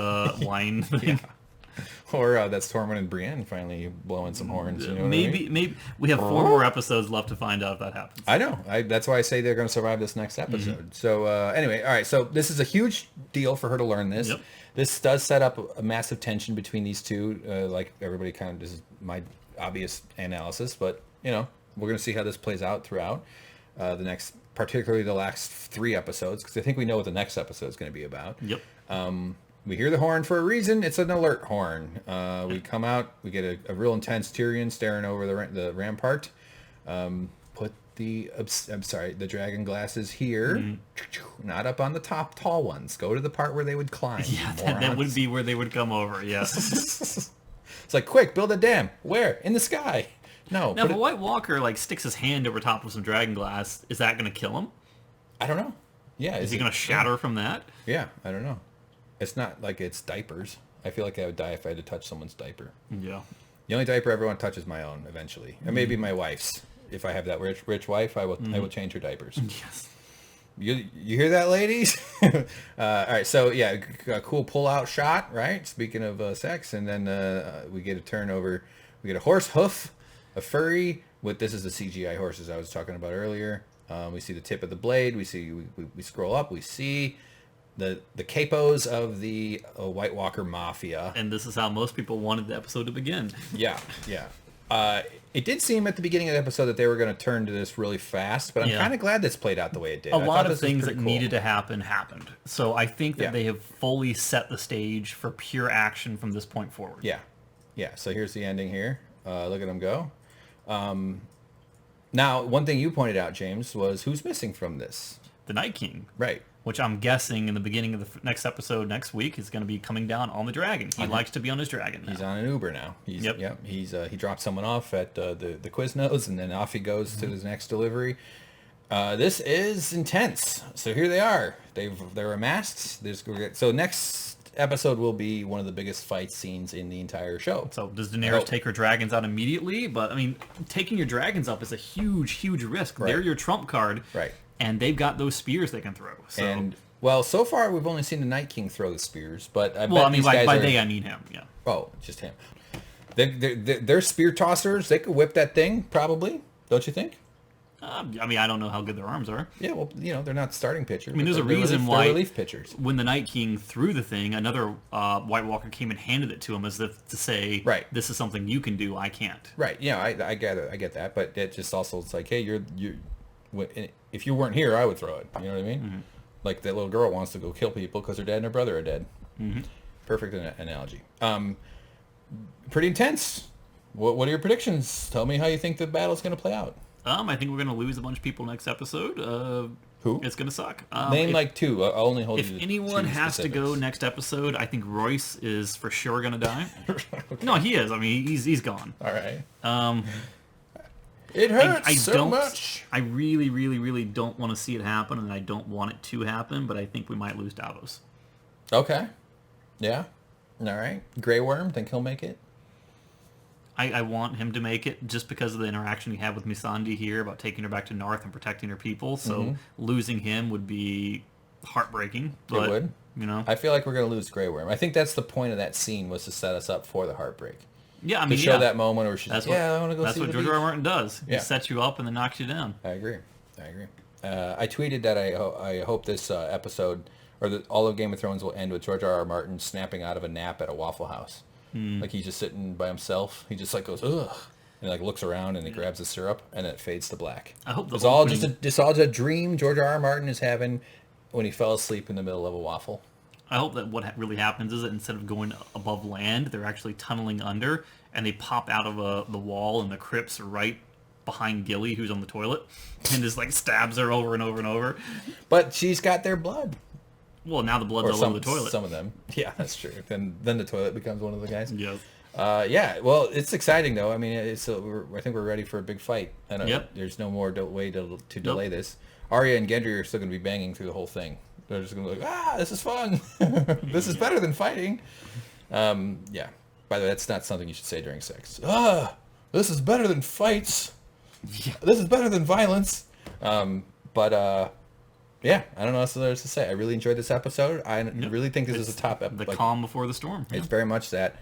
wine thing. Yeah. Or that's Tormund and Brienne finally blowing some horns. You know Maybe we have 4 more episodes left to find out if that happens. I know. That's why I say they're going to survive this next episode. So anyway, all right. So this is a huge deal for her to learn this. Yep. This does set up a massive tension between these two. Like everybody kind of, this is my obvious analysis, but you know, we're going to see how this plays out throughout particularly the last 3 episodes, because I think we know what the next episode is going to be about. Yep. We hear the horn for a reason. It's an alert horn. We come out. We get a real intense Tyrion staring over the rampart. Put the dragon glasses here, not up on the top tall ones. Go to the part where they would climb. Yeah, that would be where they would come over. Yes. It's like, quick, build a dam. Where? In the sky. No. Now, if a White Walker sticks his hand over top of some dragon glass, is that going to kill him? I don't know. Yeah. Is he going to shatter from that? Yeah, I don't know. It's not like it's diapers. I feel like I would die if I had to touch someone's diaper. Yeah. The only diaper everyone touches is my own eventually. Or maybe my wife's. If I have that rich wife, I will change her diapers. Yes. You hear that, ladies? All right, so yeah, a cool pull-out shot, right? Speaking of sex, and then we get a turnover. We get a horse hoof, a furry. This is the CGI horses I was talking about earlier. We see the tip of the blade. We scroll up. We see the capos of the White Walker Mafia. And this is how most people wanted the episode to begin. Yeah. It did seem at the beginning of the episode that they were going to turn to this really fast, but I'm kind of glad this played out the way it did. A lot of things that needed to happen happened. So I think that they have fully set the stage for pure action from this point forward. Yeah. Yeah. So here's the ending here. Look at them go. Now, one thing you pointed out, James, was who's missing from this? The Night King. Right. Which I'm guessing in the beginning of the next episode next week is going to be coming down on the dragon. He likes to be on his dragon now. He's on an Uber now. He's he dropped someone off at the Quiznos, and then off he goes to his next delivery. This is intense. So here they are. They're amassed. So next episode will be one of the biggest fight scenes in the entire show. So does Daenerys take her dragons out immediately? But I mean, taking your dragons up is a huge, huge risk. Right. They're your trump card. Right. And they've got those spears they can throw. So. And well, so far we've only seen the Night King throw the spears, but I mean, by they I mean him. Yeah. Oh, just him. They're spear tossers. They could whip that thing, probably. Don't you think? I mean, I don't know how good their arms are. Yeah, well, they're not starting pitchers. I mean, there's a reason why relief pitchers. When the Night King threw the thing, another White Walker came and handed it to him as if to say, right, this is something you can do, I can't. Right. Yeah, I get it. I get that, but it just also it's like, hey, you're if you weren't here, I would throw it. You know what I mean? Mm-hmm. Like that little girl wants to go kill people because her dad and her brother are dead. Mm-hmm. Perfect analogy. Pretty intense. What are your predictions? Tell me how you think the battle's going to play out. I think we're going to lose a bunch of people next episode. Who? It's going to suck. Name like two. I'll only hold you to If anyone has specifics. to go next episode, I think Royce is for sure going to die. Okay. No, he is. I mean, he's gone. All right. It hurts much. I really, really, really don't want to see it happen, and I don't want it to happen, but I think we might lose Davos. Okay. Yeah. All right. Grey Worm, think he'll make it? I want him to make it just because of the interaction he had with Missandei here about taking her back to North and protecting her people. So losing him would be heartbreaking. But, it would. You know, I feel like we're going to lose Grey Worm. I think that's the point of that scene, was to set us up for the heartbreak. Yeah, I mean, to show that moment where she's I want to go. That's what George R. R. Martin does. He sets you up and then knocks you down. I agree. I tweeted that I hope this episode, or all of Game of Thrones, will end with George R. R. Martin snapping out of a nap at a Waffle House. Like he's just sitting by himself. He just like goes, ugh. And like looks around and he grabs the syrup and it fades to black. I hope it's all just a dream George R. R. Martin is having when he fell asleep in the middle of a waffle. I hope that what really happens is that instead of going above land, they're actually tunneling under, and they pop out of the wall, and the crypts are right behind Gilly, who's on the toilet, and just like stabs her over and over and over. But she's got their blood. Well, now the blood's all over the toilet. Some of them. Yeah, that's true. Then the toilet becomes one of the guys. Yes. Yeah. Well, it's exciting though. I mean, I think we're ready for a big fight. There's no more way to delay this. Arya and Gendry are still going to be banging through the whole thing. They're just going to be like, this is fun. This is better than fighting. Yeah. By the way, that's not something you should say during sex. This is better than fights. Yeah. This is better than violence. Yeah, I don't know what else to say. I really enjoyed this episode. I really think this is a top episode. The calm before the storm. It's very much that.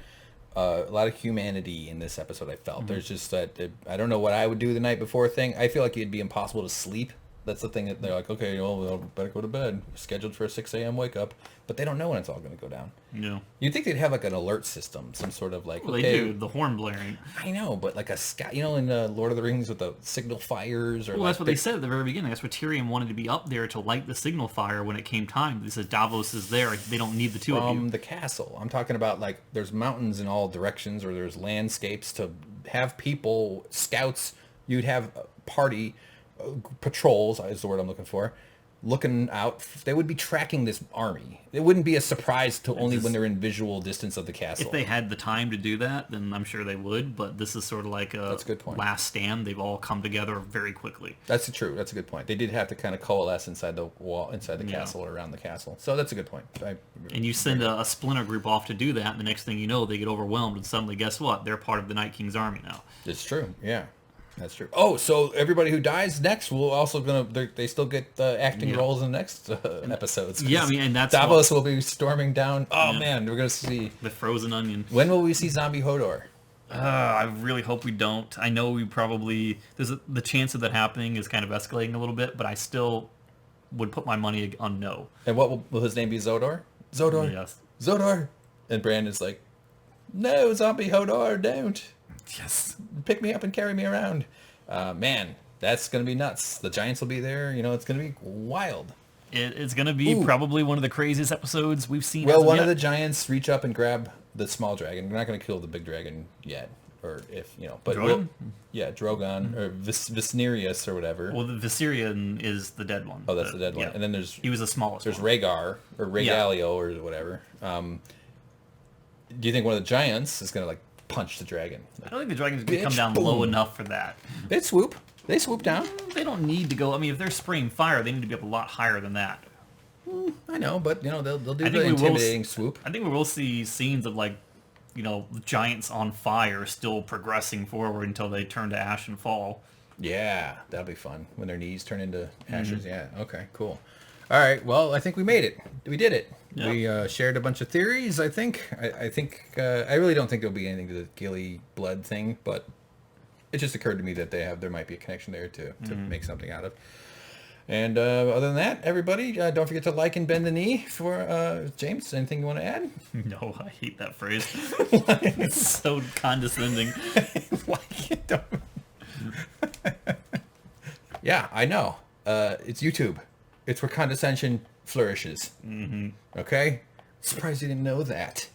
A lot of humanity in this episode, I felt. There's just that, I don't know what I would do the night before thing. I feel like it'd be impossible to sleep. That's the thing that they're like, okay, well, we better go to bed. We're scheduled for a 6 a.m. wake up. But they don't know when it's all going to go down. No. You'd think they'd have like an alert system, some sort of like... Well, they do, the horn blaring. I know, but like a scout, in Lord of the Rings with the signal fires? Or well, that's what they said at the very beginning. That's what Tyrion wanted to be up there to light the signal fire when it came time. He says Davos is there. They don't need the two of you. From the castle. I'm talking about like there's mountains in all directions, or there's landscapes to have people, scouts. You'd have a party... patrols is the word I'm looking for, looking out. They would be tracking this army. It wouldn't be a surprise to only when they're in visual distance of the castle. If they had the time to do that, then I'm sure they would, but this is sort of like That's a good point. Last stand. They've all come together very quickly. That's true. That's a good point. They did have to kind of coalesce inside the wall, inside the castle, or around the castle. So that's a good point. And you send a splinter group off to do that, and the next thing you know, they get overwhelmed, and suddenly, guess what? They're part of the Night King's army now. It's true. Yeah. That's true. Oh, so everybody who dies next will also they still get acting roles in the next episodes. Yeah, I mean, and that's Davos will be storming down. Oh man, we're gonna see the frozen onion. When will we see Zombie Hodor? I really hope we don't. I know we probably the chance of that happening is kind of escalating a little bit, but I still would put my money on no. And what will his name be? Zodor? Zodor. Yes. Zodor. And Bran is like, no, Zombie Hodor, don't. Yes. Pick me up and carry me around. Man, that's going to be nuts. The giants will be there. You know, it's going to be wild. It's going to be probably one of the craziest episodes we've seen. Well, one of the giants reach up and grab the small dragon. We're not going to kill the big dragon yet. Or if, you know, but Drogon? Drogon or Viserius or whatever. Well, the Viserion is the dead one. Oh, that's the dead one. Yeah. And then he was the smallest there's one. Rhaegar or Regalio or whatever. Do you think one of the giants is going to like punch the dragon? I don't think the dragon's going to come down low enough for that. They swoop down. They don't need to go. I mean, if they're spraying fire, they need to be up a lot higher than that. I know, but you know they'll do I the think intimidating swoop. I think we will see scenes of like, you know, giants on fire still progressing forward until they turn to ash and fall. Yeah, that'll be fun when their knees turn into ashes. Yeah. Okay. Cool. All right. Well, I think we made it. We did it. Yeah. We shared a bunch of theories. I think. I think. I really don't think there'll be anything to the Gilly blood thing, but it just occurred to me that there might be a connection there to make something out of. And other than that, everybody, don't forget to like and bend the knee for James. Anything you want to add? No, I hate that phrase. It's so condescending. Like it, don't. Yeah, I know. It's YouTube. It's where condescension flourishes. Mm-hmm. Okay? Surprised you didn't know that.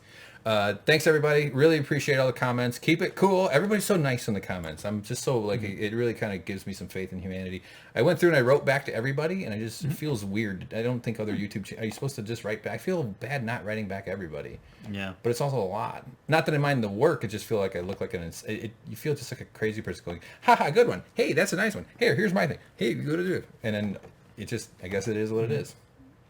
Thanks, everybody. Really appreciate all the comments. Keep it cool. Everybody's so nice in the comments. I'm just so, like, it really kind of gives me some faith in humanity. I went through and I wrote back to everybody, and it just feels weird. I don't think other YouTube are you supposed to just write back? I feel bad not writing back everybody. Yeah. But it's also a lot. Not that I mind the work. I just feel like I look like you feel just like a crazy person going, haha, good one. Hey, that's a nice one. Hey, here's my thing. Hey, go to do it. And then it just, I guess it is what it is.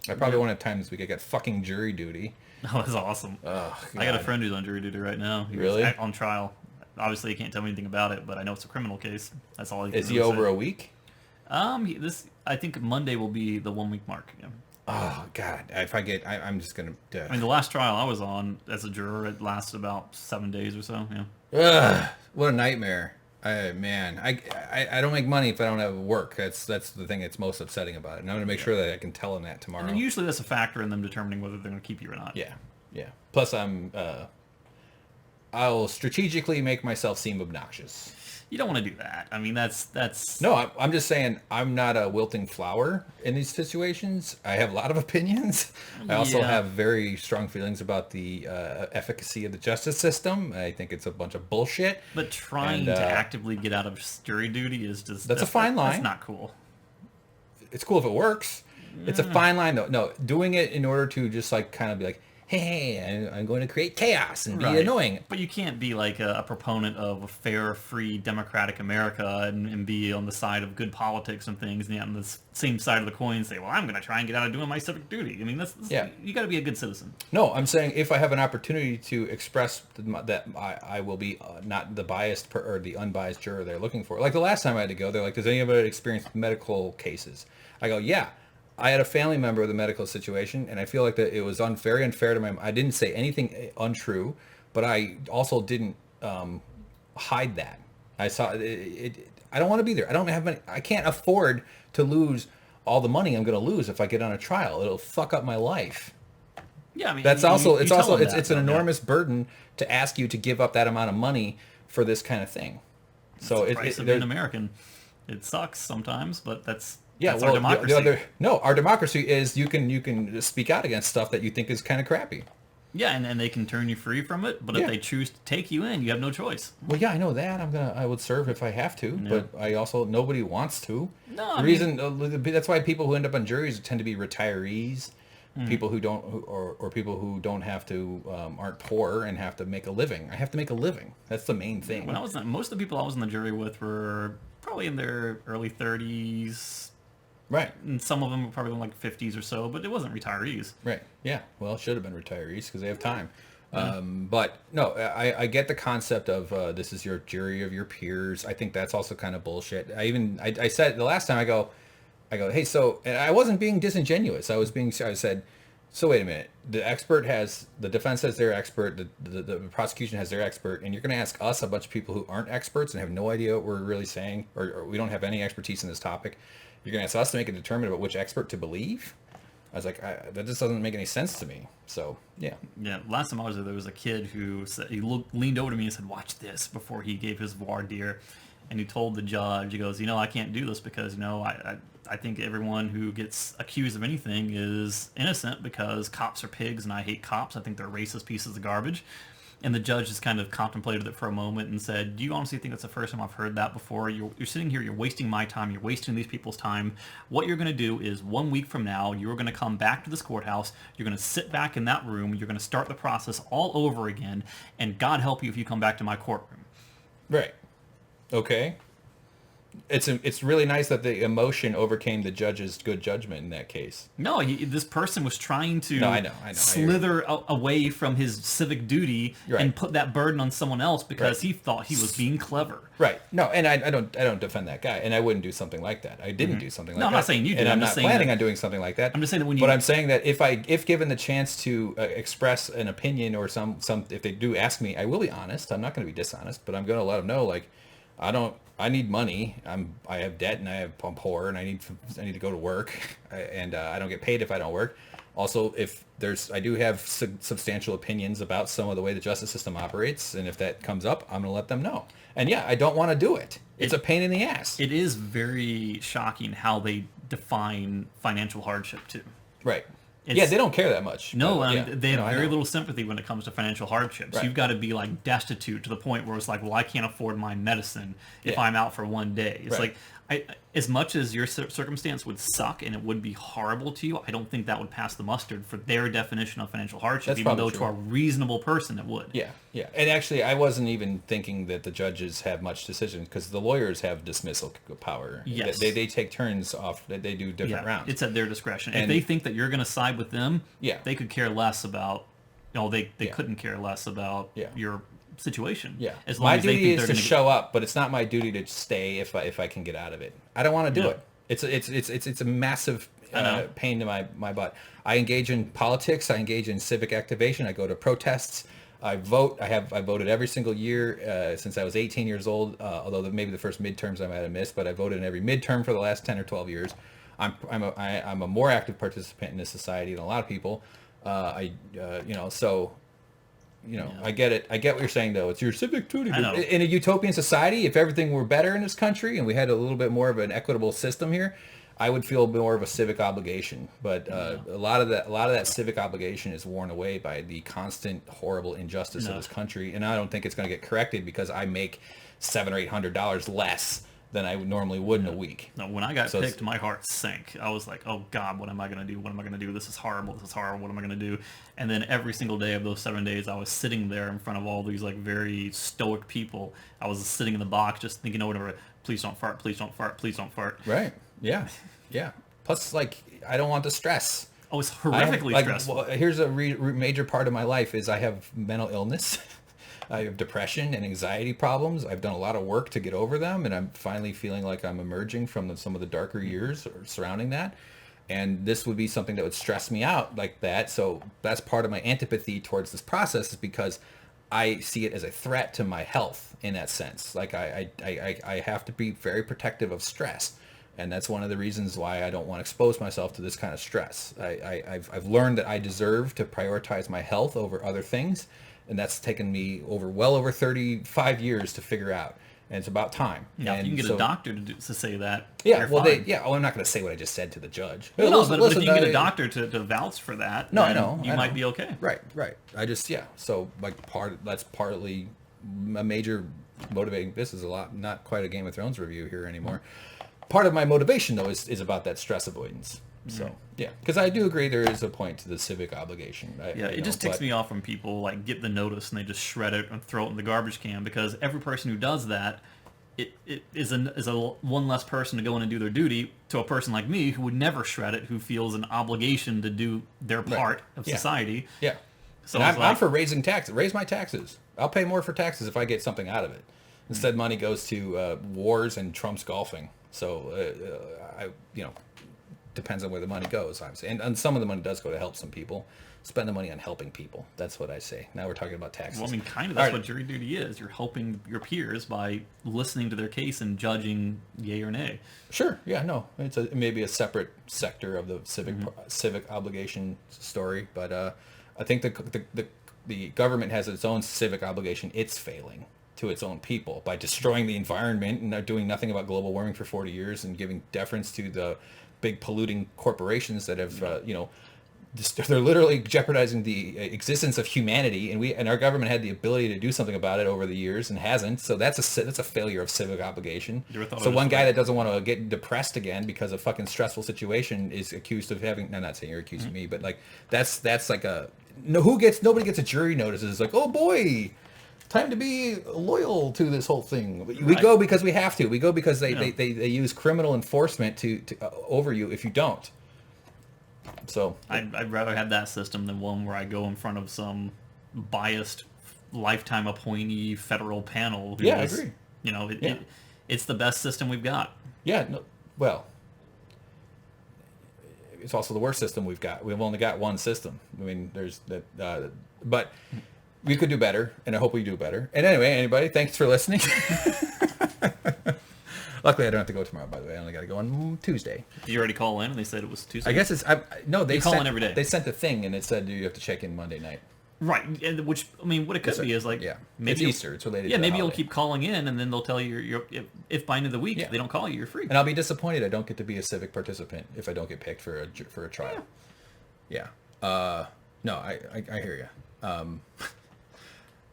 I probably won't have time this week. I got fucking jury duty. Oh, that's awesome. Oh, I got a friend who's on jury duty right now. He Really? was on trial. Obviously, he can't tell me anything about it, but I know it's a criminal case. That's all he can Is he really over say. a week? I think Monday will be the 1 week mark. Yeah. Oh God! If I get, I'm just gonna. I mean, the last trial I was on as a juror, it lasted about 7 days or so. Yeah. Ugh, what a nightmare! Man, I don't make money if I don't have work. That's the thing that's most upsetting about it. And I'm gonna make sure that I can tell them that tomorrow. And usually that's a factor in them determining whether they're going to keep you or not. Yeah. Plus, I'll strategically make myself seem obnoxious. You don't want to do that. I mean, that's. No, I'm just saying I'm not a wilting flower in these situations. I have a lot of opinions. I also have very strong feelings about the efficacy of the justice system. I think it's a bunch of bullshit. But trying to actively get out of jury duty is just... That's a fine line. That's not cool. It's cool if it works. It's a fine line, though. No, doing it in order to just like kind of be like, hey, I'm going to create chaos and be annoying. But you can't be like a proponent of a fair, free, democratic America and be on the side of good politics and things, and yet on the same side of the coin say, well, I'm going to try and get out of doing my civic duty. I mean, that's you got to be a good citizen. No, I'm saying if I have an opportunity to express that I will be not the biased or the unbiased juror they're looking for. Like the last time I had to go, they're like, does anybody experience medical cases? I go, yeah. I had a family member with a medical situation, and I feel like that it was very unfair to my. I didn't say anything untrue, but I also didn't hide that. I saw it. I don't want to be there. I don't have money. I can't afford to lose all the money I'm going to lose if I get on a trial. It'll fuck up my life. Yeah, I mean, that's it's an enormous burden to ask you to give up that amount of money for this kind of thing. So it's the price of being American. It sucks sometimes, but that's. Yeah, our democracy. Our democracy is you can speak out against stuff that you think is kind of crappy. Yeah, and they can turn you free from it, but if they choose to take you in, you have no choice. Well, yeah, I know that. I would serve if I have to, but I also nobody wants to. No, that's why people who end up on juries tend to be retirees, people who don't, or people who don't have to, aren't poor and have to make a living. I have to make a living. That's the main thing. When most of the people I was in the jury with were probably in their early 30s. Right. And some of them were probably in like 50s or so, but it wasn't retirees. Right. Yeah. Well, it should have been retirees because they have time. But no, I get the concept of this is your jury of your peers. I think that's also kind of bullshit. I said the last time I go, hey, so, and I wasn't being disingenuous. I said, so wait a minute. The defense has their expert, the prosecution has their expert, and you're going to ask us, a bunch of people who aren't experts and have no idea what we're really saying, or we don't have any expertise in this topic. You're going to ask us to make a determination about which expert to believe? I was like, that just doesn't make any sense to me. So, yeah. Yeah, last time I was there was a kid who said, leaned over to me and said, "Watch this," before he gave his voir dire. And he told the judge, he goes, I can't do this because, I think everyone who gets accused of anything is innocent because cops are pigs and I hate cops. I think they're racist pieces of garbage. And the judge just kind of contemplated it for a moment and said, "Do you honestly think that's the first time I've heard that before? You're sitting here, you're wasting my time, you're wasting these people's time. What you're going to do is 1 week from now, you're going to come back to this courthouse, you're going to sit back in that room, you're going to start the process all over again, and God help you if you come back to my courtroom." Right. Okay. It's really nice that the emotion overcame the judge's good judgment in that case. No, this person was trying to No, I know. slither away from his civic duty and put that burden on someone else because he thought he was being clever. Right. No, and I don't defend that guy, and I wouldn't do something like that. I didn't do something like that. No, I'm not saying you did. And I'm just not saying planning on doing something like that. I'm just saying that when you... But I'm saying that if given the chance to express an opinion or some if they do ask me, I will be honest. I'm not going to be dishonest, but I'm going to let them know, like, I need money. I have debt and I'm poor and I need to go to work, and I don't get paid if I don't work. Also, I do have substantial opinions about some of the way the justice system operates, and if that comes up, I'm gonna let them know. And yeah, I don't want to do it. It's a pain in the ass. It is very shocking how they define financial hardship too. Right. Yeah, they don't care that much. No, they have very little sympathy when it comes to financial hardships. Right. You've got to be like destitute to the point where it's like, well, I can't afford my medicine if I'm out for one day. It's like, as much as your circumstance would suck and it would be horrible to you, I don't think that would pass the mustard for their definition of financial hardship, even though to a reasonable person it would. Yeah, yeah. And actually, I wasn't even thinking that the judges have much decision because the lawyers have dismissal power. Yes. They take turns off. They do different rounds. It's at their discretion. And if they think that you're going to side with them, they could care less about... they couldn't care less about your situation. Yeah. As long my as they duty think is to show up, but it's not my duty to stay if I can get out of it. I don't want to do it. It's a massive pain to my butt. I engage in politics. I engage in civic activation. I go to protests. I vote. I voted every single year since I was 18 years old. Although maybe the first midterms I might have missed, but I voted in every midterm for the last 10 or 12 years. I'm a more active participant in this society than a lot of people. I get it. I get what you're saying, though. It's your civic duty. In a utopian society, if everything were better in this country and we had a little bit more of an equitable system here, I would feel more of a civic obligation. But a lot of that civic obligation is worn away by the constant horrible injustice of this country, and I don't think it's going to get corrected because I make $700 or $800 less than I normally would in a week. No, when I got picked, my heart sank. I was like, oh God, what am I going to do? What am I going to do? This is horrible. This is horrible. What am I going to do? And then every single day of those 7 days, I was sitting there in front of all these like very stoic people. I was sitting in the box just thinking over it, please don't fart, please don't fart, please don't fart. Right. Yeah. Yeah. Plus, like, I don't want the stress. Oh, it's horrifically stressful. Well, here's a major part of my life is I have mental illness. I have depression and anxiety problems. I've done a lot of work to get over them, and I'm finally feeling like I'm emerging from some of the darker years surrounding that. And this would be something that would stress me out like that. So that's part of my antipathy towards this process, is because I see it as a threat to my health in that sense. Like I have to be very protective of stress. And that's one of the reasons why I don't want to expose myself to this kind of stress. I've learned that I deserve to prioritize my health over other things. And that's taken me well over 35 years to figure out. And it's about time. Yeah, if you can get a doctor to say that. Yeah, well, I'm not going to say what I just said to the judge. No, but if you can get a doctor to vouch for that, I know. You might be okay. Right. I just, so like that's partly a major motivating. This is not quite a Game of Thrones review here anymore. Part of my motivation, though, is about that stress avoidance. So, because I do agree there is a point to the civic obligation. It just ticks me off when people like get the notice and they just shred it and throw it in the garbage can, because every person who does that, it is a one less person to go in and do their duty, to a person like me who would never shred it, who feels an obligation to do their part of society. Yeah. So I'm for raising taxes. Raise my taxes. I'll pay more for taxes if I get something out of it. Instead, money goes to wars and Trump's golfing. So, depends on where the money goes, obviously. And some of the money does go to help some people. Spend the money on helping people. That's what I say. Now we're talking about taxes. Well, I mean, kind of. That's what jury duty is. You're helping your peers by listening to their case and judging yay or nay. Sure. Yeah. No. It's maybe a separate sector of the civic obligation story, but I think the government has its own civic obligation. It's failing to its own people by destroying the environment and doing nothing about global warming for 40 years and giving deference to the big polluting corporations that have they're literally jeopardizing the existence of humanity, and our government had the ability to do something about it over the years and hasn't. So that's a failure of civic obligation. So one guy that doesn't want to get depressed again because of fucking stressful situation is accused of having. No, I'm not saying you're accusing me, but like that's like a nobody gets a jury notice. It's like, oh boy, time to be loyal to this whole thing. We go because we have to. We go because they use criminal enforcement to over you if you don't. So I'd rather have that system than one where I go in front of some biased lifetime appointee federal panel. I agree. It's the best system we've got. Yeah. No, well, it's also the worst system we've got. We've only got one system. I mean, there's that, but we could do better, and I hope we do better. And anyway, anybody, thanks for listening. Luckily, I don't have to go tomorrow, by the way. I only got to go on Tuesday. Did you already call in and they said it was Tuesday? I guess it's... they call in every day. They sent the thing and it said you have to check in Monday night. Right, and which, I mean, what it could be is like... Yeah, maybe it's Easter. It's related to Yeah, maybe the you'll keep calling in and then they'll tell you if by end of the week they don't call you, you're free. And I'll be disappointed I don't get to be a civic participant if I don't get picked for a trial. Yeah. No, I hear you.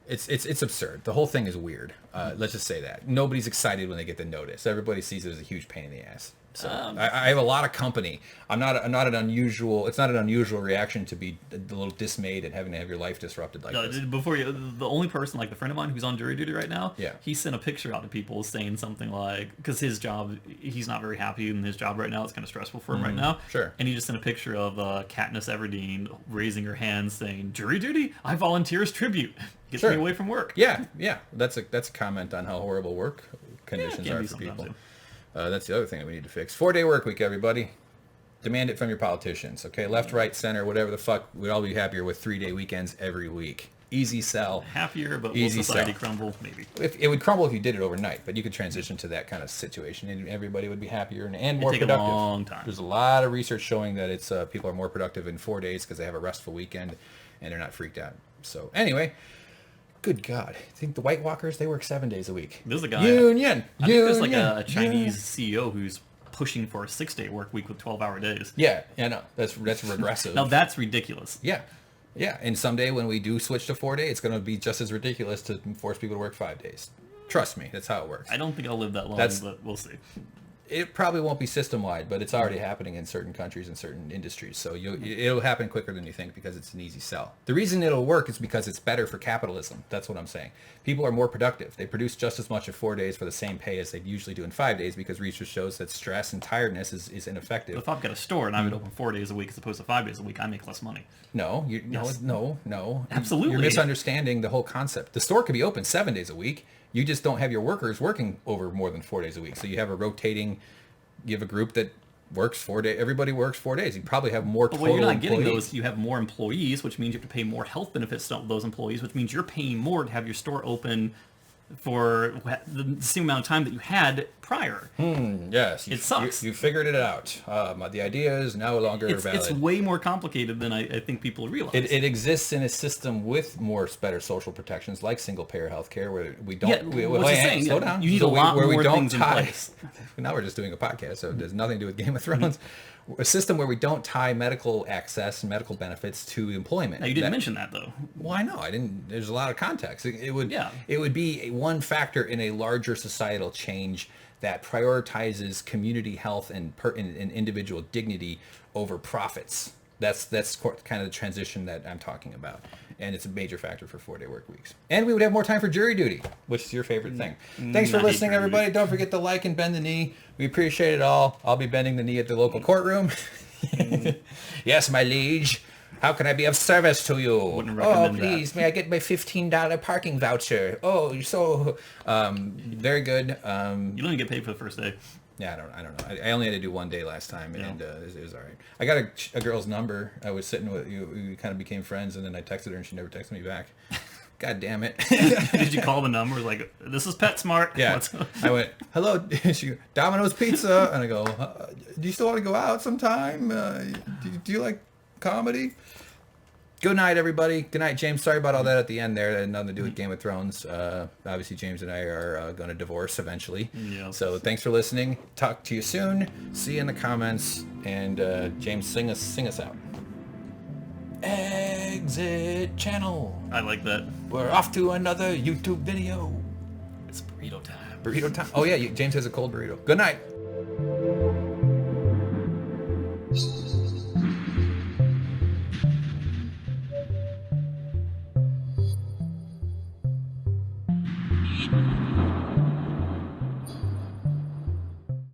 It's absurd. The whole thing is weird. Let's just say that. Nobody's excited when they get the notice. Everybody sees it as a huge pain in the ass. So I have a lot of company. I'm not an unusual. It's not an unusual reaction to be a little dismayed and having to have your life disrupted like this. Before the only person, like the friend of mine who's on jury duty right now, yeah, he sent a picture out to people saying something like, because his job, he's not very happy in his job right now. It's kind of stressful for him right now. Sure. And he just sent a picture of Katniss Everdeen raising her hand saying, "Jury duty? I volunteer as tribute. Gets me away from work." Yeah. That's a comment on how horrible work conditions are for people. That's the other thing that we need to fix. 4-day work week, everybody. Demand it from your politicians. Okay, left, right, center, whatever the fuck. We'd all be happier with 3-day weekends every week. Easy sell. Happier, but easy will society sell. Crumble? Maybe. It would crumble if you did it overnight, but you could transition to that kind of situation, and everybody would be happier and more productive. It'd take a long time. There's a lot of research showing that it's people are more productive in 4 days because they have a restful weekend, and they're not freaked out. So anyway. Good God. I think the White Walkers, they work 7 days a week. There's a guy. Union. I think there's like a Chinese CEO who's pushing for a 6-day work week with 12-hour days. Yeah, no. That's regressive. Now that's ridiculous. Yeah. And someday when we do switch to 4 day, it's going to be just as ridiculous to force people to work 5 days. Trust me, that's how it works. I don't think I'll live that long, but we'll see. It probably won't be system-wide, but it's already happening in certain countries and certain industries. So it'll happen quicker than you think because it's an easy sell. The reason it'll work is because it's better for capitalism. That's what I'm saying. People are more productive. They produce just as much in 4 days for the same pay as they usually do in 5 days because research shows that stress and tiredness is ineffective. But if I've got a store and I would open 4 days a week as opposed to 5 days a week, I make less money. No. Absolutely. You're misunderstanding the whole concept. The store could be open 7 days a week. You just don't have your workers working over more than 4 days a week. So you have a rotating... You have a group that works 4 days. Everybody works 4 days. You probably have more total employees. Well, you're not employees. getting those. You have more employees, which means you have to pay more health benefits to those employees, which means you're paying more to have your store open for the same amount of time that you had prior. Yes. It sucks. You figured it out. The idea is no longer valid. It's way more complicated than I think people realize. It exists in a system with better social protections, like single-payer health care, where we don't... Slow down. You need a lot more things in place. Now we're just doing a podcast, so it has nothing to do with Game of Thrones. A system where we don't tie medical access and medical benefits to employment. Now, you didn't mention that, though. Well, I know. I didn't. There's a lot of context. It would be one factor in a larger societal change that prioritizes community health and individual dignity over profits. That's kind of the transition that I'm talking about. And it's a major factor for 4-day work weeks. And we would have more time for jury duty, which is your favorite thing. Thanks for listening, everybody. Don't forget to like and bend the knee. We appreciate it all. I'll be bending the knee at the local courtroom. Yes, my liege. How can I be of service to you? Oh, please, may I get my $15 parking voucher? Oh, you're so... very good. You don't even get paid for the first day. Yeah, I don't know. I only had to do one day last time, and it was all right. I got a girl's number. I was sitting with you. We kind of became friends, and then I texted her, and she never texted me back. God damn it. Did you call the number? Like, this is PetSmart. Yeah. I went, hello, she, Domino's Pizza. And I go, do you still want to go out sometime? Do you like comedy? Good night, everybody. Good night, James. Sorry about all that at the end there. That had nothing to do with Game of Thrones. Obviously, James and I are going to divorce eventually. Yeah. So thanks for listening. Talk to you soon. See you in the comments. And James, sing us out. Exit channel. I like that. We're off to another YouTube video. It's burrito time. Burrito time. Oh yeah, James has a cold burrito. Good night.